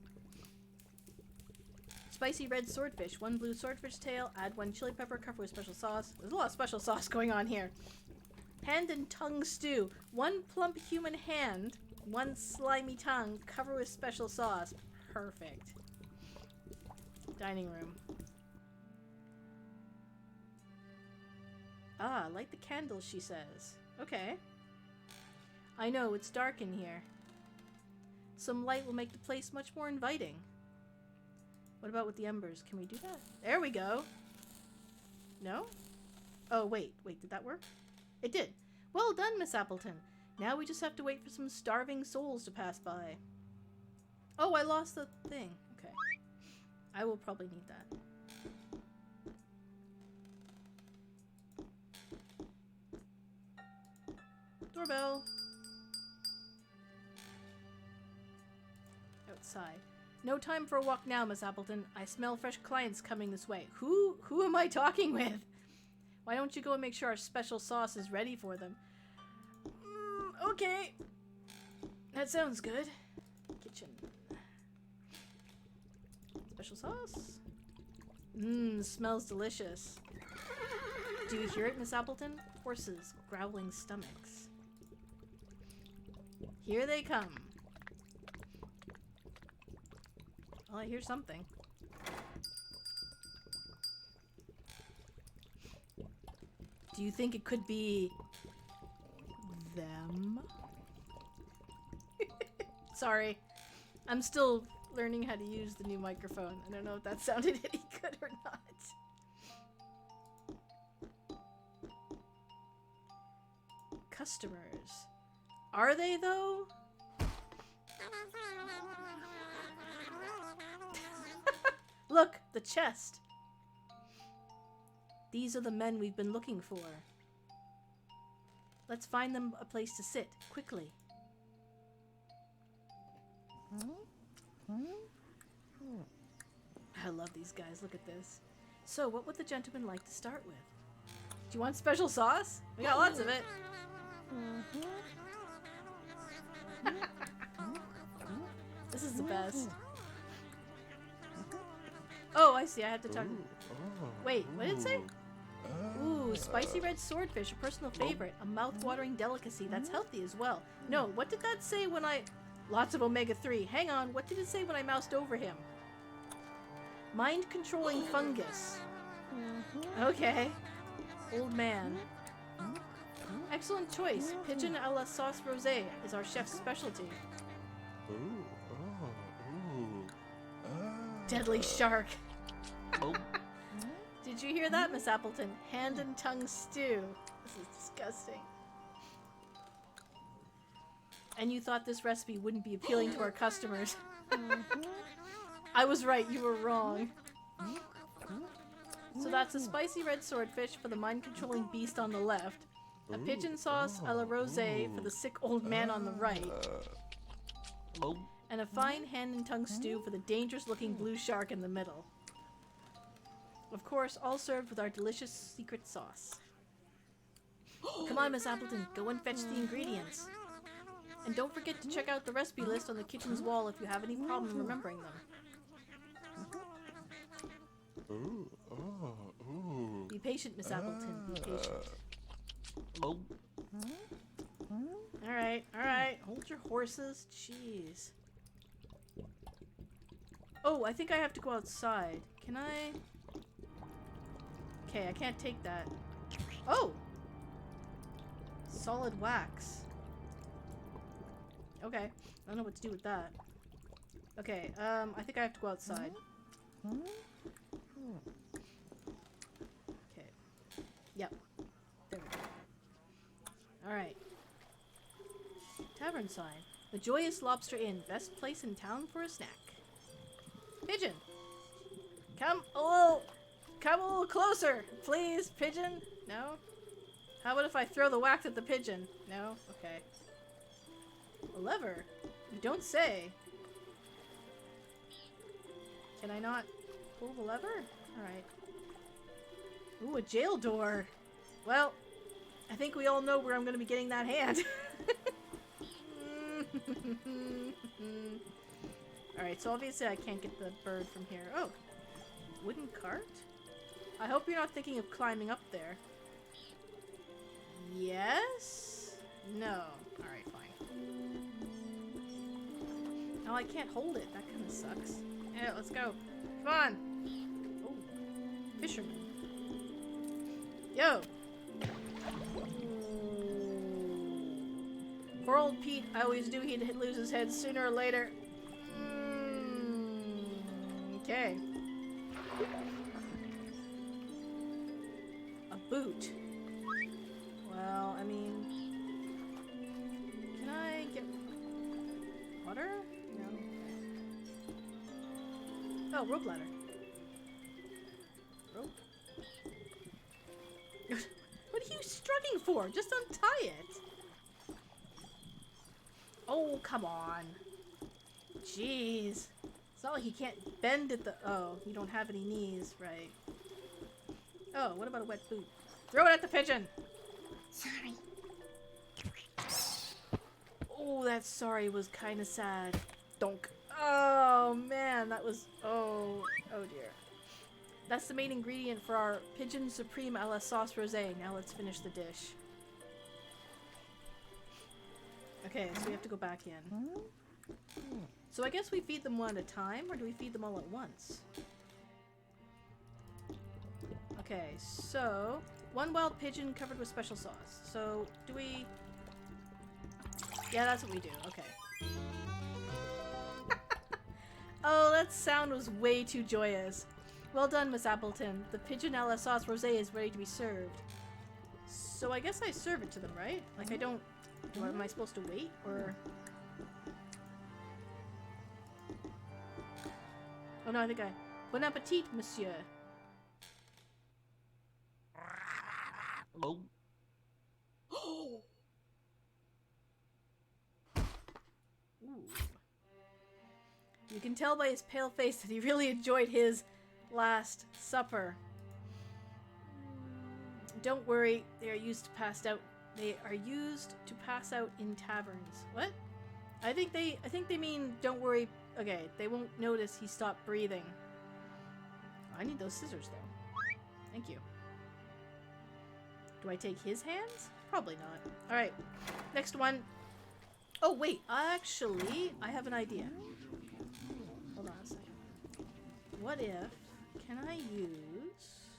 Spicy red swordfish. 1 blue swordfish tail. Add 1 chili pepper covered with special sauce. There's a lot of special sauce going on here. Hand and tongue stew. 1 plump human hand. 1 slimy tongue covered with special sauce. Perfect. Dining room. Ah, light the candles, she says. Okay. I know, it's dark in here. Some light will make the place much more inviting. What about with the embers? Can we do that? There we go. No? Oh, wait. Wait, did that work? It did. Well done, Miss Appleton. Now we just have to wait for some starving souls to pass by. Oh, I lost the thing. Okay. I will probably need that. Doorbell. Outside. No time for a walk now, Miss Appleton. I smell fresh clients coming this way. Who am I talking with? Why don't you go and make sure our special sauce is ready for them? Okay. That sounds good. Kitchen. Special sauce? Smells delicious. Do you hear it, Miss Appleton? Horses, growling stomachs. Here they come. Well, I hear something. Do you think it could be them? Sorry. I'm still learning how to use the new microphone. I don't know if that sounded any good or not. Customers. Are they, though? Look, the chest. These are the men we've been looking for. Let's find them a place to sit, quickly. I love these guys. Look at this. So, what would the gentleman like to start with? Do you want special sauce? We got lots of it. This is the best. Oh, I see. I have to talk. Wait, what did it say? Ooh, spicy red swordfish, a personal favorite. A mouth-watering delicacy that's healthy as well. No, what did that say when I... Lots of omega-3. Hang on, what did it say when I moused over him? Mind-controlling fungus. Okay. Old man. Excellent choice. Pigeon a la sauce rosé is our chef's specialty. Deadly shark. Did you hear that, Miss Appleton? Hand and tongue stew. This is disgusting. And you thought this recipe wouldn't be appealing to our customers. I was right, you were wrong. So that's a spicy red swordfish for the mind-controlling beast on the left, a pigeon sauce a la rosé for the sick old man on the right, and a fine hand and tongue stew for the dangerous-looking blue shark in the middle. Of course, all served with our delicious secret sauce. Come on, Miss Appleton, go and fetch the ingredients. And don't forget to check out the recipe list on the kitchen's wall if you have any problem remembering them. Be patient, Miss Appleton, be patient. Alright, hold your horses. Jeez. Oh, I think I have to go outside. Can I? Okay, I can't take that. Oh! Solid wax. Okay, I don't know what to do with that. Okay, I think I have to go outside. Okay. Yep. There we go. Alright. Tavern sign. The Joyous Lobster Inn. Best place in town for a snack. Pigeon! Come a little closer, please, pigeon. No? How about if I throw the wax at the pigeon? No? Okay. A lever? You don't say. Can I not pull the lever? Alright. Ooh, a jail door. Well, I think we all know where I'm going to be getting that hand. Alright, so obviously I can't get the bird from here. Oh, wooden cart? I hope you're not thinking of climbing up there. Yes? No. Alright, fine. No, I can't hold it. That kind of sucks. Yeah, let's go. Come on. Oh, fisherman. Yo. Poor old Pete. I always knew he'd lose his head sooner or later. Okay. A boot. Well, I mean... Can I get... water? No. Oh, rope ladder. Rope? What are you struggling for? Just untie it. Oh, come on. Jeez. It's not like you can't bend at the... Oh, you don't have any knees, right. Oh, what about a wet boot? Throw it at the pigeon! Sorry. Oh, that sorry was kind of sad. Donk. Oh, man, that was... Oh dear. That's the main ingredient for our Pigeon Supreme a la sauce rosé. Now let's finish the dish. Okay, so we have to go back in. So I guess we feed them one at a time, or do we feed them all at once? Okay, so... one wild pigeon covered with special sauce. So, do we... Yeah, that's what we do. Okay. Oh, that sound was way too joyous. Well done, Miss Appleton. The pigeon a la sauce rosé is ready to be served. So I guess I serve it to them, right? Like I don't... Am I supposed to wait, or... Oh no, I think I... Bon appetit, monsieur. Oh. Ooh. You can tell by his pale face that he really enjoyed his last supper. Don't worry, they are used to pass out. They are used to pass out in taverns. What? I think they mean don't worry. Okay, they won't notice he stopped breathing. I need those scissors though. Thank you. Do I take his hands? Probably not. All right, next one. Oh wait, actually, I have an idea. Hold on a second. What if, can I use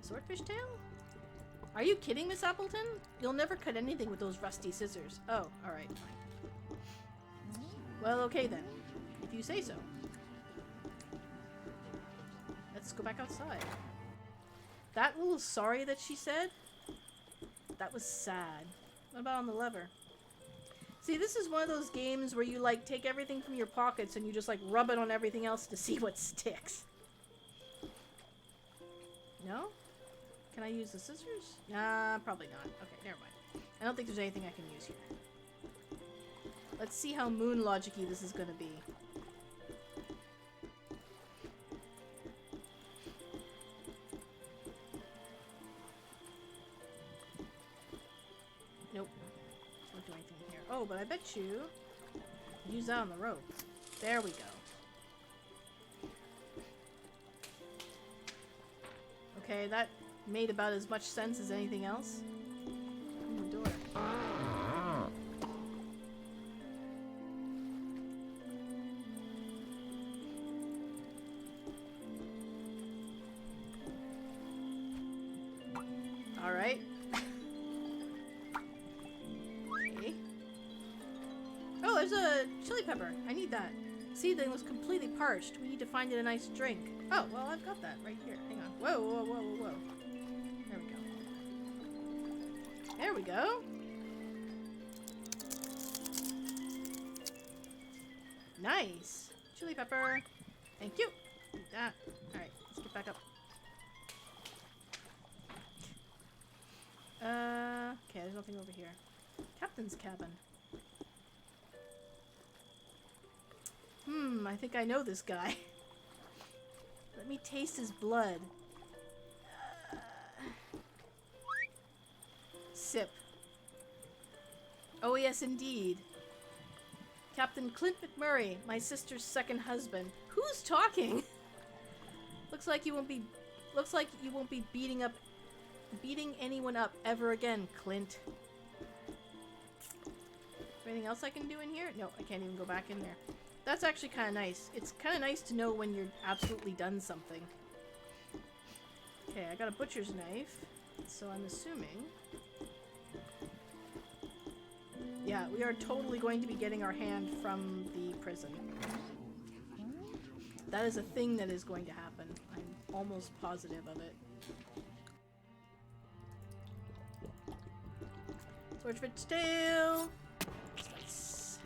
swordfish tail? Are you kidding, Miss Appleton? You'll never cut anything with those rusty scissors. Oh, alright, fine. Well, okay then. If you say so. Let's go back outside. That little sorry that she said, that was sad. What about on the lever? See, this is one of those games where you, like, take everything from your pockets and you just, like, rub it on everything else to see what sticks. No? Can I use the scissors? Nah, probably not. Okay, never mind. I don't think there's anything I can use here. Let's see how moon logic-y this is gonna be. Nope. Don't do anything here. Oh, but I bet you use that on the rope. There we go. Okay, that made about as much sense as anything else. Open the door. Alright. Okay. Oh, there's a chili pepper. I need that. See, it was completely parched. We need to find it a nice drink. Oh, well, I've got that right here. Hang on. Whoa, whoa, whoa, whoa, whoa. There we go. There we go. Nice. Chili pepper. Thank you. Eat that. Alright, let's get back up. Okay, there's nothing over here. Captain's cabin. I think I know this guy. Let me taste his blood. Sip. Oh yes, indeed. Captain Clint McMurray, my sister's second husband. Who's talking? Looks like you won't be beating anyone up ever again, Clint. Anything else I can do in here? No, I can't even go back in there. That's actually kind of nice. It's kind of nice to know when you're absolutely done something. Okay, I got a butcher's knife, so I'm assuming... Yeah, we are totally going to be getting our hand from the prison. That is a thing that is going to happen. I'm almost positive of it. Swordfish tail! Spice.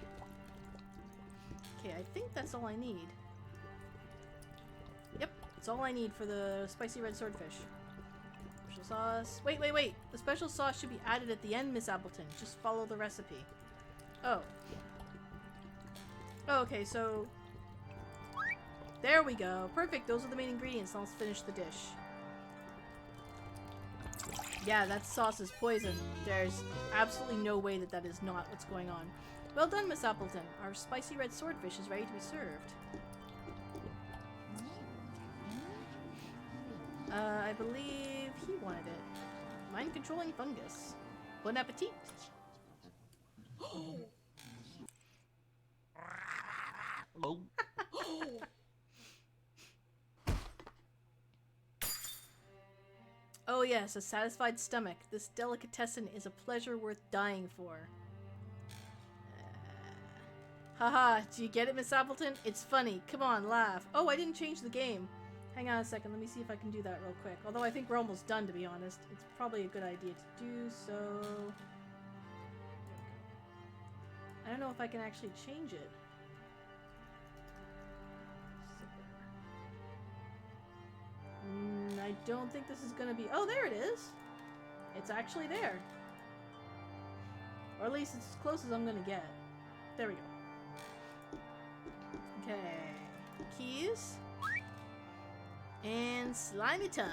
Okay, I think that's all I need. Yep, that's all I need for the spicy red swordfish. Special sauce. Wait, wait, wait! The special sauce should be added at the end, Miss Appleton. Just follow the recipe. Oh. Oh, okay, so... There we go. Perfect, those are the main ingredients. Now let's finish the dish. Yeah, that sauce is poison. There's absolutely no way that that is not what's going on. Well done, Miss Appleton. Our spicy red swordfish is ready to be served. I believe he wanted it. Mind-controlling fungus. Bon appetit. Oh yes, a satisfied stomach. This delicatessen is a pleasure worth dying for. Haha, do you get it, Miss Appleton? It's funny. Come on, laugh. Oh, I didn't change the game. Hang on a second, let me see if I can do that real quick. Although I think we're almost done, to be honest. It's probably a good idea to do so. I don't know if I can actually change it. I don't think this is gonna be... Oh, there it is! It's actually there. Or at least it's as close as I'm gonna get. There we go. Okay. Keys. And slimy tongue.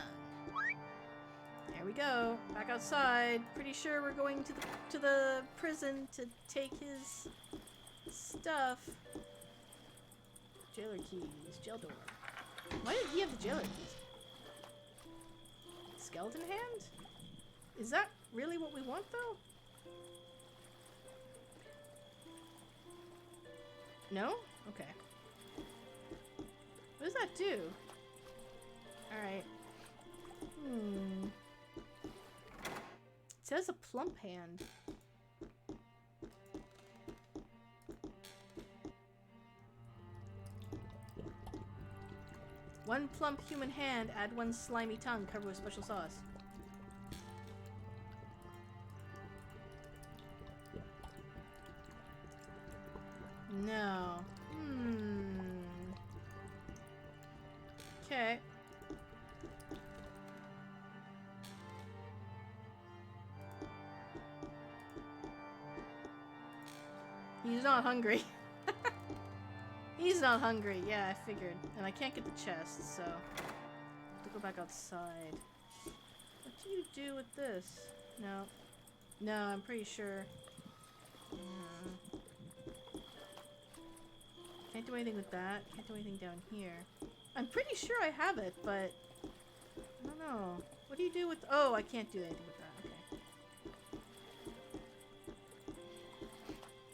There we go. Back outside. Pretty sure we're going to the prison to take his stuff. Jailer keys. Jail door. Why did he have the jailer keys? Skeleton hand? Is that really what we want, though? No? Okay. What does that do? Alright. It says a plump hand. One plump human hand, add one slimy tongue, covered with special sauce. No. Okay. He's not hungry. He's not hungry. Yeah, I figured. And I can't get the chest, so... I have to go back outside. What do you do with this? No. No, I'm pretty sure. Can't do anything with that. Can't do anything down here. I'm pretty sure I have it, but... I don't know. What do you do with... Oh, I can't do anything with that.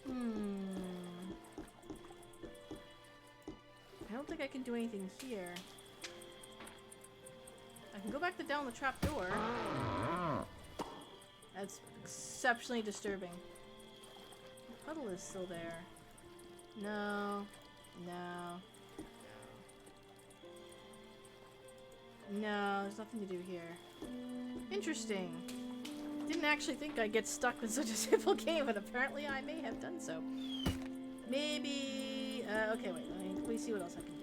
Okay. I don't think I can do anything here. I can go back down the trap door. That's exceptionally disturbing. The puddle is still there. No. No. No, there's nothing to do here. Interesting. Didn't actually think I'd get stuck with such a simple game, but apparently I may have done so. Maybe... okay, wait. Let me see what else I can do.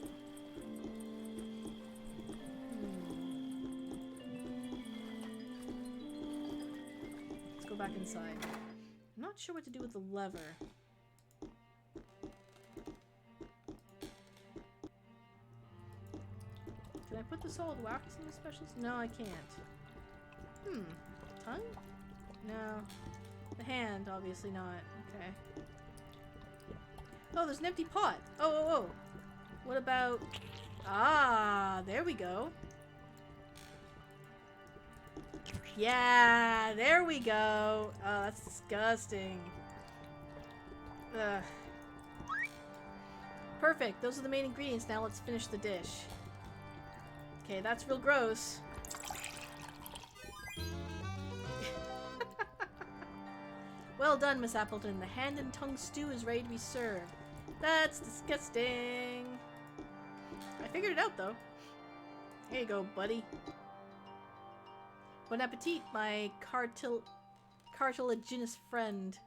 Let's go back inside. I'm not sure what to do with the lever. put the solid wax in the specials? No, I can't. Tongue? No. The hand, obviously not. Okay. Oh, there's an empty pot. Oh. What about... Ah, there we go. Yeah, there we go. Oh, that's disgusting. Ugh. Perfect. Those are the main ingredients. Now let's finish the dish. Okay, that's real gross. Well done, Miss Appleton. The hand and tongue stew is ready to be served. That's disgusting. I figured it out, though. Here you go, buddy. Bon appetit, my cartilaginous friend.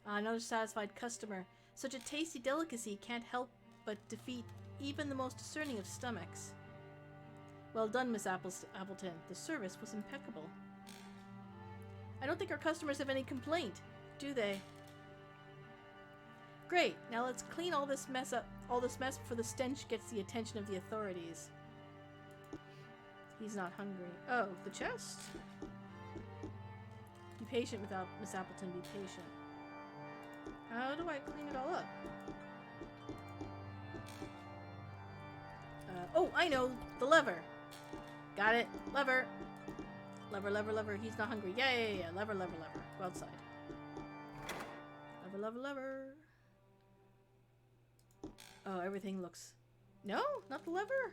Another satisfied customer. Such a tasty delicacy can't help but defeat even the most discerning of stomachs. Well done, Miss Appleton. The service was impeccable. I don't think our customers have any complaint, do they? Great. Now let's clean all this mess before the stench gets the attention of the authorities. He's not hungry. Oh, the chest? Be patient without Miss Appleton. Be patient. How do I clean it all up? Oh, I know! The lever! Got it! Lever! Lever. He's not hungry. Yeah. Lever. Go outside. Lever. Oh, everything looks... No? Not the lever?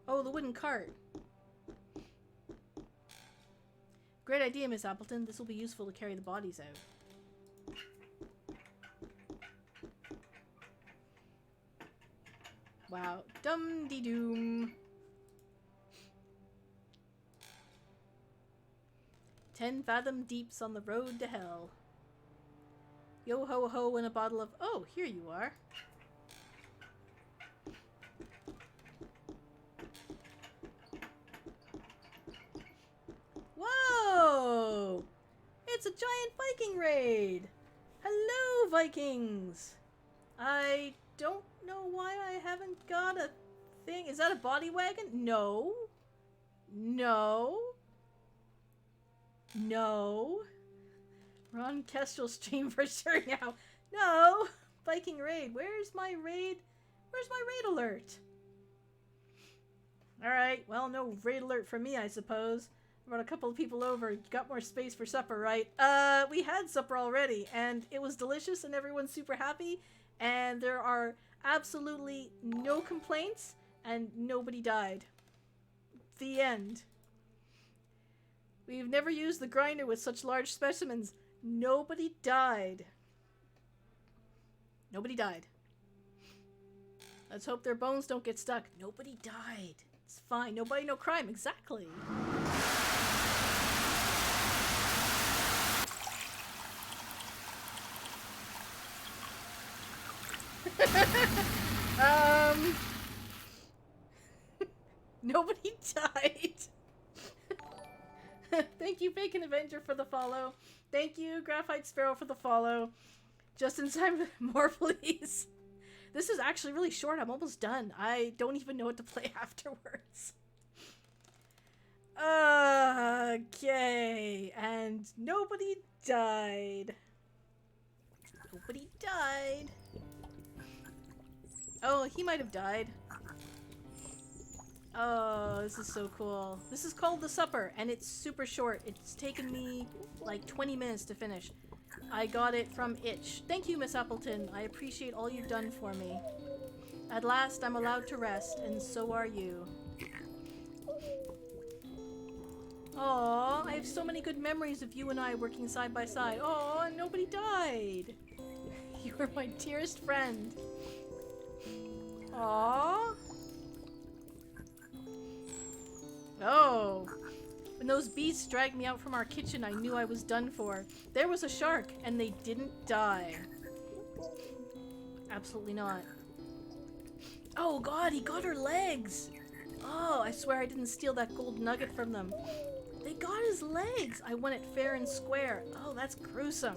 Oh, the wooden cart. Great idea, Miss Appleton. This will be useful to carry the bodies out. Wow. Dum-de-doom. 10 fathom deeps on the road to hell. Yo-ho-ho and a bottle of... Oh, here you are. Whoa! It's a giant Viking raid! Hello, Vikings! I don't know why I haven't got a thing. Is that a body wagon? No. Ron Kestrel stream for sure now. No! Viking raid. Where's my raid? Where's my raid alert? Alright, well, no raid alert for me, I suppose. Brought a couple of people over. You got more space for supper, right? We had supper already, and it was delicious, and everyone's super happy, and there are absolutely no complaints, and nobody died. The end. We've never used the grinder with such large specimens. Nobody died. Nobody died. Let's hope their bones don't get stuck. Nobody died. It's fine. Nobody, no crime. Exactly. Nobody died. Thank you, Bacon Avenger, for the follow. Thank you, Graphite Sparrow, for the follow. Just in time, more please. This is actually really short. I'm almost done. I don't even know what to play afterwards. Okay, and nobody died. Nobody died. Oh, he might have died. Oh, this is so cool. This is called The Supper, and it's super short. It's taken me like 20 minutes to finish. I got it from Itch. Thank you, Miss Appleton. I appreciate all you've done for me. At last, I'm allowed to rest, and so are you. Aww, I have so many good memories of you and I working side by side. Aww, and nobody died. You were my dearest friend. Aww. Oh. When those beasts dragged me out from our kitchen, I knew I was done for. There was a shark, and they didn't die. Absolutely not. Oh god, he got her legs! Oh, I swear I didn't steal that gold nugget from them. They got his legs! I won it fair and square. Oh, that's gruesome.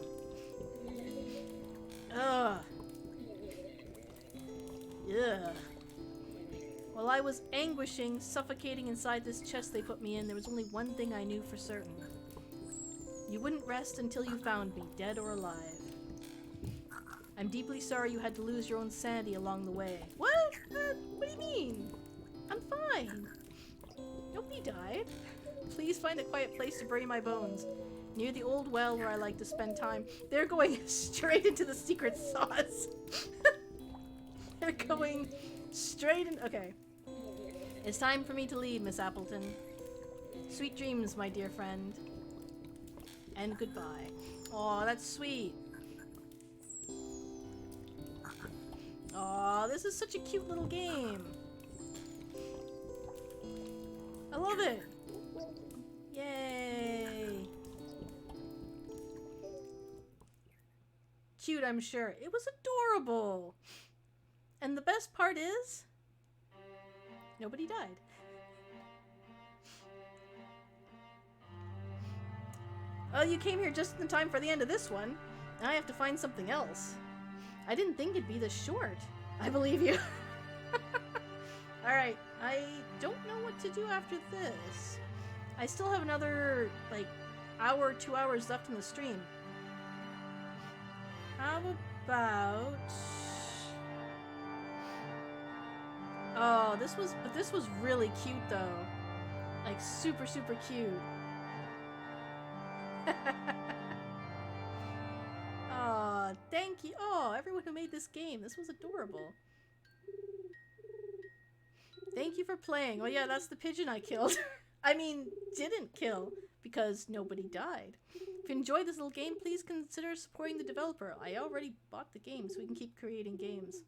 Ugh. Yeah. While I was anguishing, suffocating inside this chest they put me in, there was only one thing I knew for certain. You wouldn't rest until you found me, dead or alive. I'm deeply sorry you had to lose your own sanity along the way. What? What do you mean? I'm fine. Nobody died. Please find a quiet place to bury my bones. Near the old well where I like to spend time. They're going straight into the secret sauce. They're going straight in. Okay. It's time for me to leave, Miss Appleton. Sweet dreams, my dear friend. And goodbye. Aw, that's sweet. Aw, this is such a cute little game. I love it. Yay. Cute, I'm sure. It was adorable. And the best part is, nobody died. Oh, you came here just in time for the end of this one. Now I have to find something else. I didn't think it'd be this short. I believe you. Alright, I don't know what to do after this. I still have another, like, hour, 2 hours left in the stream. How about... Oh, this was really cute though. Like super, super cute. Oh, thank you. Oh, everyone who made this game. This was adorable. Thank you for playing. Oh yeah, that's the pigeon I killed. I mean, didn't kill because nobody died. If you enjoyed this little game, please consider supporting the developer. I already bought the game so we can keep creating games.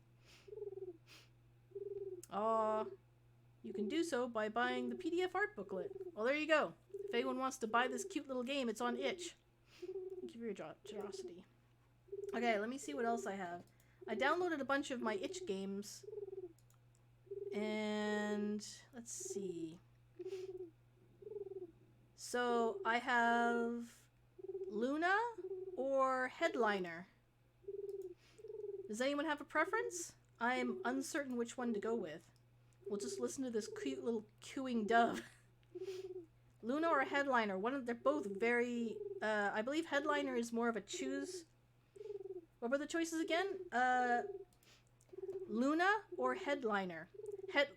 You can do so by buying the PDF art booklet. Well, there you go. If anyone wants to buy this cute little game, it's on itch. Thank you for your generosity. Okay, let me see what else I have. I downloaded a bunch of my itch games. And let's see. So I have Luna or Headliner. Does anyone have a preference? I'm uncertain which one to go with. We'll just listen to this cute little cooing dove. Luna or Headliner? They're both very. I believe Headliner is more of a choose. What were the choices again? Luna or Headliner?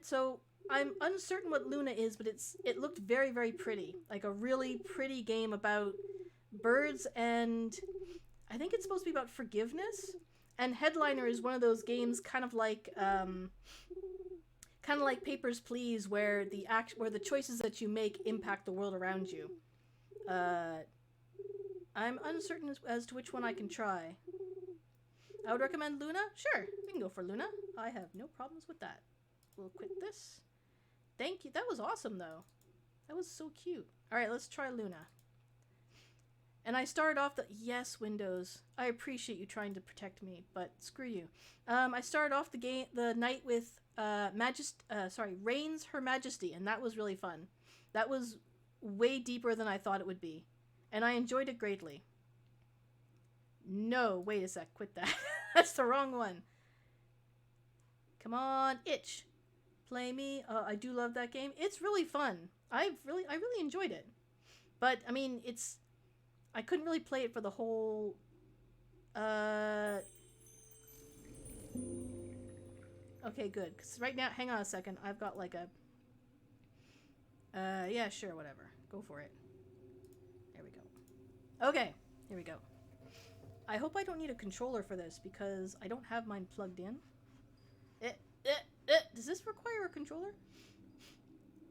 So I'm uncertain what Luna is, but it looked very, very pretty. Like a really pretty game about birds, and I think it's supposed to be about forgiveness. And Headliner is one of those games, kind of like Papers, Please, where the choices that you make impact the world around you. I'm uncertain as to which one I can try. I would recommend Luna. Sure, we can go for Luna. I have no problems with that. We'll quit this. Thank you. That was awesome, though. That was so cute. All right, let's try Luna. And I started off yes, Windows. I appreciate you trying to protect me, but screw you. I started off the night with Reigns Her Majesty, and that was really fun. That was way deeper than I thought it would be, and I enjoyed it greatly. No, wait a sec, quit that. That's the wrong one. Come on, itch. Play me. I do love that game. It's really fun. I really enjoyed it. But I mean, I couldn't really play it for the whole Okay, good. Cuz right now, hang on a second. I've got like a yeah, sure, whatever. Go for it. There we go. Okay, here we go. I hope I don't need a controller for this because I don't have mine plugged in. Does this require a controller?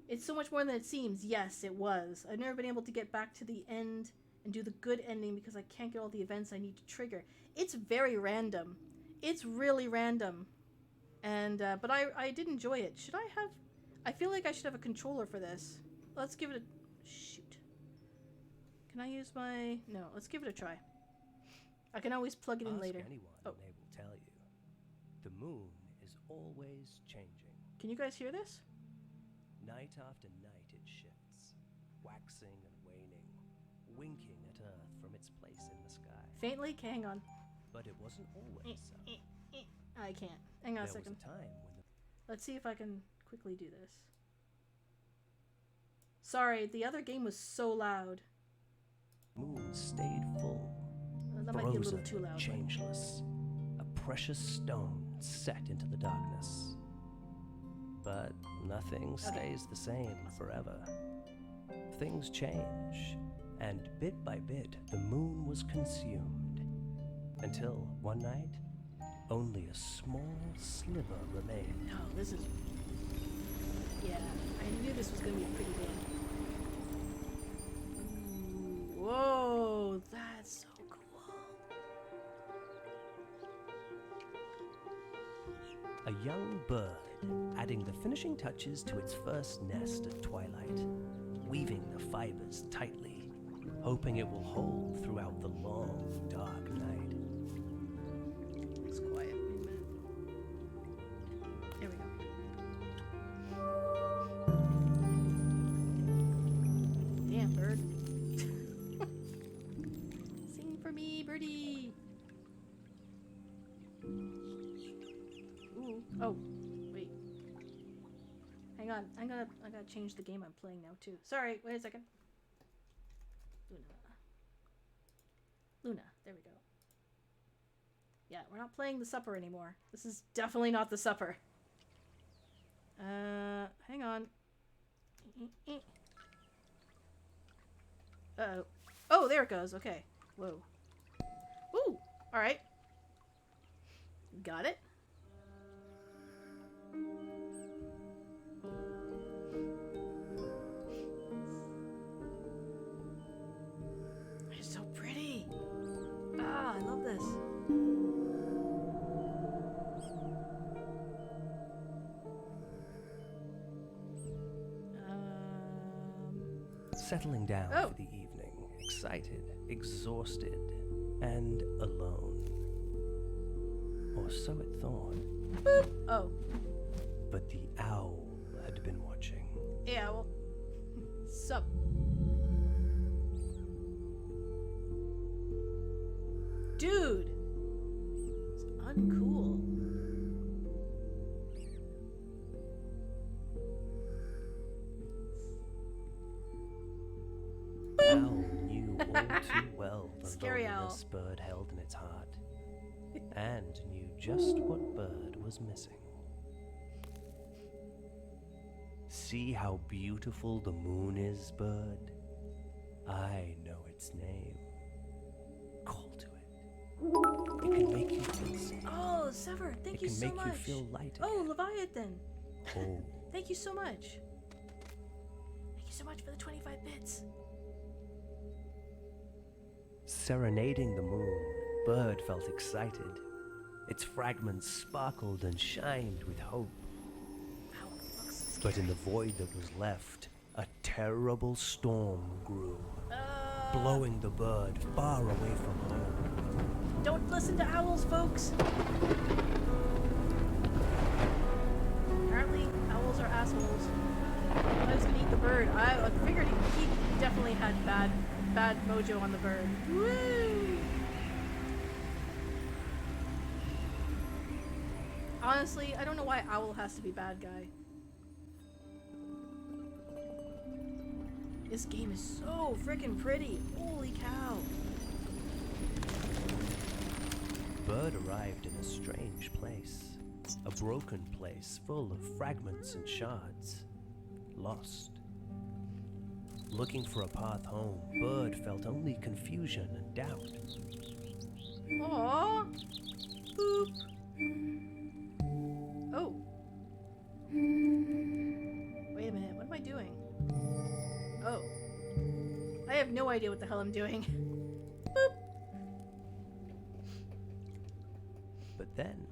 It's so much more than it seems. Yes, it was. I've never been able to get back to the end and do the good ending because I can't get all the events I need to trigger. It's very random. It's really random. And, but I did enjoy it. I feel like I should have a controller for this. Let's give it a, shoot. Can I use my, no, let's give it a try. I can always plug it in later. Anyone and they will tell you. The moon is always changing. Can you guys hear this? Night after night it shifts, waxing and winking at Earth from its place in the sky. Faintly? Okay, hang on. But it wasn't always so. I can't. Hang on a There was second. a time when the Let's see if I can quickly do this. Sorry, the other game was so loud. moon stayed full, That might be a little frozen, too loud. changeless, a precious stone set into the darkness. But nothing stays the same forever. Things change, and bit by bit, the moon was consumed. Until one night, only a small sliver remained. No, this is... Yeah, I knew this was going to be a pretty game. Ooh, whoa, that's so cool. A young bird, adding the finishing touches to its first nest at twilight, weaving the fibers tightly, hoping it will hold throughout the long, dark night. It's quiet. Wait a minute. There we go. Damn, bird. Sing for me, birdie. Ooh. Oh, wait. Hang on. I gotta change the game I'm playing now too. Sorry. Wait a second. Luna. There we go. Yeah, we're not playing the supper anymore. This is definitely not the supper. Hang on. Uh-oh. Oh, there it goes. Okay. Whoa. Ooh. Alright. Got it. It's so pretty. Ah, I love this. Settling down Oh. for the evening, excited, exhausted, and alone. Or so it thought. Boop. Oh. But the owl had been watching. Yeah, well. Sup. Dude. It's uncool. Owl knew all too well the Scary owl. loneliness bird held in its heart, and knew just what bird was missing. See how beautiful the moon is, bird? I know its name. Call to it. It can make you feel safe. Oh, Sever, thank It you can so make much. you feel light Oh, again. Leviathan. Oh, Thank you so much. Thank you so much for the 25 bits. serenading the moon, bird felt excited. Its fragments sparkled and shined with hope. Wow, it looks scary. But in the void that was left, a terrible storm grew, blowing the bird far away from home. Don't listen to owls, folks. Apparently, owls are assholes. I was gonna eat the bird. I figured he definitely had bad mojo on the bird. Woo! Honestly, I don't know why Owl has to be bad guy. This game is so freaking pretty. Holy cow. Bird arrived in a strange place, a broken place full of fragments and shards, lost. Looking for a path home, Bird felt only confusion and doubt. Aww. Boop. Oh. Wait a minute, what am I doing? Oh. I have no idea what the hell I'm doing. Boop. But then,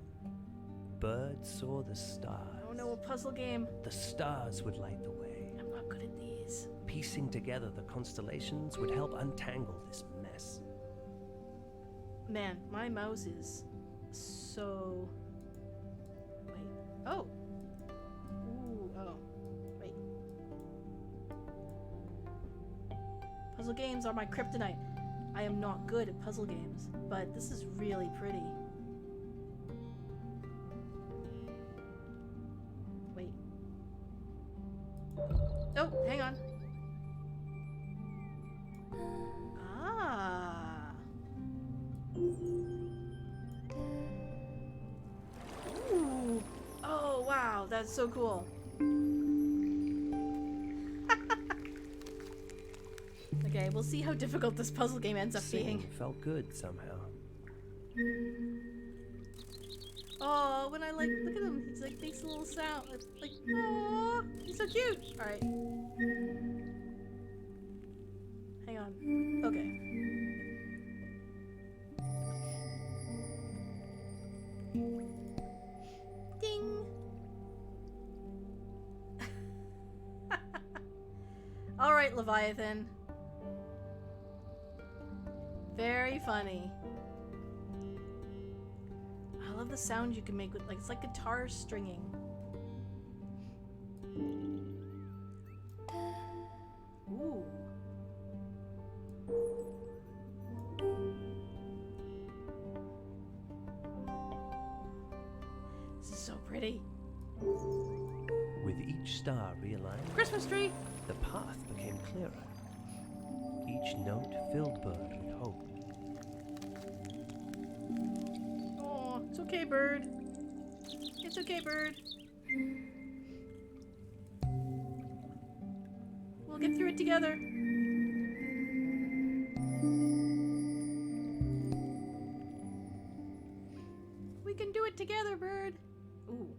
Bird saw the stars. Oh no, a puzzle game. The stars would light the way. I'm not good at these. Piecing together the constellations would help untangle this mess. Man, my mouse is so... Wait. Oh. Ooh, oh. Wait. Puzzle games are my kryptonite. I am not good at puzzle games, but this is really pretty. Wait. Oh, hang on. Ah. Ooh. Oh, wow, that's so cool. Okay, we'll see how difficult this puzzle game ends up Singing being. felt good somehow. Oh, when I like look at him, he's like makes a little sound, like oh, he's so cute. All right, hang on. Okay. Ding. All right, Leviathan. Very funny. I love the sound you can make with, like, it's like guitar stringing. Ooh. This is so pretty. With each star realigned, Christmas tree. the path became clearer. Each note filled Bird with hope. Oh, it's okay, Bird. It's okay, Bird. We'll get through it together. We can do it together, Bird. Ooh.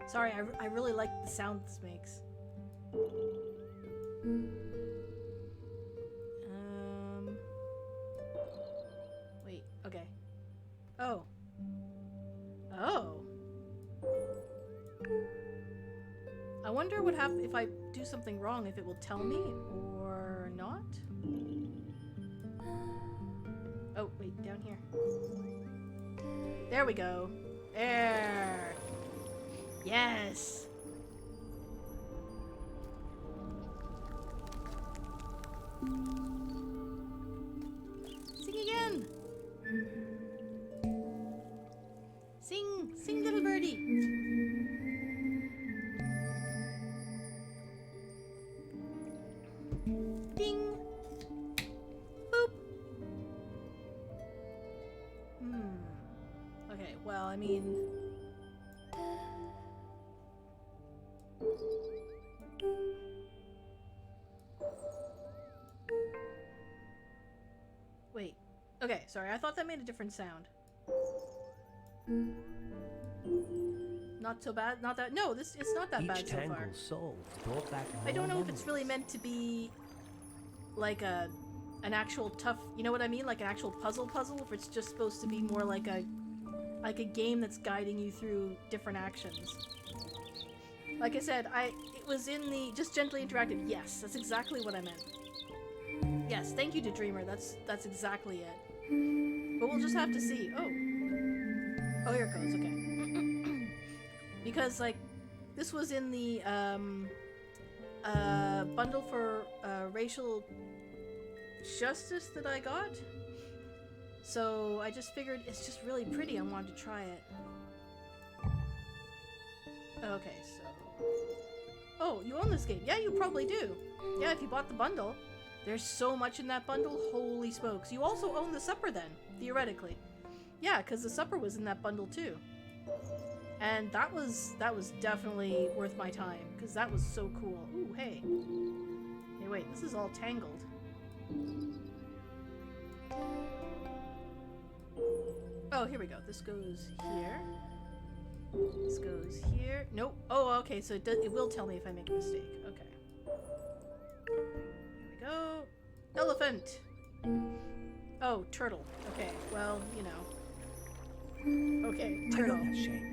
Sorry, I really like the sound this makes. Wait, okay. Oh. Oh. I wonder what happens if I do something wrong, if it will tell me or not. Oh, wait, down here. There we go. There. Yes. Sing again. Sing, little birdie. Ding. Boop. Okay, well, I mean... Wait. Okay, sorry, I thought that made a different sound. Not so bad? Not that... No, it's not that bad Each so far. tangled soul brought back I don't know more if it's really memories. meant to be like an actual tough, you know what I mean? Like an actual puzzle, if it's just supposed to be more like a game that's guiding you through different actions. Like I said, it was in the just gently interactive. Yes, that's exactly what I meant. Yes, thank you to Dreamer. That's exactly it. But we'll just have to see. Oh, here it goes. Okay. Because like this was in the bundle for racial justice that I got. So I just figured it's just really pretty. I wanted to try it. Okay, so... Oh, you own this game. Yeah, you probably do. Yeah, if you bought the bundle. There's so much in that bundle. Holy smokes. You also own the supper then, theoretically. Yeah, because the supper was in that bundle too. And that was definitely worth my time, because that was so cool. Ooh, hey. Hey, wait, this is all tangled. Oh, here we go. This goes here. This goes here. Nope. Oh, okay, so it will tell me if I make a mistake. Okay. Here we go. Elephant! Oh, turtle. Okay, well, you know. Okay, I know turtle. that shape,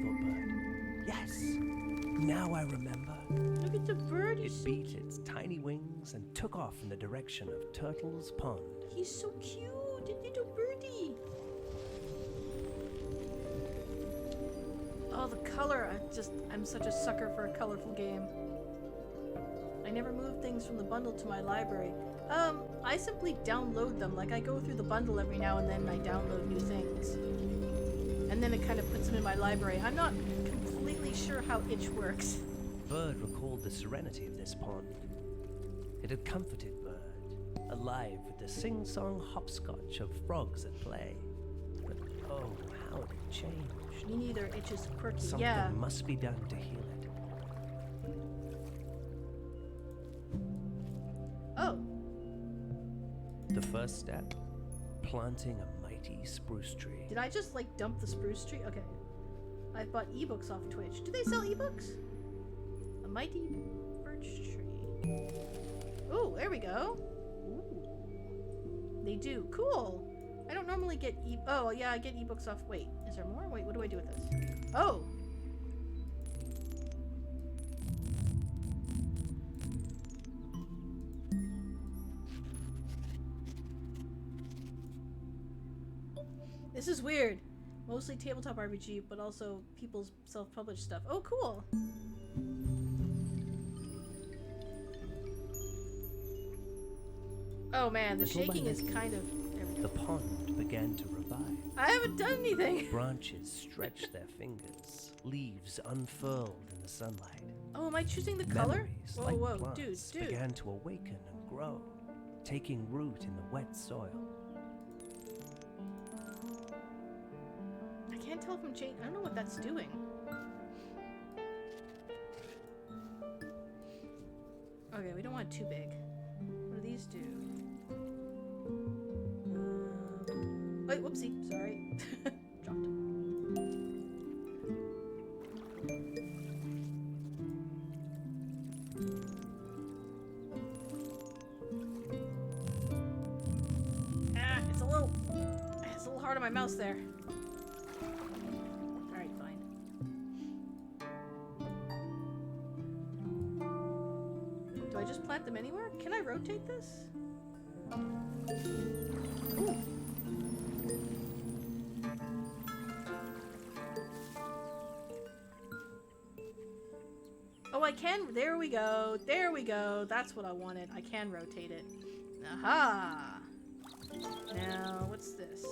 thought Bird. Yes, now I remember. Look at the bird. It beat its tiny wings and took off in the direction of Turtle's Pond. He's so cute, a little birdie. Oh, the color. I'm such a sucker for a colorful game. I never move things from the bundle to my library. I simply download them. Like, I go through the bundle every now and then and I download new things. And then it kind of puts them in my library. I'm not completely sure how itch works. Bird recalled the serenity of this pond. It had comforted Bird, alive with the sing-song hopscotch of frogs at play. But oh, how it had changed. Me neither. Itch is quirky. Something Yeah. must be done to heal it. Oh. The first step, planting a mighty spruce tree. Did I just, like, dump the spruce tree? Okay. I bought ebooks off Twitch. Do they sell ebooks? A mighty birch tree. Ooh, there we go. Ooh. They do. Cool. I don't normally get oh, yeah, I get ebooks off. Wait, is there more? Wait, what do I do with this? Oh! This is weird. Mostly tabletop RPG, but also people's self-published stuff. Oh, cool! Oh man, the Little by shaking is little, kind of... There we The go. pond began to revive. I haven't done anything! Branches stretched their fingers, leaves unfurled in the sunlight. Oh, am I choosing the color? Memories, Whoa, like whoa, plants, dude. began to awaken and grow, taking root in the wet soil. I can't tell if I'm changing. I don't know what that's doing. Okay, we don't want it too big. What do these do? Wait, whoopsie. Sorry. Dropped it. It's a little hard on my mouse there. Alright, fine. Do I just plant them anywhere? Can I rotate this? Ooh. Oh, I can. There we go. There we go. That's what I wanted. I can rotate it. Aha! Now, what's this?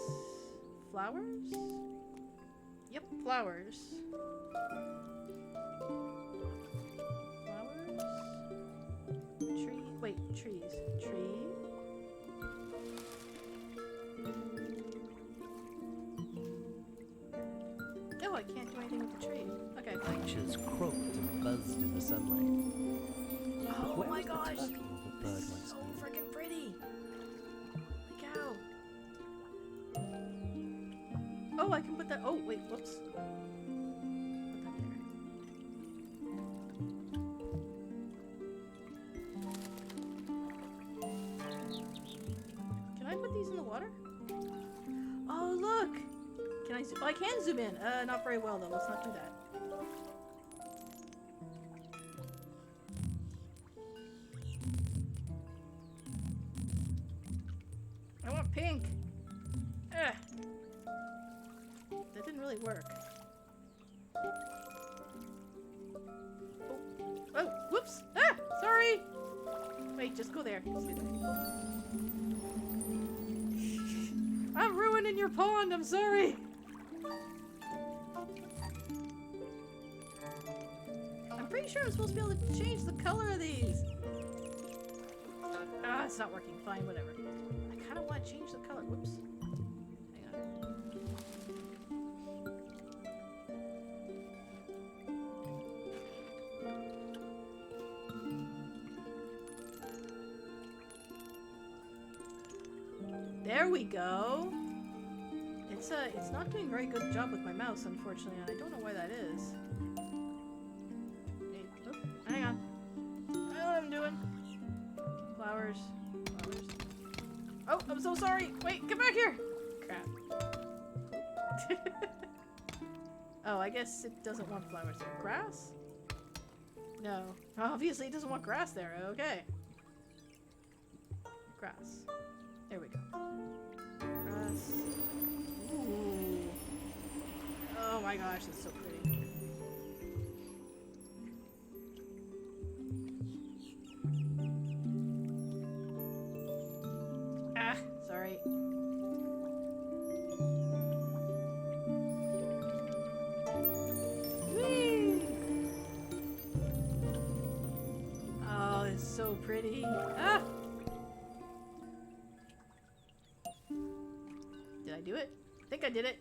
Flowers? Yep, flowers. Flowers? Tree? Wait, trees. Tree? Oh, I can't do anything with the tree. Okay, fine. Branches croaked and buzzed in the sunlight. Oh Where my was the gosh! turkey that Bird This is once so knew? freaking pretty! Holy cow! Oh, I can put that. Oh, wait, whoops. Put that there. Can I put these in the water? Oh, look! Can I? Oh, I can zoom in. Not very well though. Let's not do that. I want pink. Ugh. That didn't really work. Oh, whoops! Ah, sorry. Wait, just go there. Just go there. I'm ruining your pond. I'm sorry. I'm pretty sure I'm supposed to be able to change the color of these. Ah, it's not working. Fine, whatever. I kind of want to change the color. Whoops. Hang on. There we go. It's not doing a very good job with my mouse, unfortunately, and I don't know why that is. Hey, oop, hang on. I don't know what I'm doing. Flowers. Flowers. Oh, I'm so sorry. Wait, come back here. Crap. Oh, I guess it doesn't want flowers there. Grass? No. Obviously, it doesn't want grass there. Okay. Grass. There we go. Grass. Ooh. Oh my gosh, that's so pretty. me. Ah! Did I do it? I think I did it.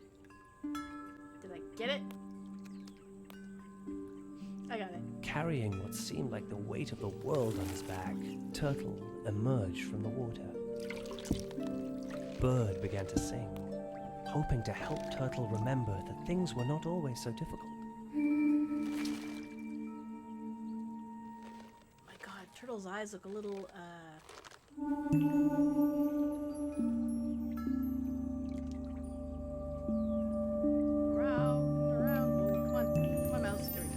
Did I get it? I got it. Carrying what seemed like the weight of the world on his back, Turtle emerged from the water. Bird began to sing, hoping to help Turtle remember that things were not always so difficult. My god, Turtle's eyes look a little, around. Come on, mouse. There we go.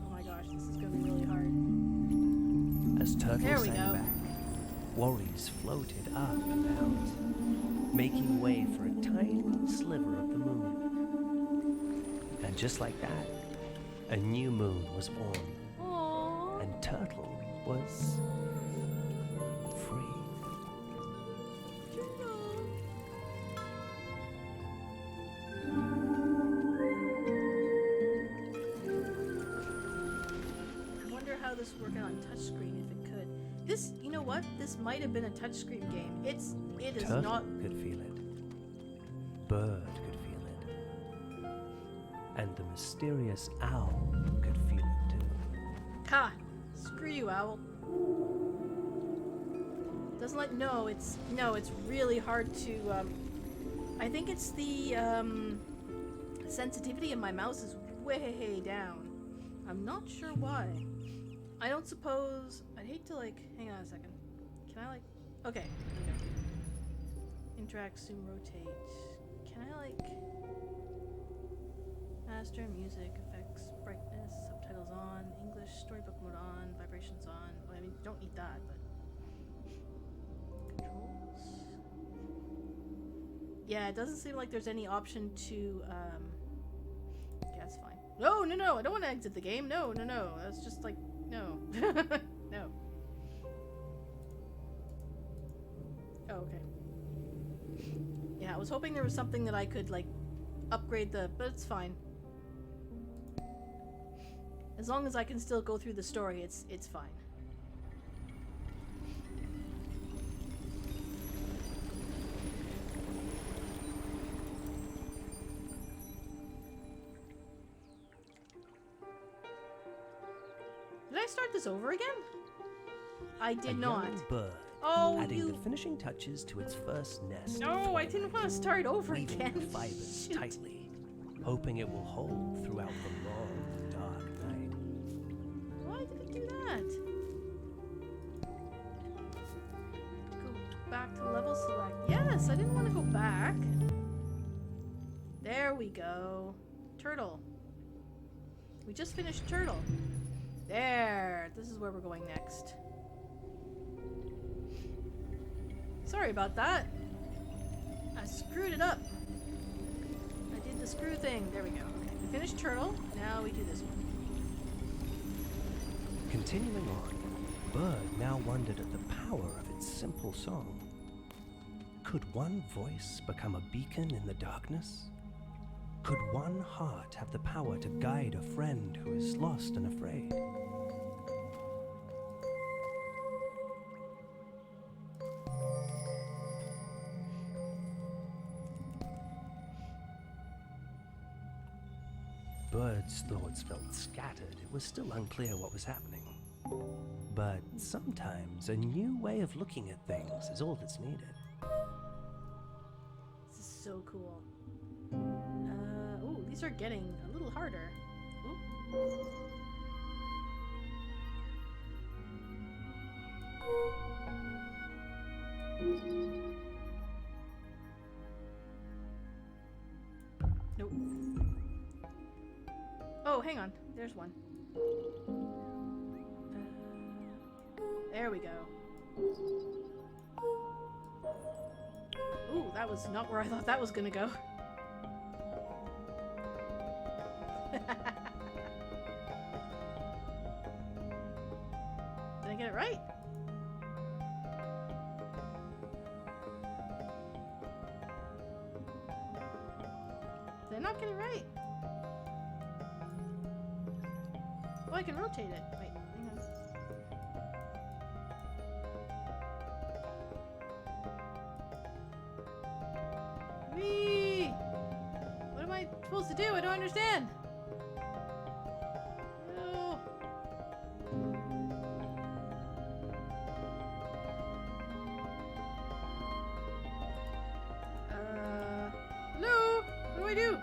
Oh my gosh, this is gonna be really hard. As There Turtle we sang go. back, worries floated up and out, making way for a tiny sliver of the moon. And just like that, a new moon was born, Aww. and Turtle was free. I wonder how this would work on touchscreen if it could. This, you know what? This might have been a touchscreen game. It is Turtle not. could feel it. Bird could feel it. And the mysterious owl could feel it too. Ha! Screw you, owl. Doesn't like it's really hard to I think it's the sensitivity of my mouse is way down. I'm not sure why. I don't suppose I'd hate to hang on a second. Can I okay. Interact, zoom, rotate. Can I master music, effects, brightness, subtitles on, English, storybook mode on, vibrations on. Well, I mean, you don't need that, but controls. Yeah, it doesn't seem like there's any option to yeah, that's fine. No, I don't want to exit the game. No. That's just no. No. Oh, okay. Yeah, I was hoping there was something that I could upgrade but it's fine. As long as I can still go through the story, it's fine. Did I start this over again? I did not. Young bird, Oh, adding the finishing touches to its first nest. No, I didn't want to start over weaving again. the fibers Shoot. tightly, hoping it will hold throughout the long, dark night. Why did it do that? Go back to level select. Yes, I didn't want to go back. There we go. Turtle. We just finished Turtle. There. This is where we're going next. Sorry about that. I screwed it up. I did the screw thing. There we go. Okay, we finished Turtle. Now we do this one. Continuing on, Bird now wondered at the power of its simple song. Could one voice become a beacon in the darkness? Could one heart have the power to guide a friend who is lost and afraid? Bird's thoughts felt scattered. It was still unclear what was happening. But sometimes a new way of looking at things is all that's needed. This is so cool. Ooh, these are getting a little harder. Ooh. Nope. Oh, hang on. There's one. There we go. Ooh, that was not where I thought that was gonna go. Did I get it right? Did I not get it right? Oh, I can rotate it. Wait, hang supposed to do? I don't understand. No. Hello? What do I do?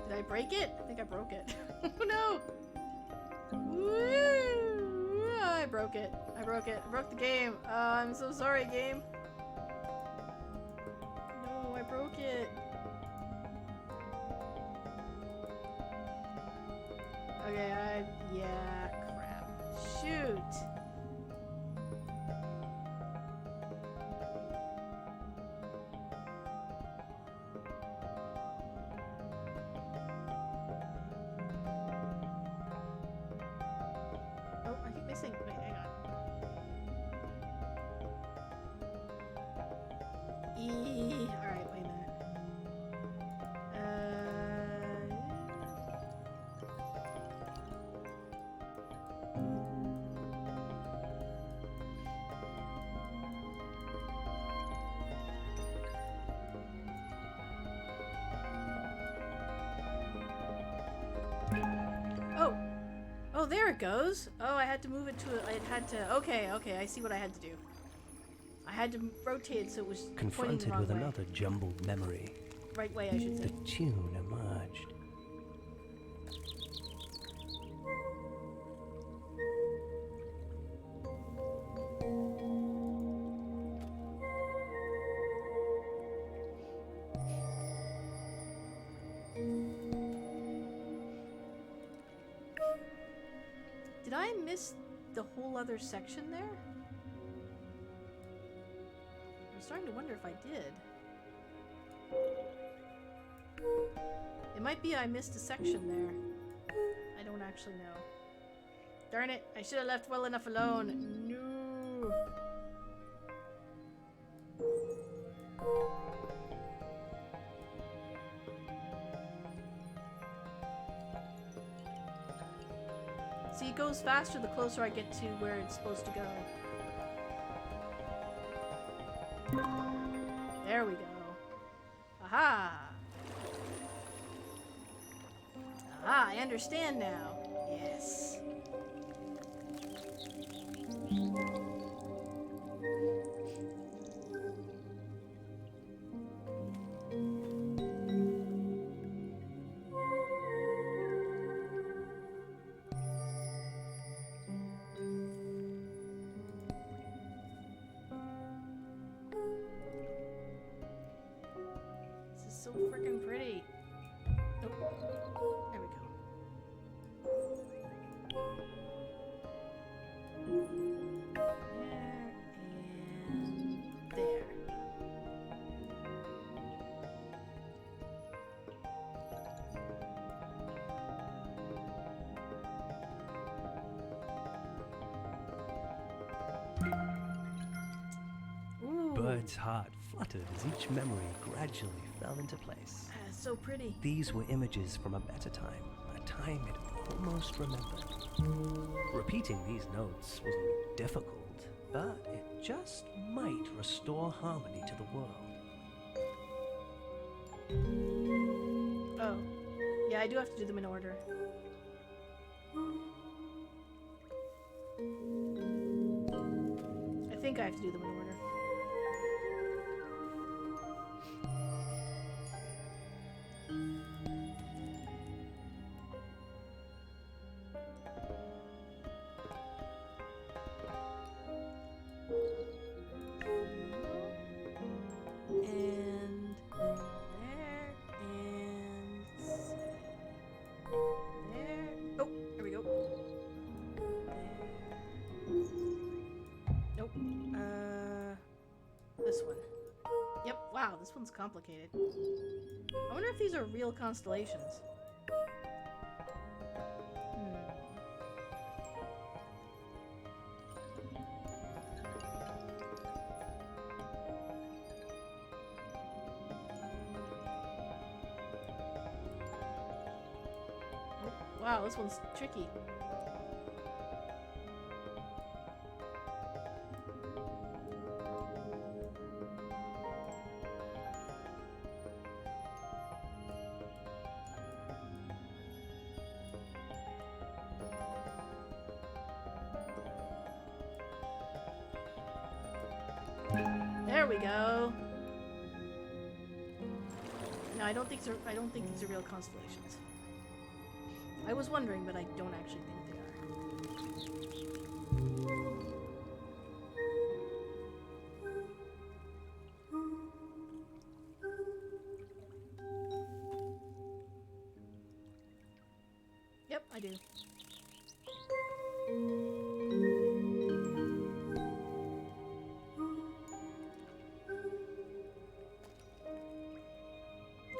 Did I break it? I think I broke it. Oh no! Woo! I broke it. I broke it. I broke the game. Oh, I'm so sorry, game. No, I broke it. Okay, yeah, crap. Shoot. Oh, I keep missing. Wait, hang on. Alright, wait a minute. Oh! Oh, there it goes! Oh, I had to move it to I had to... Okay, I see what I had to do. I had to rotate it so it was pointing the Confronted wrong with way. another jumbled memory, Right way, I should the say. tune emerged. Did I miss the whole other section there? I'm starting to wonder if I did. It might be I missed a section there. I don't actually know. Darn it, I should have left well enough alone. No. See, it goes faster the closer I get to where it's supposed to go. There we go. Aha! Ah, I understand now. Yes. This is so freaking pretty. Oh, there we go. There and there. Ooh, Bird's heart fluttered as each memory gradually fell into place. that's so pretty. These were images from a better time, a time it almost remembered. Repeating these notes wasn't difficult, but it just might restore harmony to the world. Oh, yeah, I do have to do them in order. I think I have to do them in order. And there, and there. Oh, there we go. There. Nope. This one. Yep. Wow, this one's complicated. I wonder if these are real constellations. Wow, this one's tricky. There we go. No, I don't think these are real constellations. I was wondering, but I don't actually think they are. Yep, I do.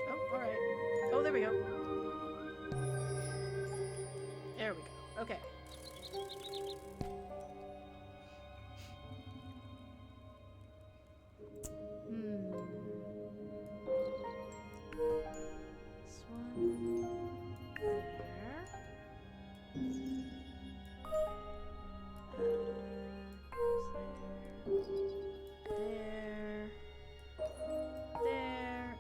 Oh, alright. Oh, there we go. There we go. Okay. This one. There. There.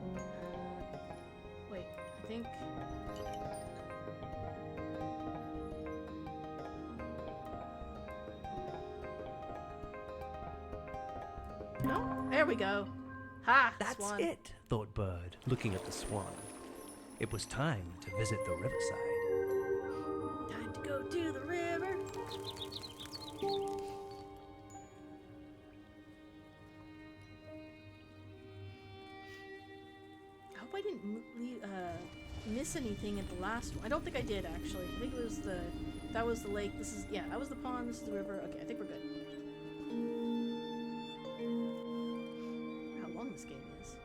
And there. Wait, I think... No? There we go. Ha! That's Swan. it, thought Bird, looking at the swan. It was time to visit the riverside. Time to go to the river. I hope I didn't miss anything at the last one. I don't think I did, actually. I think it was that was the lake. This is, yeah, that was the pond. This is the river. Okay, I think we're good. How long this game is.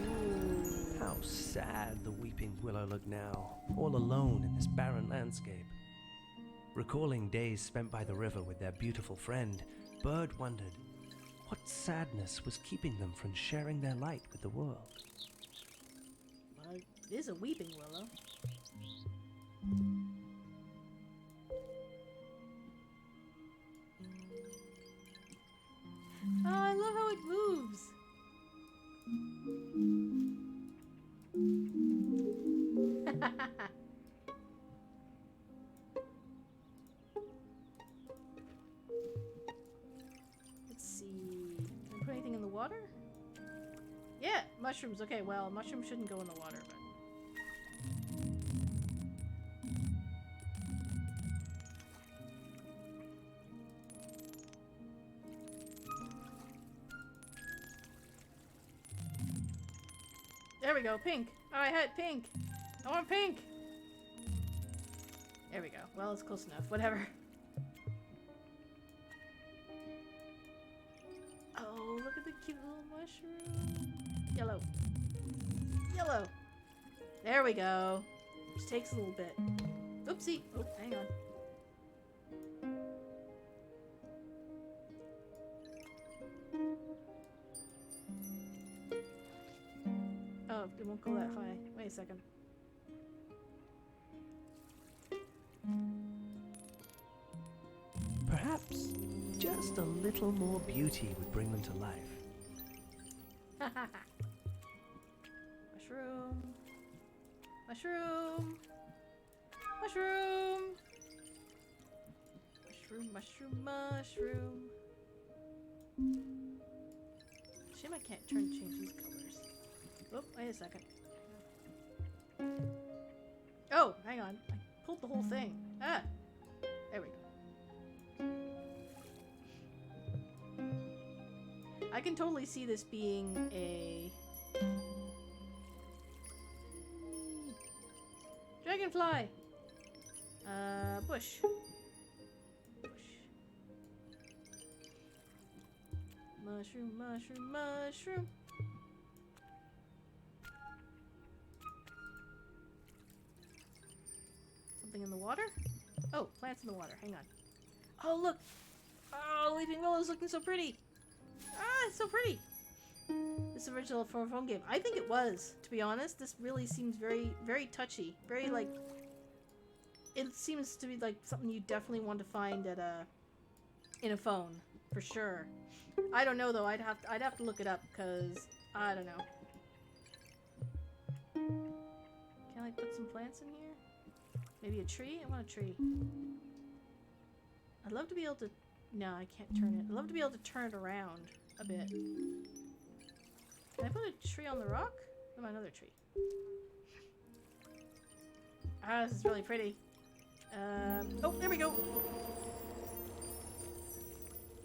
Ooh. How sad the weeping willow looked now, all alone in this barren landscape. Recalling days spent by the river with their beautiful friend, Bird wondered what sadness was keeping them from sharing their light with the world. Well, it is a weeping willow. Oh, I love how it moves. Let's see. Can I put anything in the water? Yeah, mushrooms. Okay, well, mushrooms shouldn't go in the water, but... There we go, pink. Oh, I had pink. I want pink. There we go. Well, it's close enough. Whatever. Oh, look at the cute little mushroom. Yellow. Yellow. There we go. Just takes a little bit. Oopsie. Oh, hang on. Oh, it won't go that high. Wait a second. Perhaps just a little more beauty would bring them to life. Mushroom. Mushroom. Mushroom. Mushroom, mushroom, mushroom. Shame I can't change these colors. Oh, wait a second. Oh, hang on. I pulled the whole thing. Ah! There we go. I can totally see this being a... Dragonfly! Bush. Bush. Mushroom, mushroom, mushroom. Something in the water? Oh, plants in the water. Hang on. Oh, look! Oh, Leaping Willow's looking so pretty! Ah, it's so pretty! This is original for a phone game. I think it was, to be honest. This really seems very, very touchy. Very, like... It seems to be, like, something you definitely want to find at a... in a phone. For sure. I don't know, though. I'd have to look it up, because... I don't know. like put some plants in here? Maybe a tree? I want a tree. I'd love to be able to... No, I can't turn it. I'd love to be able to turn it around a bit. Can I put a tree on the rock? Oh, another tree. Ah, this is really pretty. Oh, there we go.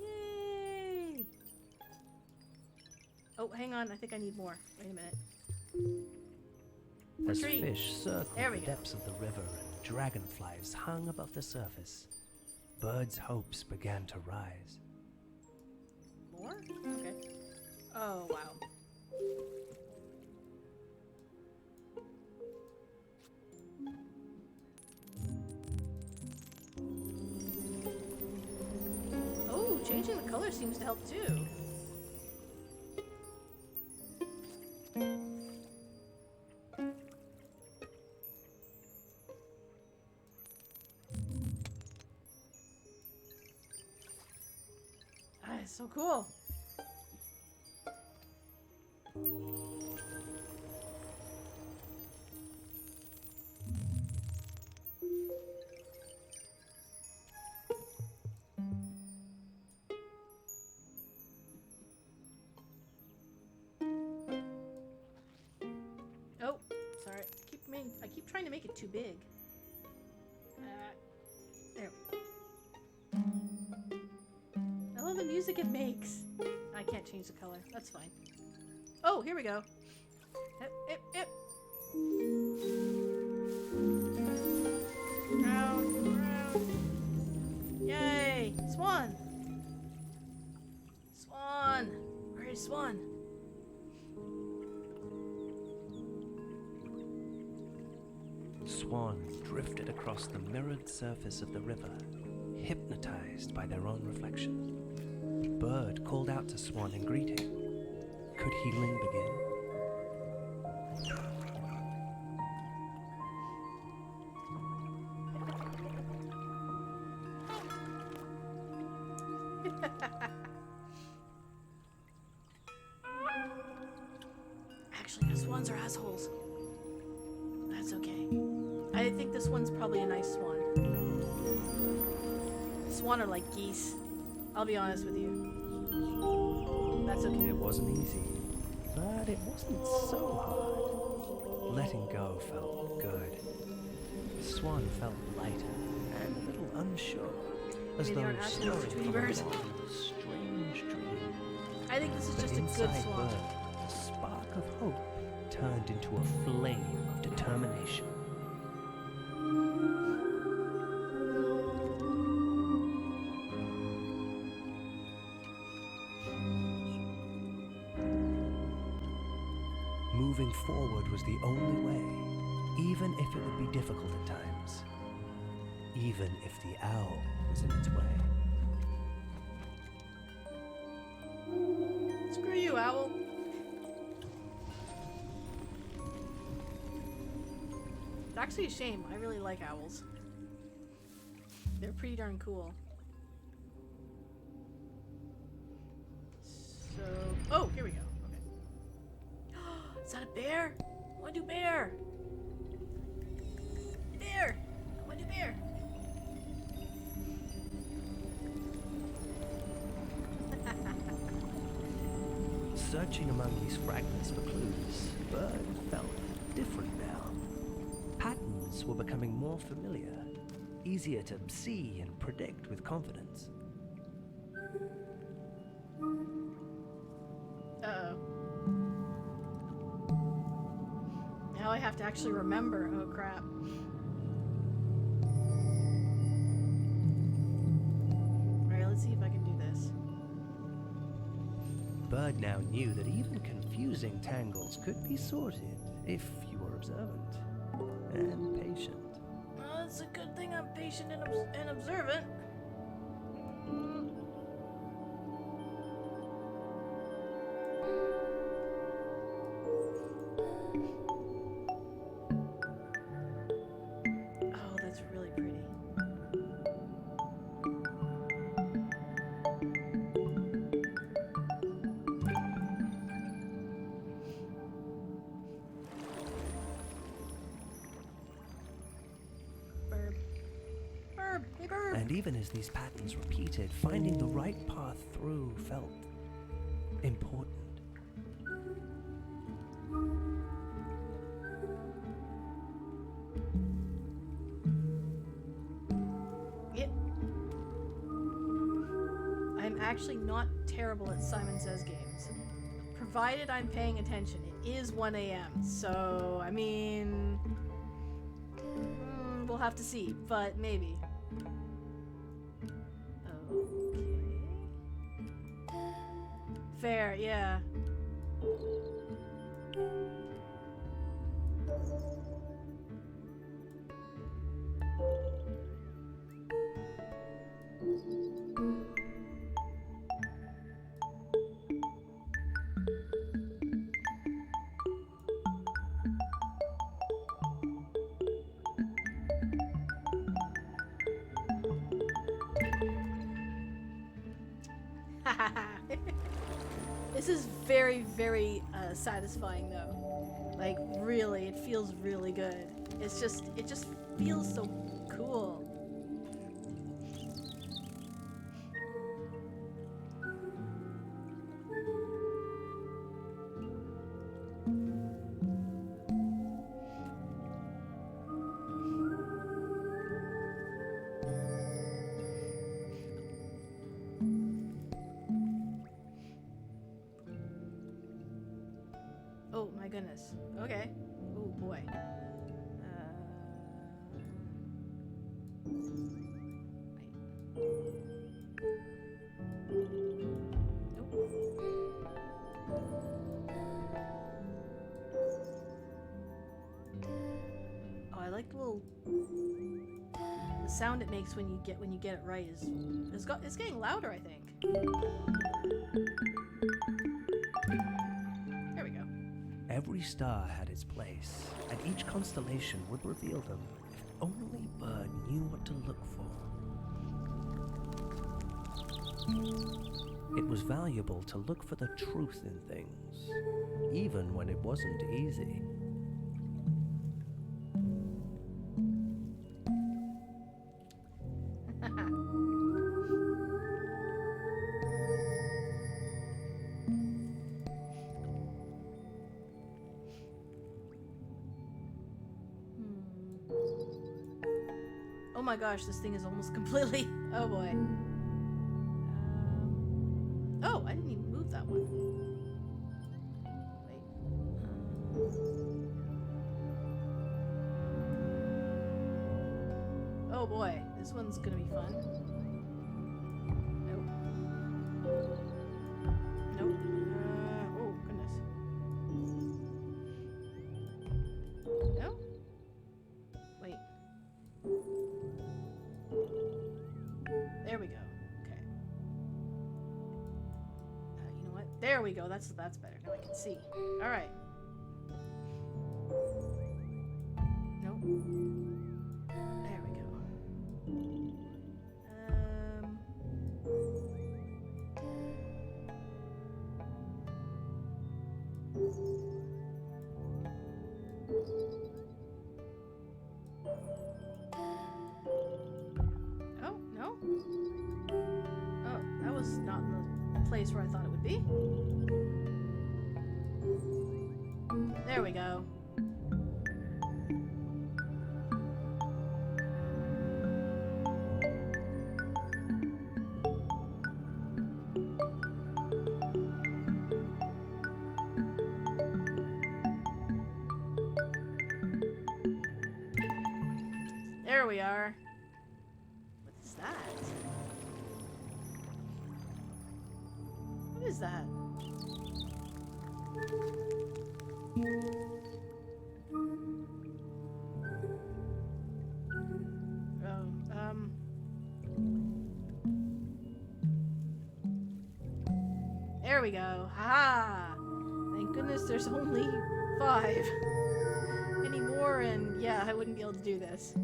Yay! Oh, hang on. I think I need more. Wait a minute. As Tree. fish circled There we the go. depths of the river and dragonflies hung above the surface, Bird's hopes began to rise. More? Okay. Oh, wow. Oh, changing the color seems to help too. Ah, it's so cool. Oh, sorry. I keep trying to make it too big. There. I love the music it makes. I can't change the color. That's fine. Oh, here we go. Yep. Round. Yay! Swan! Swan! Where is Swan? Swans drifted across the mirrored surface of the river, hypnotized by their own reflection. Bird called out to Swan in greeting. Could healing begin? Actually, the swans are assholes. That's okay. I think this one's probably a nice swan. Swan are like geese. I'll be honest with you. That's okay. It wasn't easy, but it wasn't so hard. Letting go felt good. Swan felt lighter and a little unsure, as Maybe they though aren't assholes, stirring Tweety from a birds. long, strange dream. I think this is But just a good inside swan. Bird, a spark of hope turned into a flame of determination. Moving forward was the only way, even if it would be difficult at times, even if the owl was in its way. Screw you, owl. It's actually a shame. I really like owls. They're pretty darn cool. So, oh, here we go. Okay. Is that a bear? I want to do bear. Bear. I want to do bear. Searching among these fragments for clues, Bird felt different now. Patterns were becoming more familiar, easier to see and predict with confidence. Uh-oh. Now I have to actually remember. Oh, crap. Alright, let's see if I can do this. Bird now knew that even confusing tangles could be sorted if you were observant and patient. Well, it's a good thing I'm patient and observant. Oh, that's really pretty. even as these patterns repeated, finding the right path through felt important. Yep. I'm actually not terrible at Simon Says games. Provided I'm paying attention. It is 1 a.m. So, I mean... we'll have to see, but maybe. Okay. Fair, yeah. This is very, very satisfying though. Like really, it feels really good. It just feels so cool. Oh my goodness. Okay. Oh boy. Wait. Nope. Oh, I like the little sound it makes when you get it right is it's getting louder, I think. There we go. Every star had its place, and each constellation would reveal them if only Bird knew what to look for. It was valuable to look for the truth in things, even when it wasn't easy. Oh my gosh, this thing is almost completely... Oh boy. Oh, I didn't even move that one. Wait. Oh boy, this one's gonna be fun. Nope. Nope. Oh goodness. No? Wait. There we go. Okay. You know what? There we go. That's better. Now I can see. All right. Nope. There we go. Oh, no? Oh, that was not in the place where I thought it would be. There we go. There we are. What is that? What is that? Oh, there we go. Ha! Thank goodness there's only 5. Any more and yeah, I wouldn't be able to do this.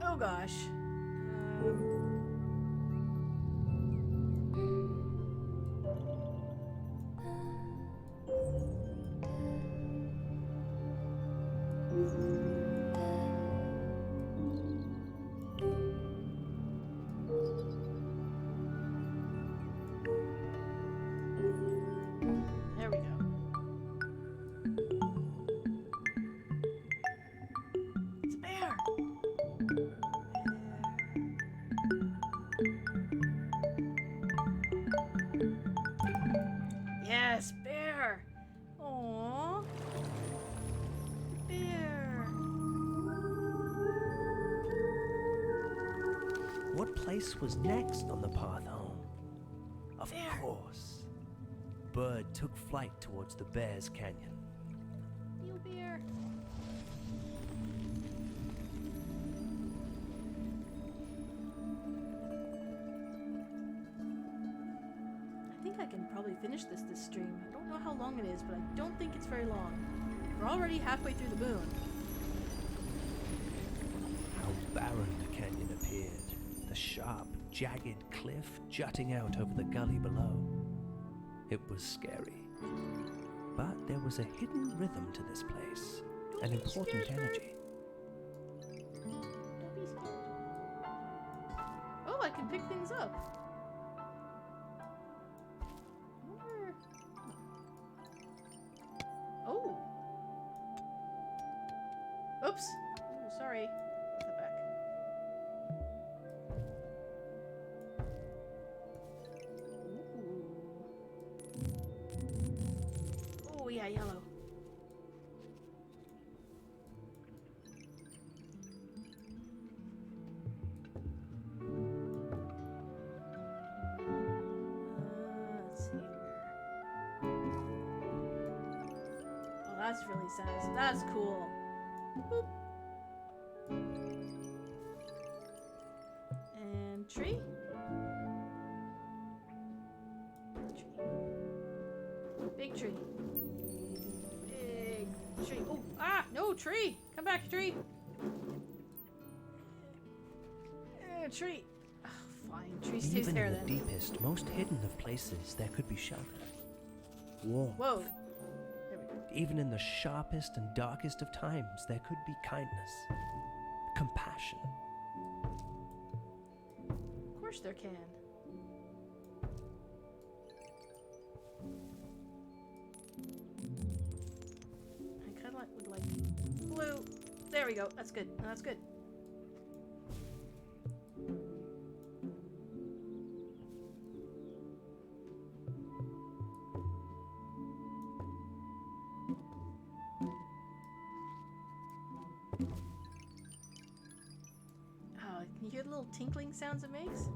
Oh gosh. place was next on the path home. Of There. course, Bird took flight towards the Bear's Canyon. You bear. I think I can probably finish this stream. I don't know how long it is, but I don't think it's very long. We're already halfway through the moon. How barren the canyon appeared, the sharp, jagged cliff jutting out over the gully below. It was scary, but there was a hidden rhythm to this place, an Don't be important scared, Bird. energy. Don't be scared. Oh, I can pick things up. I wonder- Oh. Oops. Oh, sorry. Put that back. Ooh. Oh, yeah, yellow. Let's see here. Oh, that's really sad. That's cool. Boop. And tree. Tree. Big tree. Big tree. Oh, ah, no, tree. Come back, tree. Tree. Oh, fine. Tree stays Even there in the then. deepest, most hidden of places, there could be shelter. Warmth. Whoa. There we go. Even in the sharpest and darkest of times, there could be kindness, compassion. Of course there can. I kind of would like blue. There we go. That's good. No, that's good. Oh, can you hear the little tinkling sounds it makes?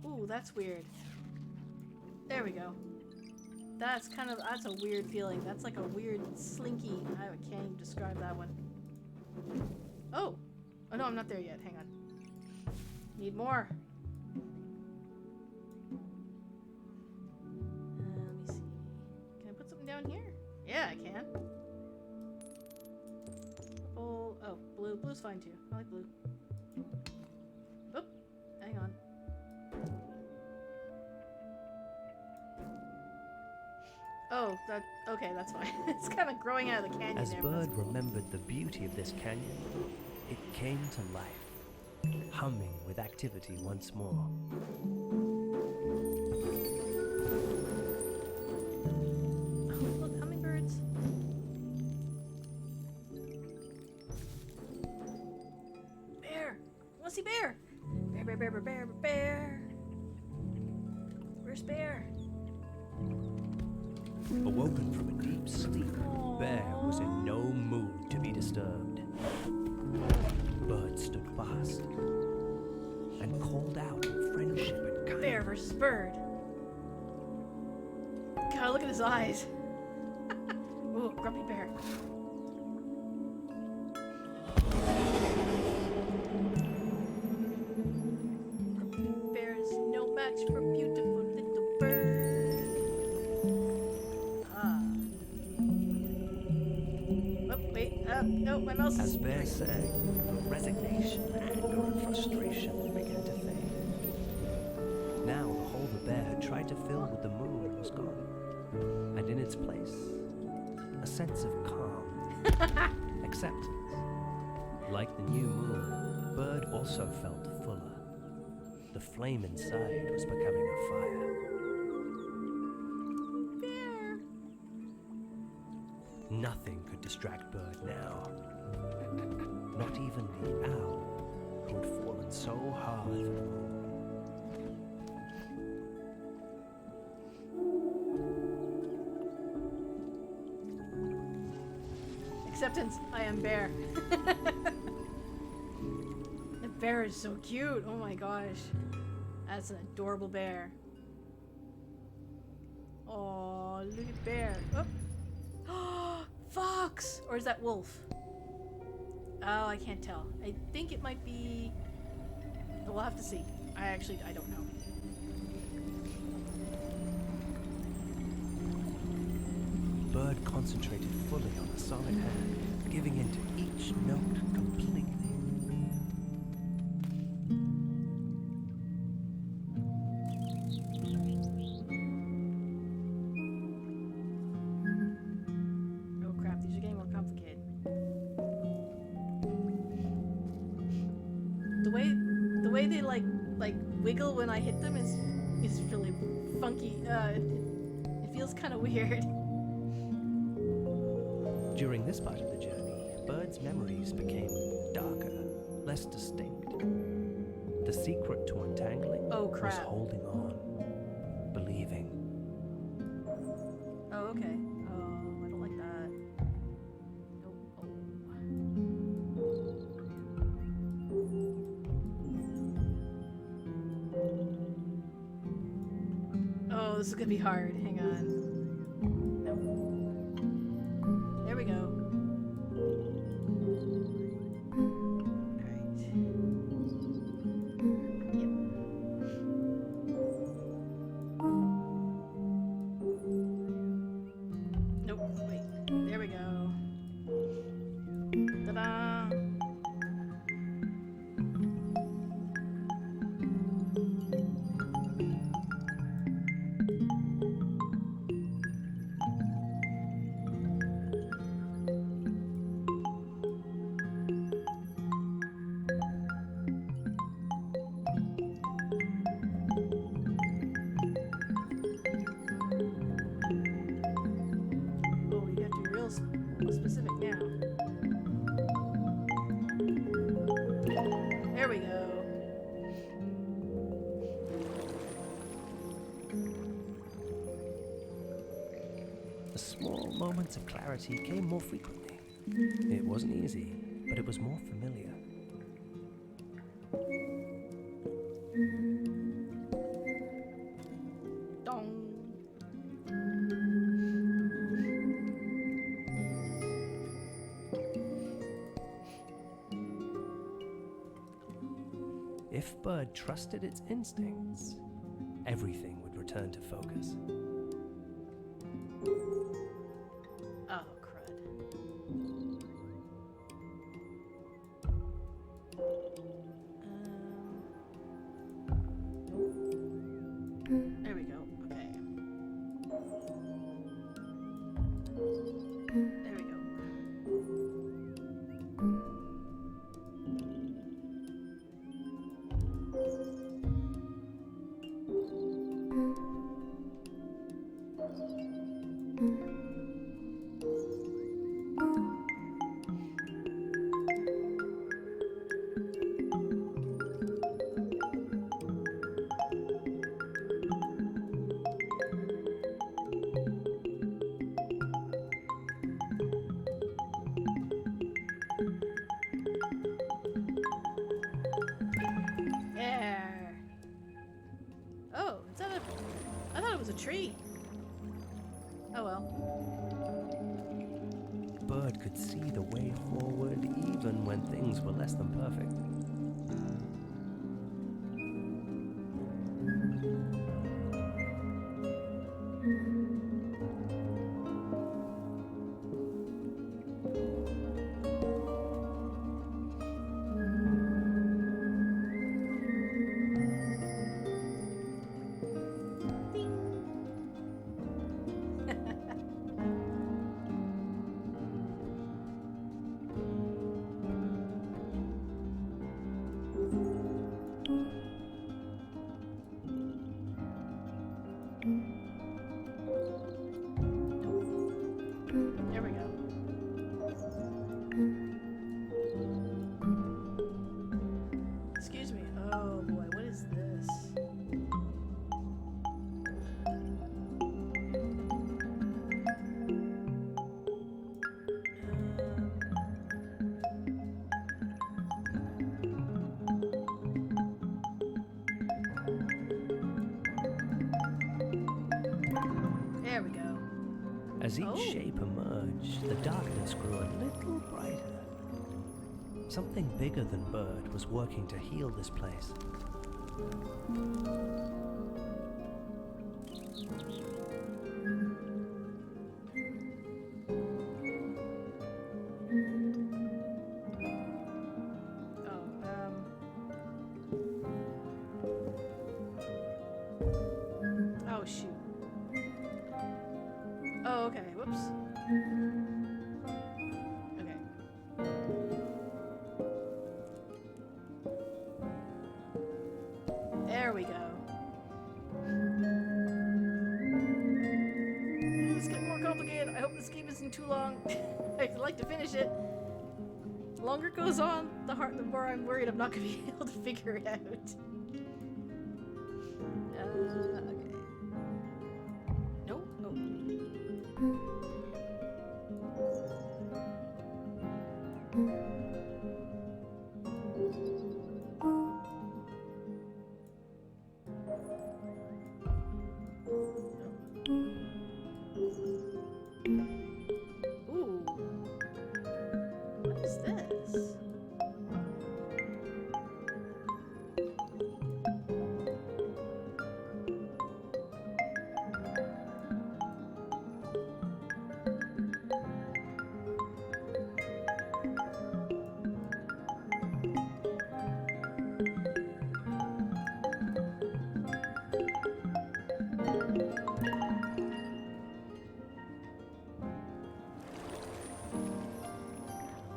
Ooh, that's weird. There we go. That's a weird feeling. That's like a weird slinky. I can't even describe that one. Oh! Oh no, I'm not there yet. Hang on. Need more. Let me see. Can I put something down here? Yeah, I can. Purple. Oh, blue. Blue's fine too. I like blue. Oop. Hang on. Oh, okay, that's fine. It's kind of growing out of the canyon As there. but that's Bird cool. remembered the beauty of this canyon, it came to life, humming with activity once more. Oh, look, hummingbirds. Bear! I want to see bear! Bear, bear, bear, bear, bear, bear! Where's bear? Awoken from a deep sleep, Bear was in no mood to be disturbed. Bird stood fast and called out in friendship and kindness. Bear versus bird. God, look at his eyes. Ooh, grumpy bear. Grumpy bear is no match for beautiful little bird. Ah. Oh, wait. No, my mouse is... As Bear sang, resignation, anger, and frustration began to fade. Now the hole the bear had tried to fill with the moon was gone, and in its place, a sense of calm, acceptance. Like the new moon, Bird also felt fuller. The flame inside was becoming a fire. Bear. Nothing could distract Bird now. Not even the owl who had fallen so hard. Acceptance. I am bear. The bear is so cute. Oh my gosh. That's an adorable bear. Oh, look at bear. Oh. Fox! Or is that wolf? Oh, I can't tell. I think it might be... We'll have to see. I don't know. Bird concentrated fully on the solid hand, giving into each note completely. Oh crap, these are getting more complicated. The way they like wiggle when I hit them is really funky. It feels kind of weird. During this part of the journey, Bird's memories became darker, less distinct. The secret to untangling Oh was crap. holding on, believing. Oh, okay. Oh, I don't like that. Nope. Oh, this is gonna be hard. Hang on. Nope. There we go. Alright. Yep. Nope, wait. There we go. Ta-da! Oh, you have to be real specific now. There we go. The small moments of clarity came more frequently. It wasn't easy, but it was more familiar. Dong. If Bird trusted its instincts, everything would return to focus. Oh, crud. There we go. Okay. There we go. There. Oh, is that a... I thought it was a tree. Oh well. Bird could see the way forward even when things were less than perfect. As each Oh. shape emerged, the darkness grew a little brighter. Something bigger than Bird was working to heal this place. Oh, shoot. Oh, okay. Whoops. Okay. There we go. It's getting more complicated. I hope this game isn't too long. I'd like to finish it. The longer it goes on, the more I'm worried I'm not going to be able to figure it out. Okay. Nope. Oh. Ooh. What is this?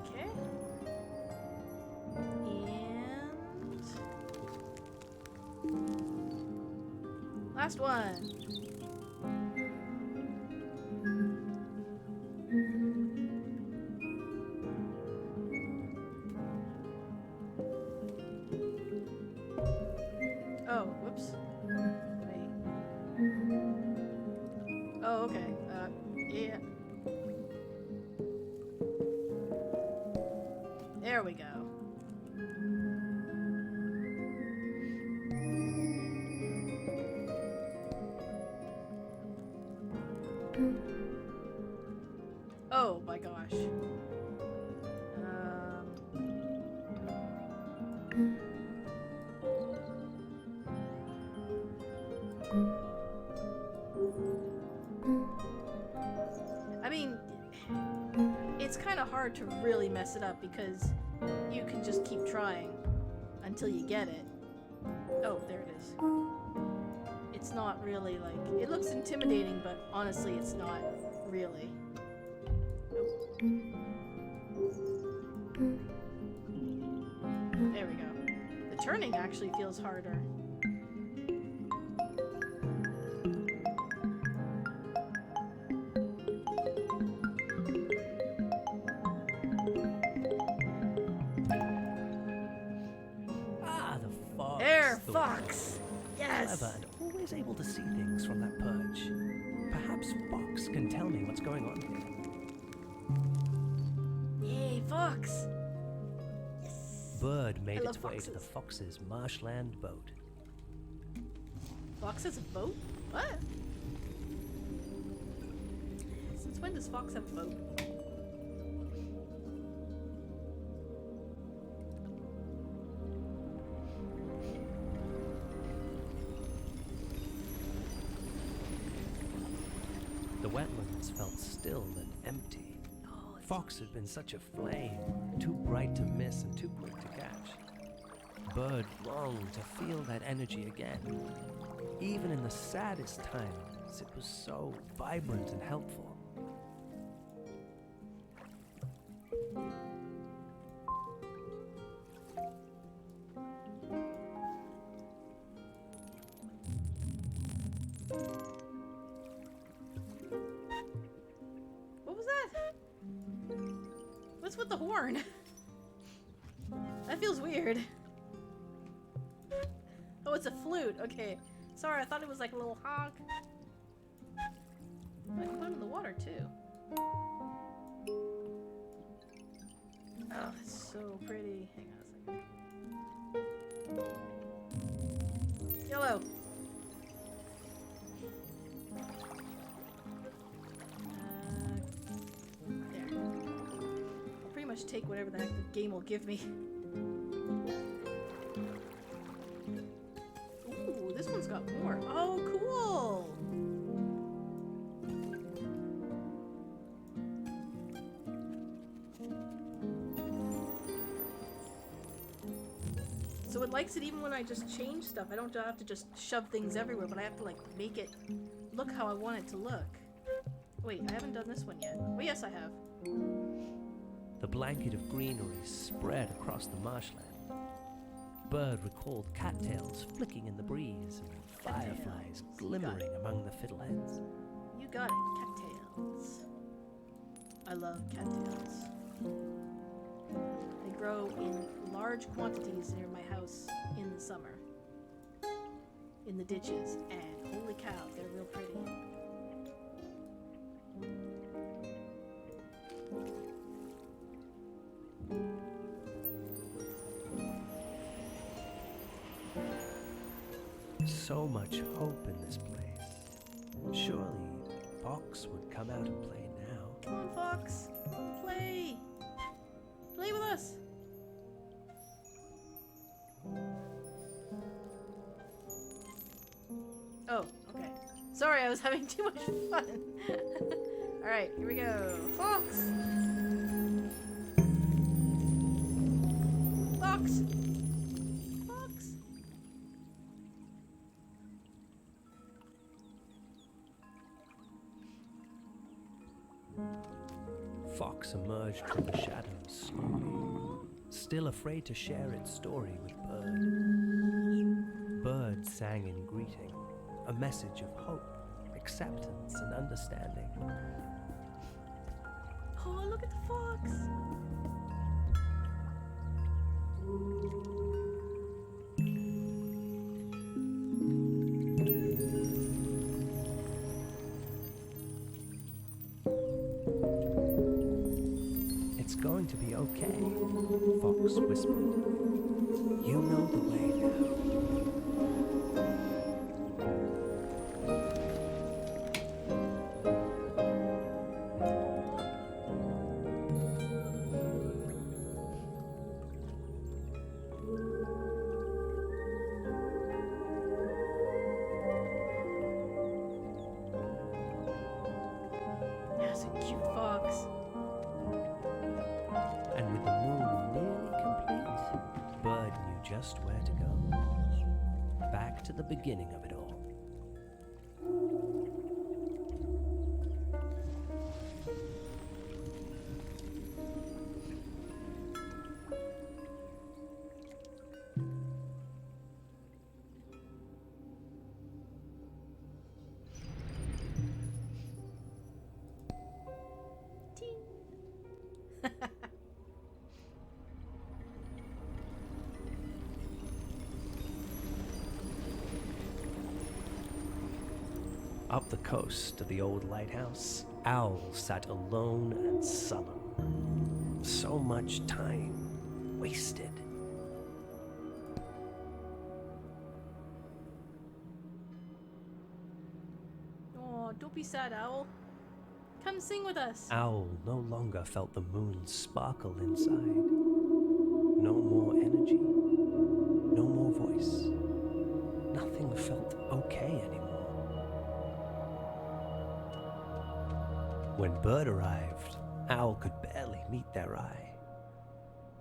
Okay. And last one. Oh, whoops. Wait. Oh, okay. Yeah. There we go. Oh my gosh. I mean, it's kind of hard to really mess it up because you can just keep trying until you get it. Oh, there it is. It's not really like... It looks intimidating, but honestly, it's not really. Nope. There we go. The turning actually feels harder. Ah, the fox. There, The Fox! Yes! Clever and always able to see things from that perch. Perhaps Fox can tell me what's going on here. Yay, Fox! Yes! Bird made I love its way to the foxes. fox's marshland boat. Fox has a boat? What? Since when does Fox have a boat? The wetlands felt still and empty. Fox had been such a flame, too bright to miss and too quick to catch. Bird longed to feel that energy again. Even in the saddest times, it was so vibrant and helpful. What was that? What's with the horn? That feels weird. Oh, it's a flute. Okay. Sorry, I thought it was like a little honk. I can put it in the water too. Oh, it's so pretty. Hang on a second. Yellow. much take whatever the heck the game will give me. Ooh, this one's got more. Oh, cool! So it likes it even when I just change stuff. I don't have to just shove things everywhere, but I have to like make it look how I want it to look. Wait, I haven't done this one yet. Well, yes, I have. The blanket of greenery spread across the marshland. Bird recalled cattails flicking in the breeze and fireflies glimmering among the fiddleheads. You got it, cattails. I love cattails. They grow in large quantities near my house in the summer. In the ditches, and holy cow, they're real pretty. So much hope in this place. Surely Fox would come out and play now. Come on, Fox. Play. Play with us. Oh, okay. Sorry, I was having too much fun. Alright, here we go. Fox! Fox! Fox! Fox emerged from the shadows slowly, still afraid to share its story with Bird. Bird sang in greeting, a message of hope, acceptance, and understanding. Oh, look at the fox! It's going to be okay, Fox whispered. You know the way now. That's a cute fox. And with the moon nearly complete, Bird knew just where to go. Back to the beginning of it all. Up the coast of the old lighthouse, Owl sat alone and sullen. So much time wasted. Oh, don't be sad, Owl. Come sing with us. Owl no longer felt the moon sparkle inside. No more energy. No more voice. Nothing felt okay anymore. When Bird arrived, Owl could barely meet their eye.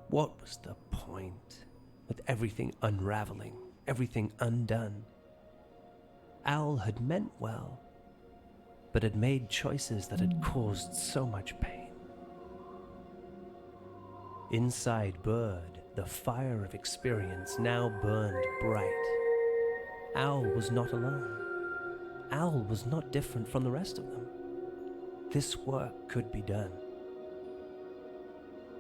What was the point? With everything unraveling, everything undone. Owl had meant well, but had made choices that had caused so much pain. Inside Bird, the fire of experience now burned bright. Owl was not alone. Owl was not different from the rest of them. This work could be done.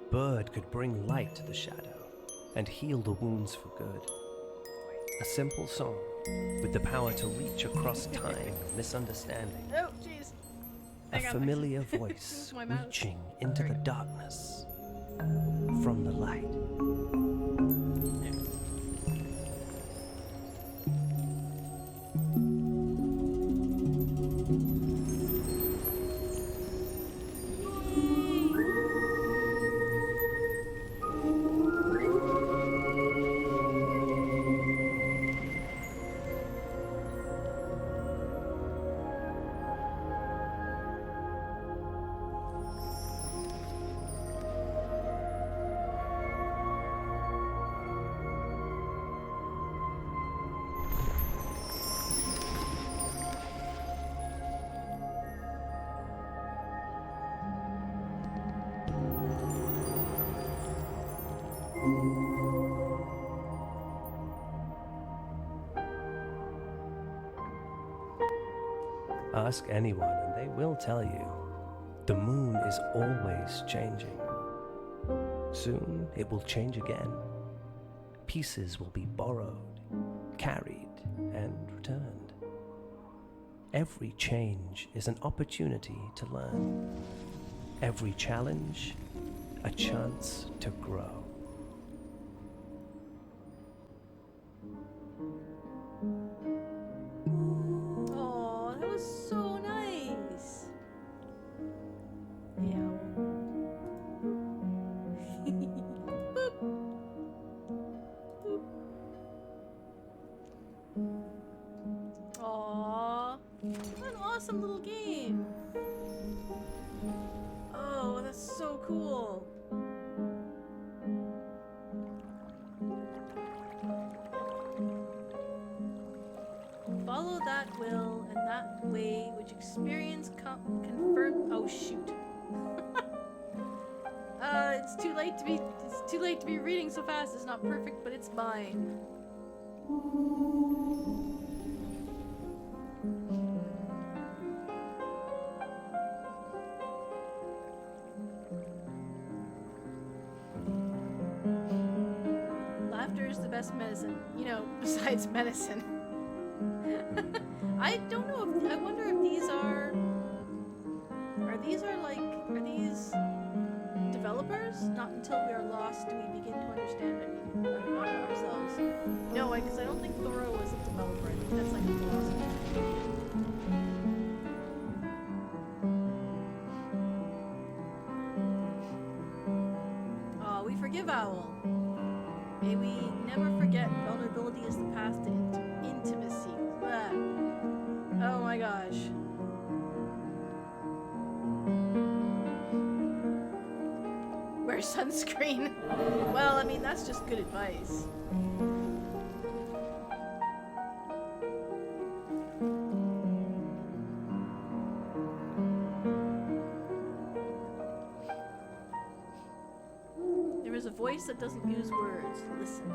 Bird could bring light to the shadow and heal the wounds for good. A simple song with the power to reach across time and misunderstanding. Oh, jeez. A familiar voice my mouse. reaching into the darkness from the light. Ask anyone and they will tell you the moon is always changing. Soon it will change again. Pieces will be borrowed, carried, and returned. Every change is an opportunity to learn. Every challenge, a chance to grow. Oh, that was so nice. Yeah. Boop. Boop. Aw, what an awesome little game. Oh, that's so cool. Follow that will and that way which experience confirm. Oh shoot. It's too late to be reading so fast. It's not perfect, but it's mine. Laughter is the best medicine. You know, besides medicine. I don't know if I wonder if these are these developers? Not until we are lost do we begin to understand it. Not ourselves. No, because I don't think Thoreau was a developer. I think that's like a philosopher. Oh, we forgive Owl. May we never forget vulnerability is the path to intimacy. Blah. Oh my gosh. Wear sunscreen. Well, I mean, that's just good advice. There is a voice that doesn't use words. Listen.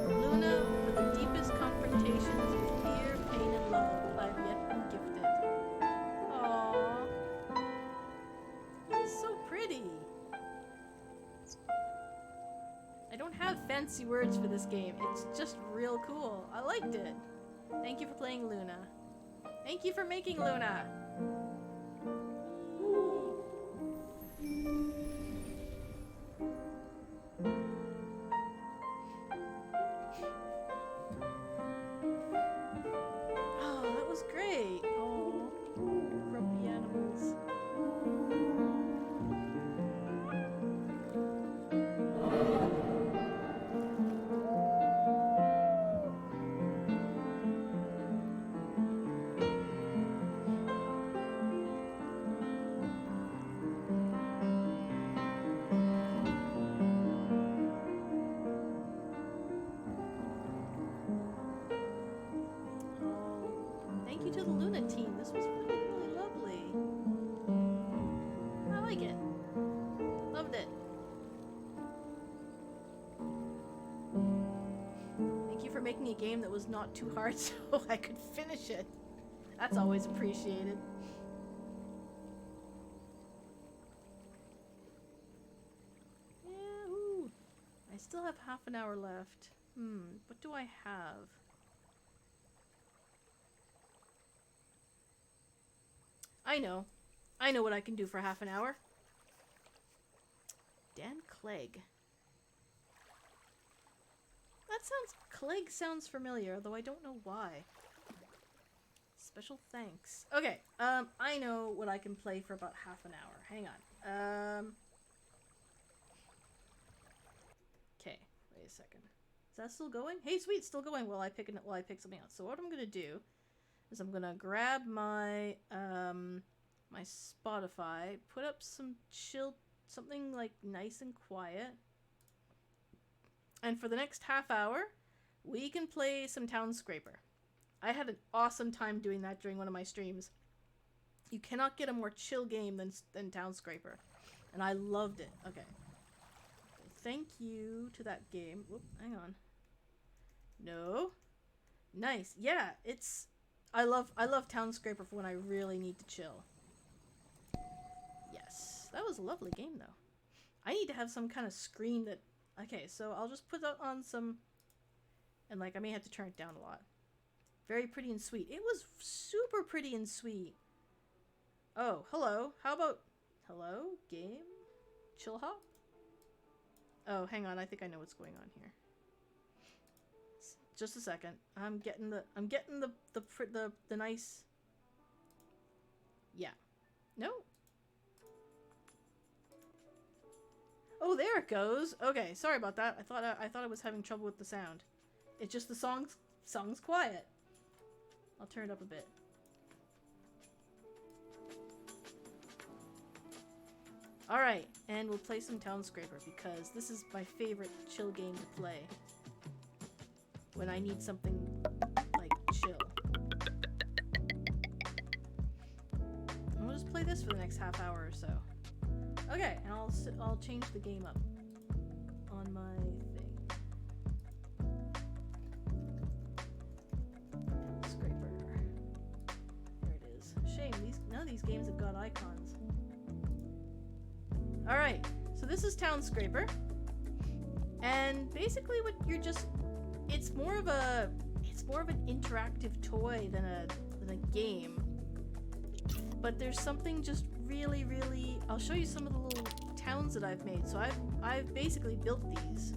Luna, with the deepest confrontations of fear, pain, and love, I've yet been gifted. Aww. It's so pretty. I don't have fancy words for this game. It's just real cool. I liked it. Thank you for playing Luna. Thank you for making Luna. Oh, that was great. Oh, grumpy animals. Thank you to the Luna team. This was really, really lovely. I like it. Loved it. Thank you for making a game that was not too hard so I could finish it. That's always appreciated. Yahoo! I still have half an hour left. What do I have? I know what I can do for half an hour. Dan Clegg. Clegg sounds familiar, though I don't know why. Special thanks. Okay, I know what I can play for about half an hour. Hang on. Okay, wait a second. Is that still going? Hey, sweet, still going while I pick something else. So what I'm gonna do is I'm gonna grab my my Spotify, put up some something like nice and quiet, and for the next half hour, we can play some Town Scraper. I had an awesome time doing that during one of my streams. You cannot get a more chill game than Town Scraper. And I loved it. Okay. Thank you to that game. Whoop, hang on. No. Nice. Yeah, it's... I love Town Scraper for when I really need to chill. Yes. That was a lovely game, though. I need to have some kind of screen that... Okay, so I'll just put on some... And, like, I may have to turn it down a lot. Very pretty and sweet. It was super pretty and sweet. Oh, hello. How about... Hello? Game? Chill hop? Oh, hang on. I think I know what's going on here. Just a second. I'm getting the nice... Yeah. No? Oh, there it goes. Okay, sorry about that. I thought I was having trouble with the sound. It's just the song's quiet. I'll turn it up a bit. Alright, and we'll play some Town Scraper because this is my favorite chill game to play when I need something, like, chill. I'm gonna just play this for the next half hour or so. Okay, and I'll change the game up on my thing. Town Scraper. There it is. Shame, none of these games have got icons. Alright, so this is Town Scraper. And basically what you're just... It's more of an interactive toy than a game. But there's something just really, really... I'll show you some of the little towns that I've made. So I've basically built these.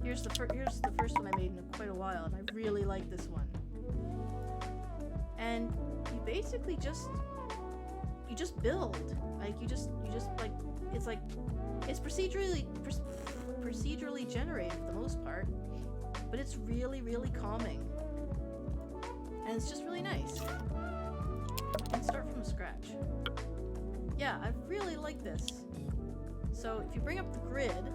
Here's the first one I made in quite a while, and I really like this one. And you basically just build. Like you just like it's procedurally generated for the most part, but it's really, really calming, and it's just really nice. You can start from scratch. Yeah, I really like this. So if you bring up the grid,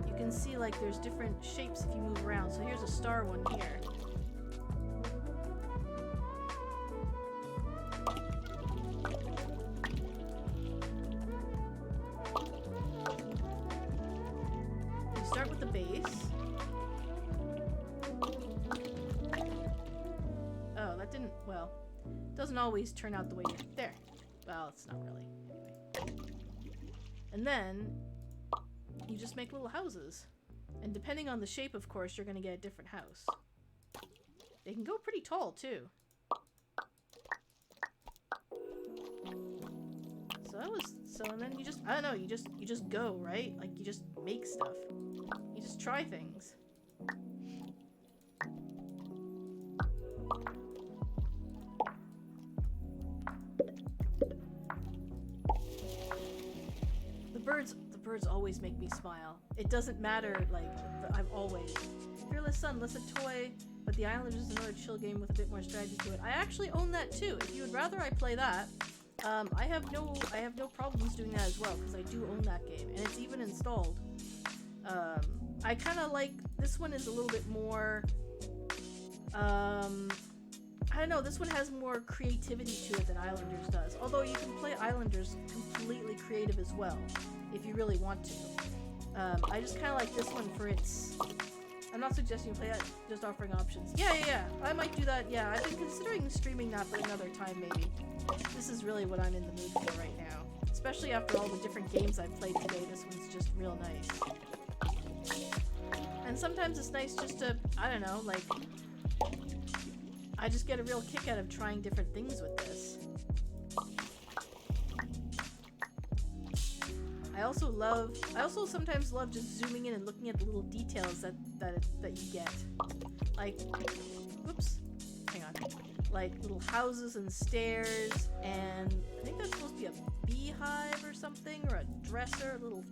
you can see like there's different shapes if you move around. So here's a star one here. Start with the base. Oh, that didn't, well, doesn't always turn out the way you're, there. Well, it's not really, anyway. And then, you just make little houses. And depending on the shape, of course, you're gonna get a different house. They can go pretty tall, too. And then you just, I don't know, you just go, right? Like, you just make stuff. You just try things. The birds always make me smile. It doesn't matter, like, I've always. Fearless Sun, less a toy, but the Islanders is another chill game with a bit more strategy to it. I actually own that too. If you would rather I play that, I have no problems doing that as well, because I do own that game, and it's even installed. I kind of like, this one is a little bit more, I don't know, this one has more creativity to it than Islanders does, although you can play Islanders completely creative as well, if you really want to. I just kind of like this one for its, I'm not suggesting you play that, just offering options. Yeah, I might do that, yeah, I've been considering streaming that for another time maybe. This is really what I'm in the mood for right now. Especially after all the different games I've played today, this one's just real nice. And sometimes it's nice just to, I don't know, like, I just get a real kick out of trying different things with this. I also sometimes love just zooming in and looking at the little details that you get. Like, whoops, hang on. Like little houses and stairs, and I think that's supposed to be a beehive or something, or a dresser, little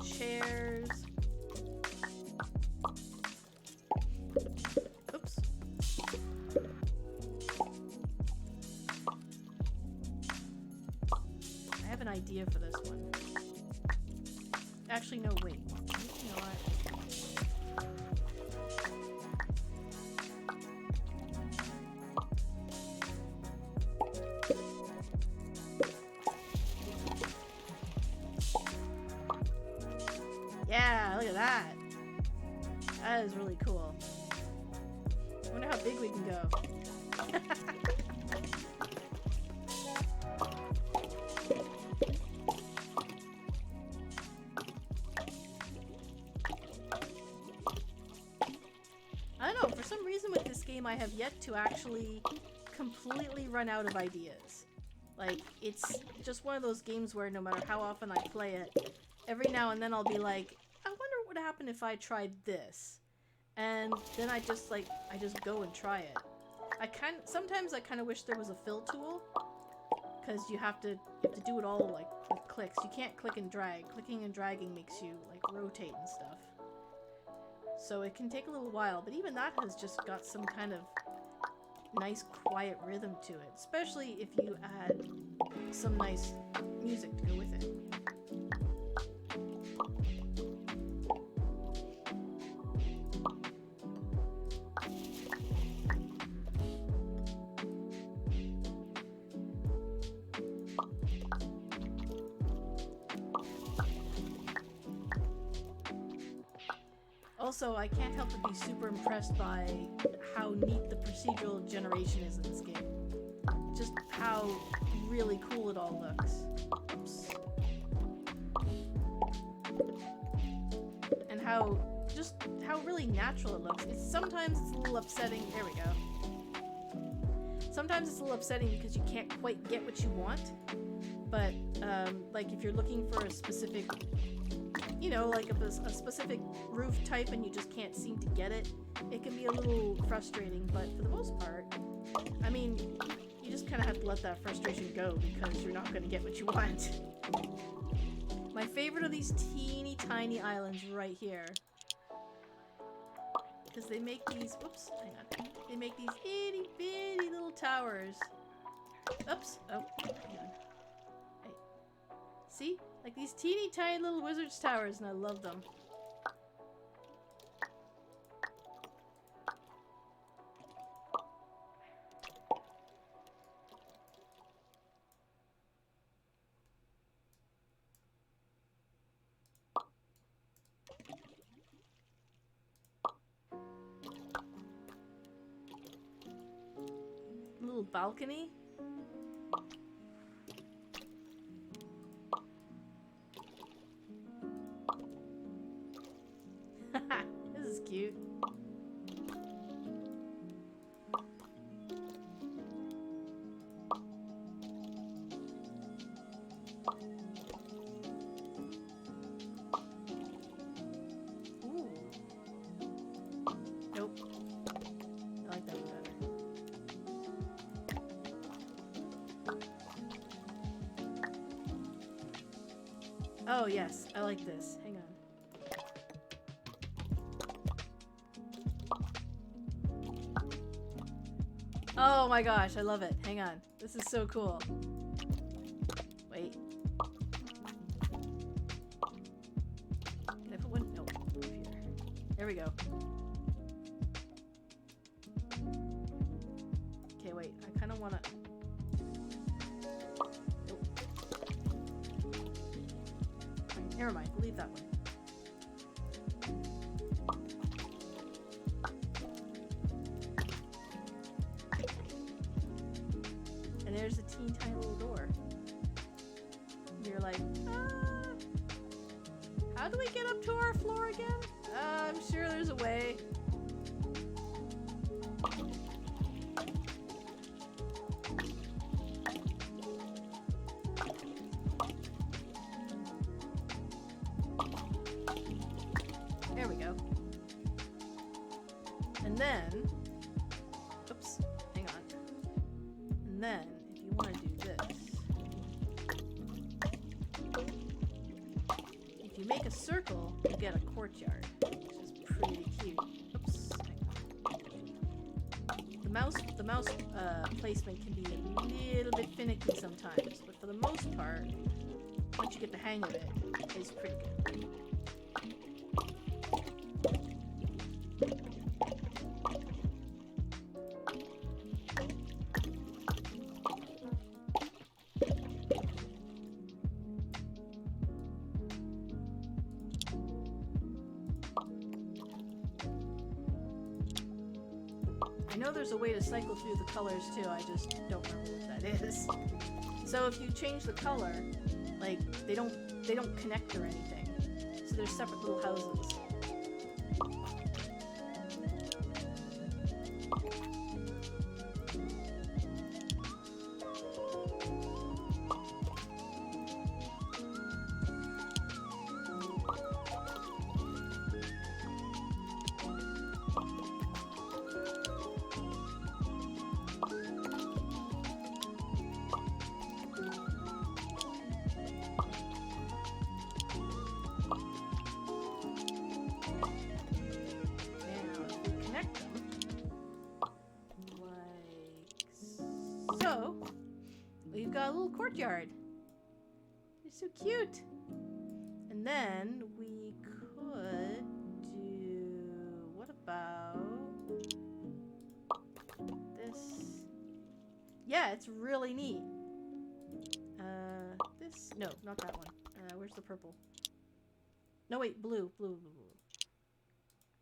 chairs. Oops. I have an idea for this one. Actually, no, wait. You know what? big we can go. I don't know, for some reason with this game I have yet to actually completely run out of ideas. Like, it's just one of those games where no matter how often I play it, every now and then I'll be like, I wonder what would happen if I tried this. And then I just go and try it. Sometimes I kind of wish there was a fill tool, because you have to do it all like with clicks. You can't click and drag. Clicking and dragging makes you like rotate and stuff. So it can take a little while, but even that has just got some kind of nice quiet rhythm to it, especially if you add some nice music to go with it. Also, I can't help but be super impressed by how neat the procedural generation is in this game. Just how really cool it all looks. Oops. And how really natural it looks. Sometimes it's a little upsetting. There we go. Sometimes it's a little upsetting because you can't quite get what you want. But, like if you're looking for a specific, you know, like a specific roof type and you just can't seem to get it, it can be a little frustrating, but for the most part, I mean, you just kind of have to let that frustration go because you're not going to get what you want. My favorite are these teeny tiny islands right here. Because they make these, whoops, hang on. They make these itty bitty little towers. Oops, oh, hang on. Hey. See? Like these teeny tiny little wizard's towers, and I love them. Little balcony. This is cute. Ooh. Nope. I like that one better. Oh yes, I like this. Hang on. Oh my gosh, I love it. Hang on. This is so cool. Wait. Can I put one? No. Over here. There we go. Okay, wait. I kind of want to... Nope. Never mind. Leave that one. And there's a teeny tiny little door. You're like, how do we get up to our floor again? I'm sure there's a way. There we go. And then, oops, hang on. And then, if you want to do this, if you make a circle, you get a courtyard, which is pretty cute. Oops, hang on. The mouse placement can be a little bit finicky sometimes, but for the most part, once you get the hang of it, it's pretty good. I know there's a way to cycle through the colors too, I just don't remember what that is. So if you change the color, like, they don't connect or anything. So they're separate little houses. So, we've got a little courtyard. It's so cute. And then we could do... What about this? Yeah, it's really neat. This... No, not that one. Where's the purple? No, wait, blue. Blue.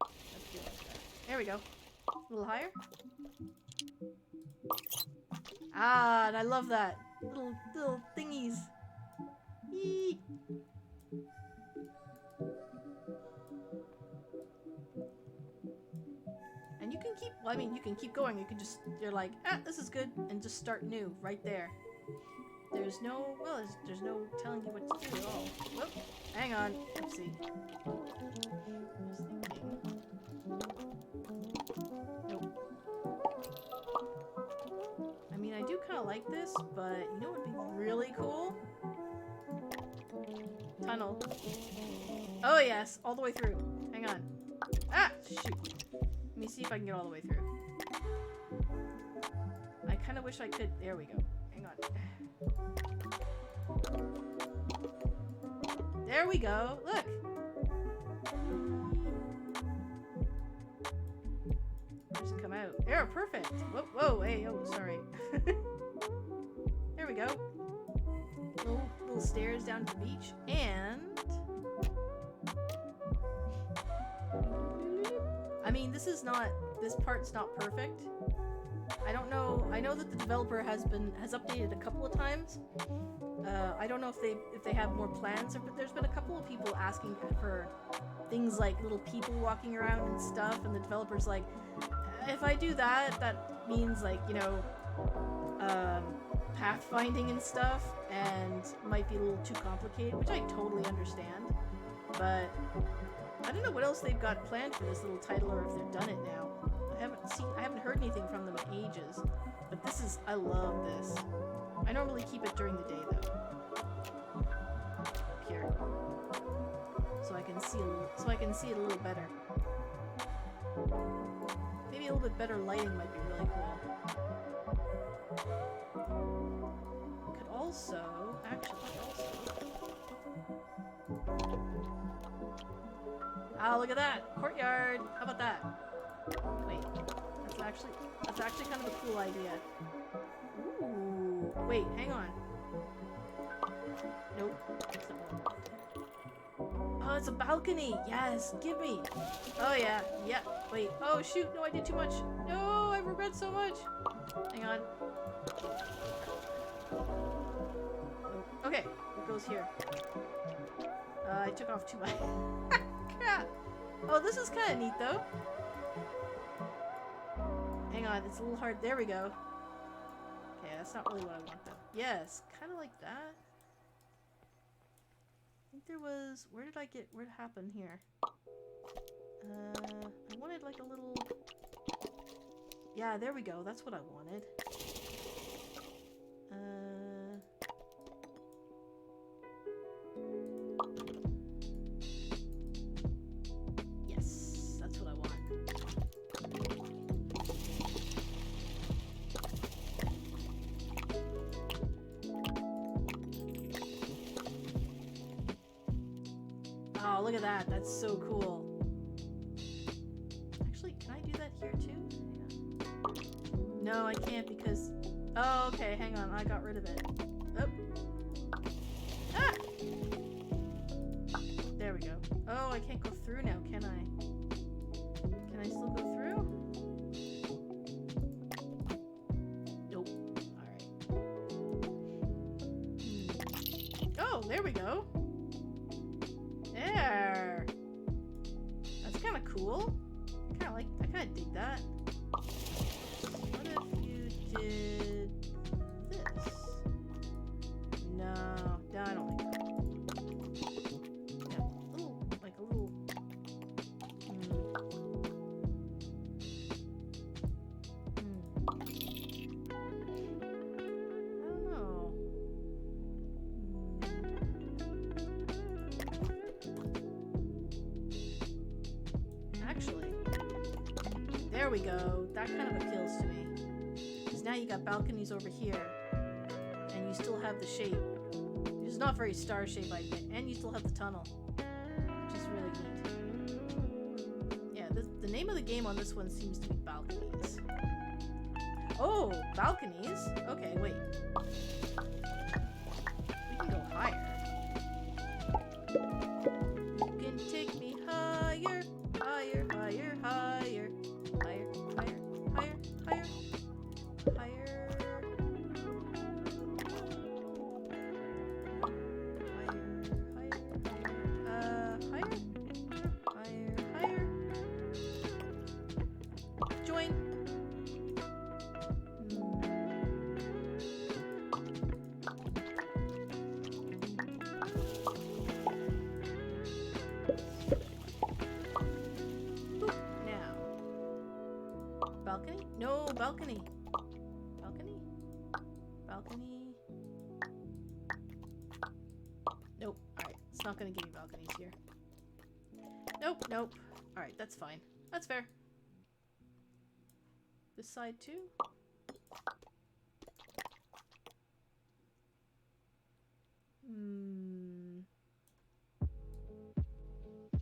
Let's do it like that. There we go. A little higher. Ah, and I love that. Little thingies. Eee. And you can keep, well, I mean, you can keep going. You can just, you're like, ah, this is good, and just start new right there. There's no, well, there's no telling you what to do at all. Whoop, hang on. Oopsie. I was thinking. Nope. I mean, I do kind of like this, but you know what would be really cool? Tunnel. Oh yes, all the way through. Hang on. Ah, shoot. Let me see if I can get all the way through. I kind of wish I could. There we go. Hang on. There we go. Look. Just come out. There, perfect. Whoa, whoa, hey, oh, sorry. There we go. Little stairs down to the beach, and I mean, this part's not perfect. I don't know. I know that the developer has updated a couple of times. I don't know if they have more plans, but there's been a couple of people asking for things like little people walking around and stuff, and the developer's like, if I do that, that means, like, you know, pathfinding and stuff, and might be a little too complicated, which I totally understand. But I don't know what else they've got planned for this little title, or if they've done it now. I haven't heard anything from them in ages. But I love this. I normally keep it during the day though. Up here. So I can see it a little better. Maybe a little bit better lighting might be really cool. Could also, ah, look at that! Courtyard! How about that? Wait, that's actually kind of a cool idea. Ooh, wait, hang on. Nope. That's not one. Oh, it's a balcony! Yes, give me! Oh yeah, yeah, wait. Oh shoot, no, I did too much. No, I regret so much. Hang on. Okay, it goes here. I took off too much. Crap! Oh, this is kind of neat though. Hang on, it's a little hard. There we go. Okay, that's not really what I want though. Yes, kind of like that. I think there was... What happened here? I wanted like a little... Yeah, there we go. That's what I wanted. Yes, that's what I want. Oh, look at that. That's so cool. Actually, can I do that here too? No, I can't because... Oh, okay, hang on. I got rid of it. Oh. Ah! There we go. Oh, I can't go through now, can I? Can I still go through? there we go. There. That's kind of cool. I kind of dig that. What if you did this? No, I don't like that. Yeah, like a little. I don't know. Actually, there we go. That kind of appeals to me. Because now you got balconies over here, and you still have the shape. It's not very star shape, I admit, and you still have the tunnel, which is really neat. Yeah, the name of the game on this one seems to be balconies. Oh, balconies? Okay, wait. We can go higher. You can take me higher, higher, higher, higher, higher, higher, higher, higher, higher. Higher. Join. Boop. Now. Balcony? No, balcony. Balcony? Balcony. Nope. Alright, it's not gonna give me balconies here. Nope. Alright, that's fine. That's fair. This side too?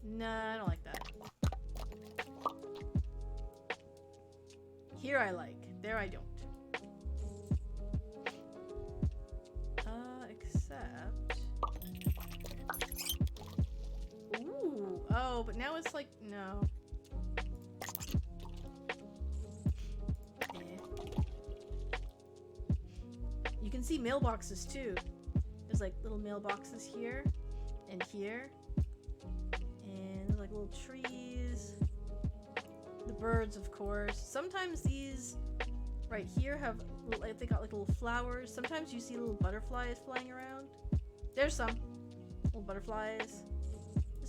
Nah, I don't like that. Here I like. There I don't. Except... Ooh. Oh, but now it's like... No. You can see mailboxes too. There's like little mailboxes here and here. And there's like little trees. The birds, of course. Sometimes these right here have, they got like little flowers. Sometimes you see little butterflies flying around. There's some little butterflies.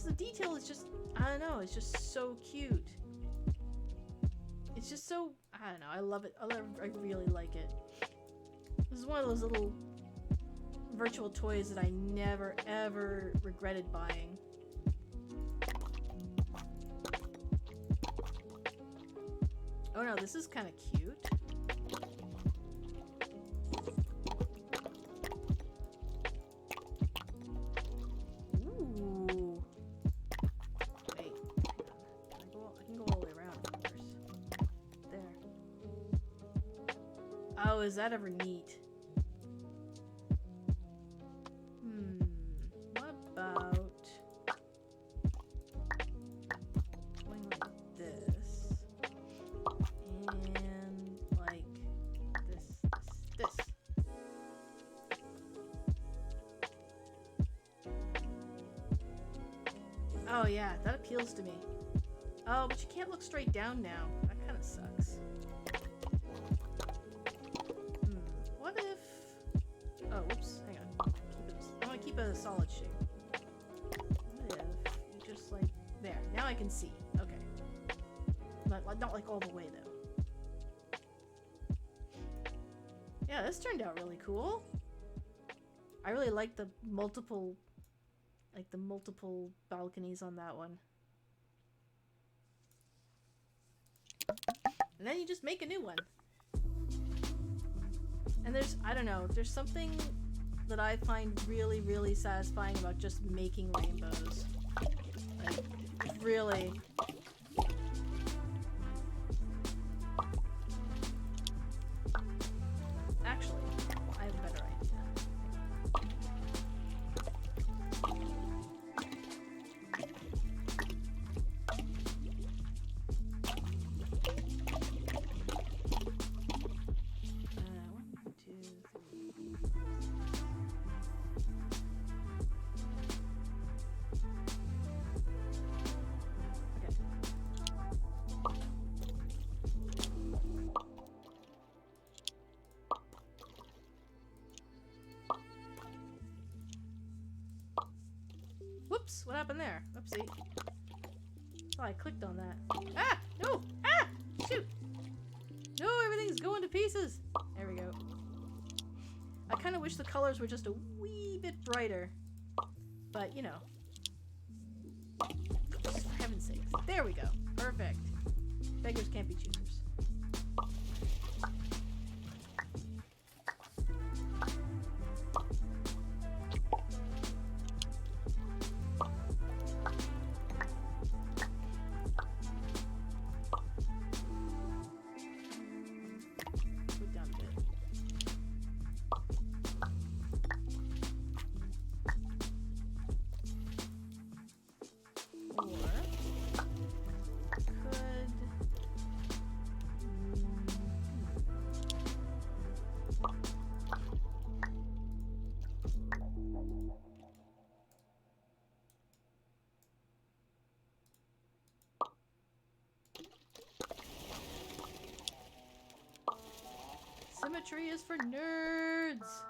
The detail is just, I don't know, it's just so cute. It's just so, I don't know, I love it. I really like it. This is one of those little virtual toys that I never ever regretted buying. Oh no, this is kind of cute. Ooh. Wait. I can go all the way around, of course. There. Oh, is that ever neat? What about going like this? And like this. Oh yeah, that appeals to me. Oh, but you can't look straight down now. That kind of sucks. What if... Oh, whoops. Hang on. I want to keep it a solid shape. What if you just like... There. Now I can see. Okay. Not like all the way, though. Yeah, this turned out really cool. I really like the multiple balconies on that one. And then you just make a new one. And there's, I don't know, there's something that I find really, really satisfying about just making rainbows. Like, really. Actually, I have a better idea. Oops, what happened there? Oopsie. Oh, I clicked on that. Ah! No! Ah! Shoot! No, everything's going to pieces! There we go. I kind of wish the colors were just a wee bit brighter. But, you know. For heaven's sakes. There we go. Perfect. Beggars can't be choosers. Put down a bit. Or could symmetry is for nerds.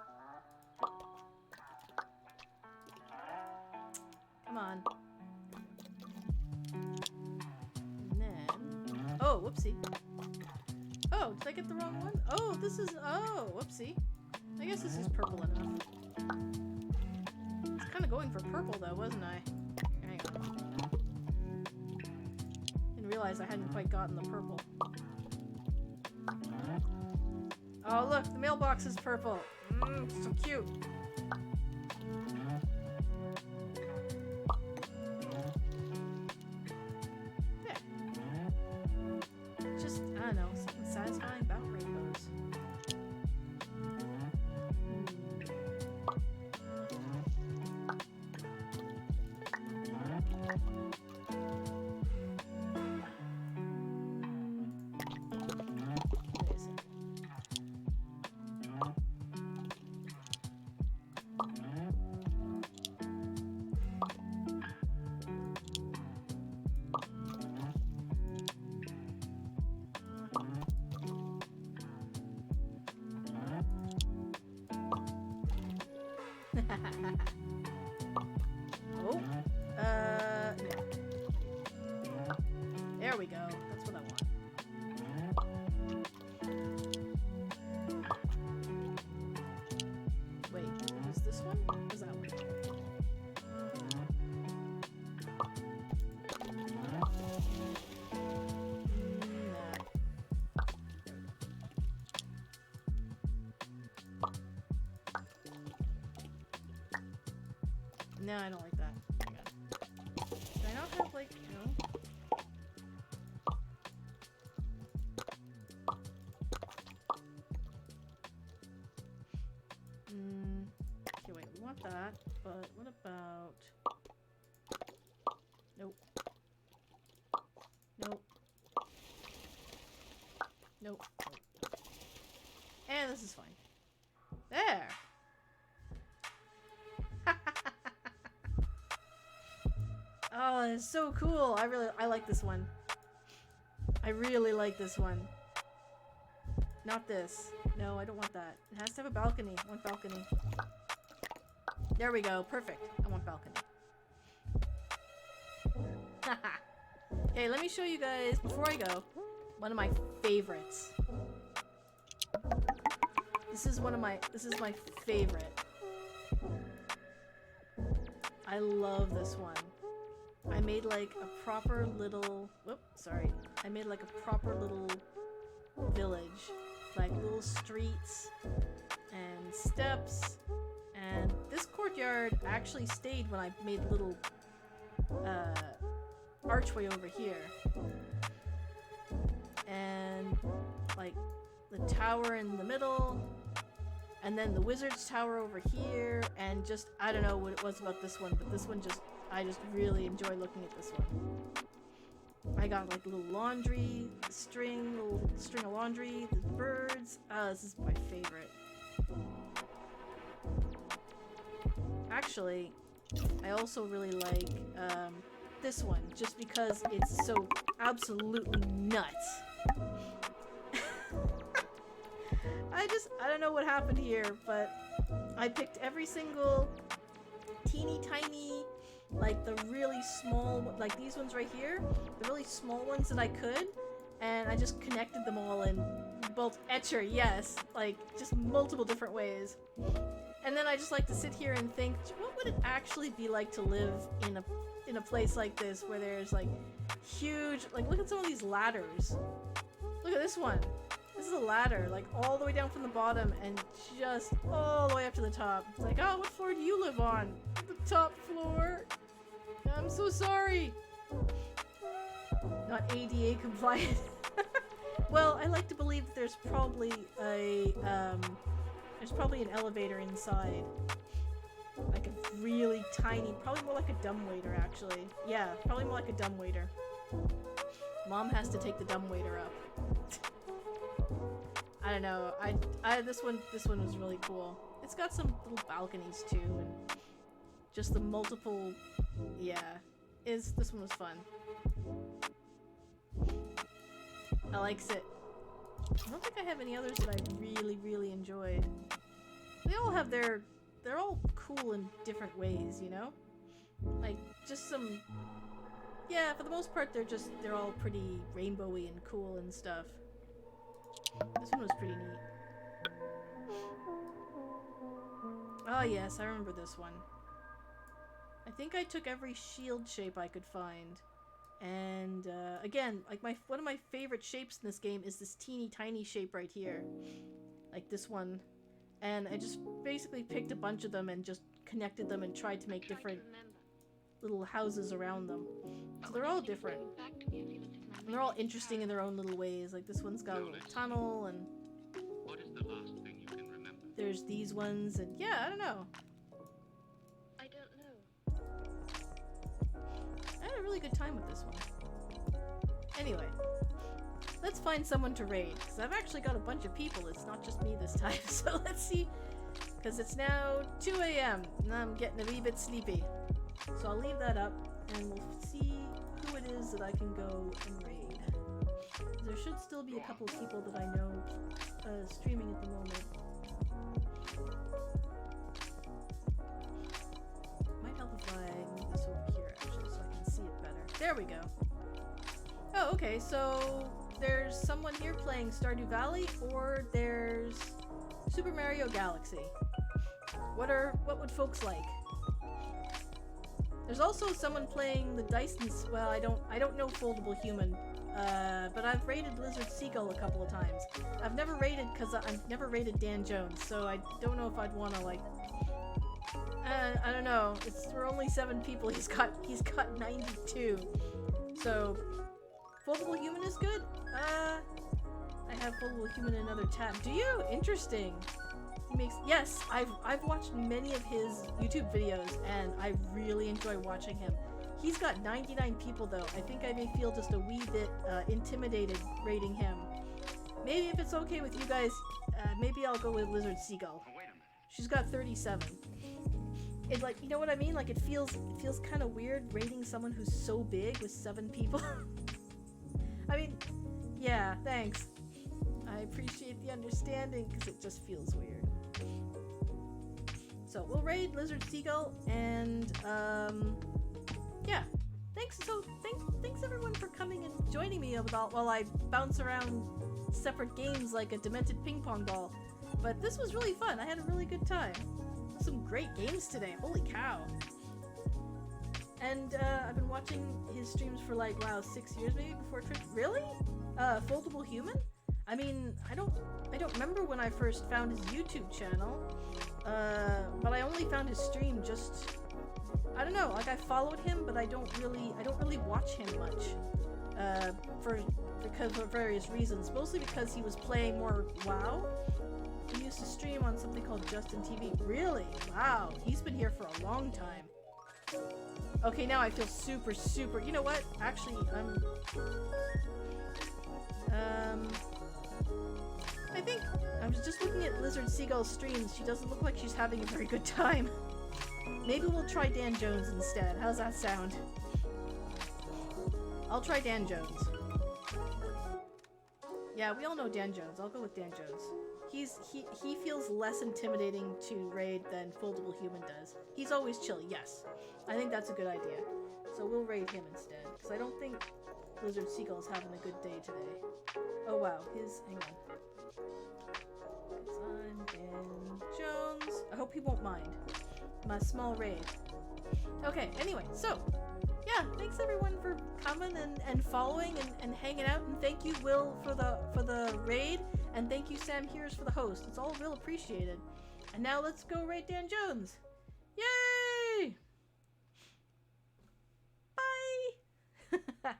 Come on. And then, oh, whoopsie. Oh, did I get the wrong one? Oh, this is, oh, whoopsie. I guess this is purple enough. I was kind of going for purple though, wasn't I? Hang on. Didn't realize I hadn't quite gotten the purple. Oh look, the mailbox is purple. So cute. Yeah. Just, I don't know, something satisfying about rainbows. Wait a second. Oh, no. There we go. That's what I want. Wait, is this one? Or is that one? No, I don't like that. Hang on. Do I not have, like, no? Okay, wait, we want that, but what about... Nope. Nope. Nope. And this is fine. There! Oh, it's so cool. I like this one. I really like this one. Not this. No, I don't want that. It has to have a balcony. I want balcony. There we go. Perfect. I want balcony. Okay, let me show you guys, before I go, one of my favorites. This is my favorite. I love this one. I made like a proper little, I made like a proper little village, like little streets and steps, and this courtyard actually stayed when I made a little archway over here, and like the tower in the middle, and then the wizard's tower over here, and just, I don't know what it was about this one, but this one just, I just really enjoy looking at this one. I got like a little laundry string, little string of laundry, the birds. This is my favorite. Actually, I also really like this one, just because it's so absolutely nuts. I don't know what happened here, but I picked every single teeny tiny like the really small, like these ones right here, the really small ones that I could, and I just connected them all in both etcher, yes, like just multiple different ways. And then I just like to sit here and think, what would it actually be like to live in a place like this where there's like huge, like look at some of these ladders. Look at this one. This is a ladder, like all the way down from the bottom and just all the way up to the top. It's like, oh, what floor do you live on? The top floor. I'm so sorry. Not ADA compliant. Well, I like to believe that there's probably an elevator inside. Like a really tiny, probably more like a dumbwaiter actually. Yeah, probably more like a dumbwaiter. Mom has to take the dumbwaiter up. I don't know. This one was really cool. It's got some little balconies too, and just the multiple. Yeah, this one was fun. I likes it. I don't think I have any others that I really enjoyed. They all have they're all cool in different ways, you know? Like just some. Yeah, for the most part, they're all pretty rainbowy and cool and stuff. This one was pretty neat. Oh yes, I remember this one. I think I took every shield shape I could find. And again, like one of my favorite shapes in this game is this teeny tiny shape right here. Like this one. And I just basically picked a bunch of them and just connected them and tried to make different little houses around them. So they're all different. And they're all interesting in their own little ways. Like this one's got a little tunnel, and What is the last thing you can remember? there's these ones, and yeah, I don't know. I don't know. I had a really good time with this one. Anyway, let's find someone to raid, because I've actually got a bunch of people. It's not just me this time. So let's see, because it's now 2 a.m. and I'm getting a wee bit sleepy. So I'll leave that up, and we'll see who it is that I can go and raid. There should still be a couple of people that I know streaming at the moment. Might help if I move this over here, actually, so I can see it better. There we go. Oh, okay, so there's someone here playing Stardew Valley, or there's Super Mario Galaxy. What would folks like? There's also someone playing the Dyson's. Well, I don't know Foldable Human, but I've raided Lizard Seagull a couple of times. I've never raided because I've never raided Dan Jones, so I don't know if I'd want to like. I don't know. We're only 7 people. He's got 92. So Foldable Human is good. I have Foldable Human in another tab. Do you? Interesting. Yes, I've watched many of his YouTube videos, and I really enjoy watching him. He's got 99 people though. I think I may feel just a wee bit intimidated raiding him. Maybe if it's okay with you guys, maybe I'll go with Lizard Seagull. Oh, wait a minute. She's got 37. It like, you know what I mean? Like it feels kind of weird raiding someone who's so big with 7 people. I mean, yeah, thanks. I appreciate the understanding because it just feels weird. So we'll raid Lizard Seagull, and yeah. Thanks everyone for coming and joining me while I bounce around separate games like a demented ping pong ball. But this was really fun. I had a really good time. Some great games today. Holy cow. And I've been watching his streams for like, wow, 6 years maybe before Twitch. Really? Foldable Human? I mean, I don't remember when I first found his YouTube channel, but I only found his stream just, I don't know, like I followed him, but I don't really watch him much, because of various reasons, mostly because he was playing more WoW. He used to stream on something called Justin TV. Really? Wow, he's been here for a long time. Okay, now I feel super, you know what? Actually, I think I was just looking at Lizard Seagull's streams. She doesn't look like she's having a very good time. Maybe we'll try Dan Jones instead. How's that sound? I'll try Dan Jones. Yeah, we all know Dan Jones. I'll go with Dan Jones. He feels less intimidating to raid than Foldable Human does. He's always chill, yes. I think that's a good idea. So we'll raid him instead, because I don't think Lizard Seagull's having a good day today. Oh wow, hang on. I'm Dan Jones. I hope he won't mind my small raid. Okay, anyway, so yeah, thanks everyone for coming and following and hanging out, and thank you Will for the raid, and thank you Sam Hears for the host. It's all real appreciated. And now let's go raid Dan Jones. Yay! Bye.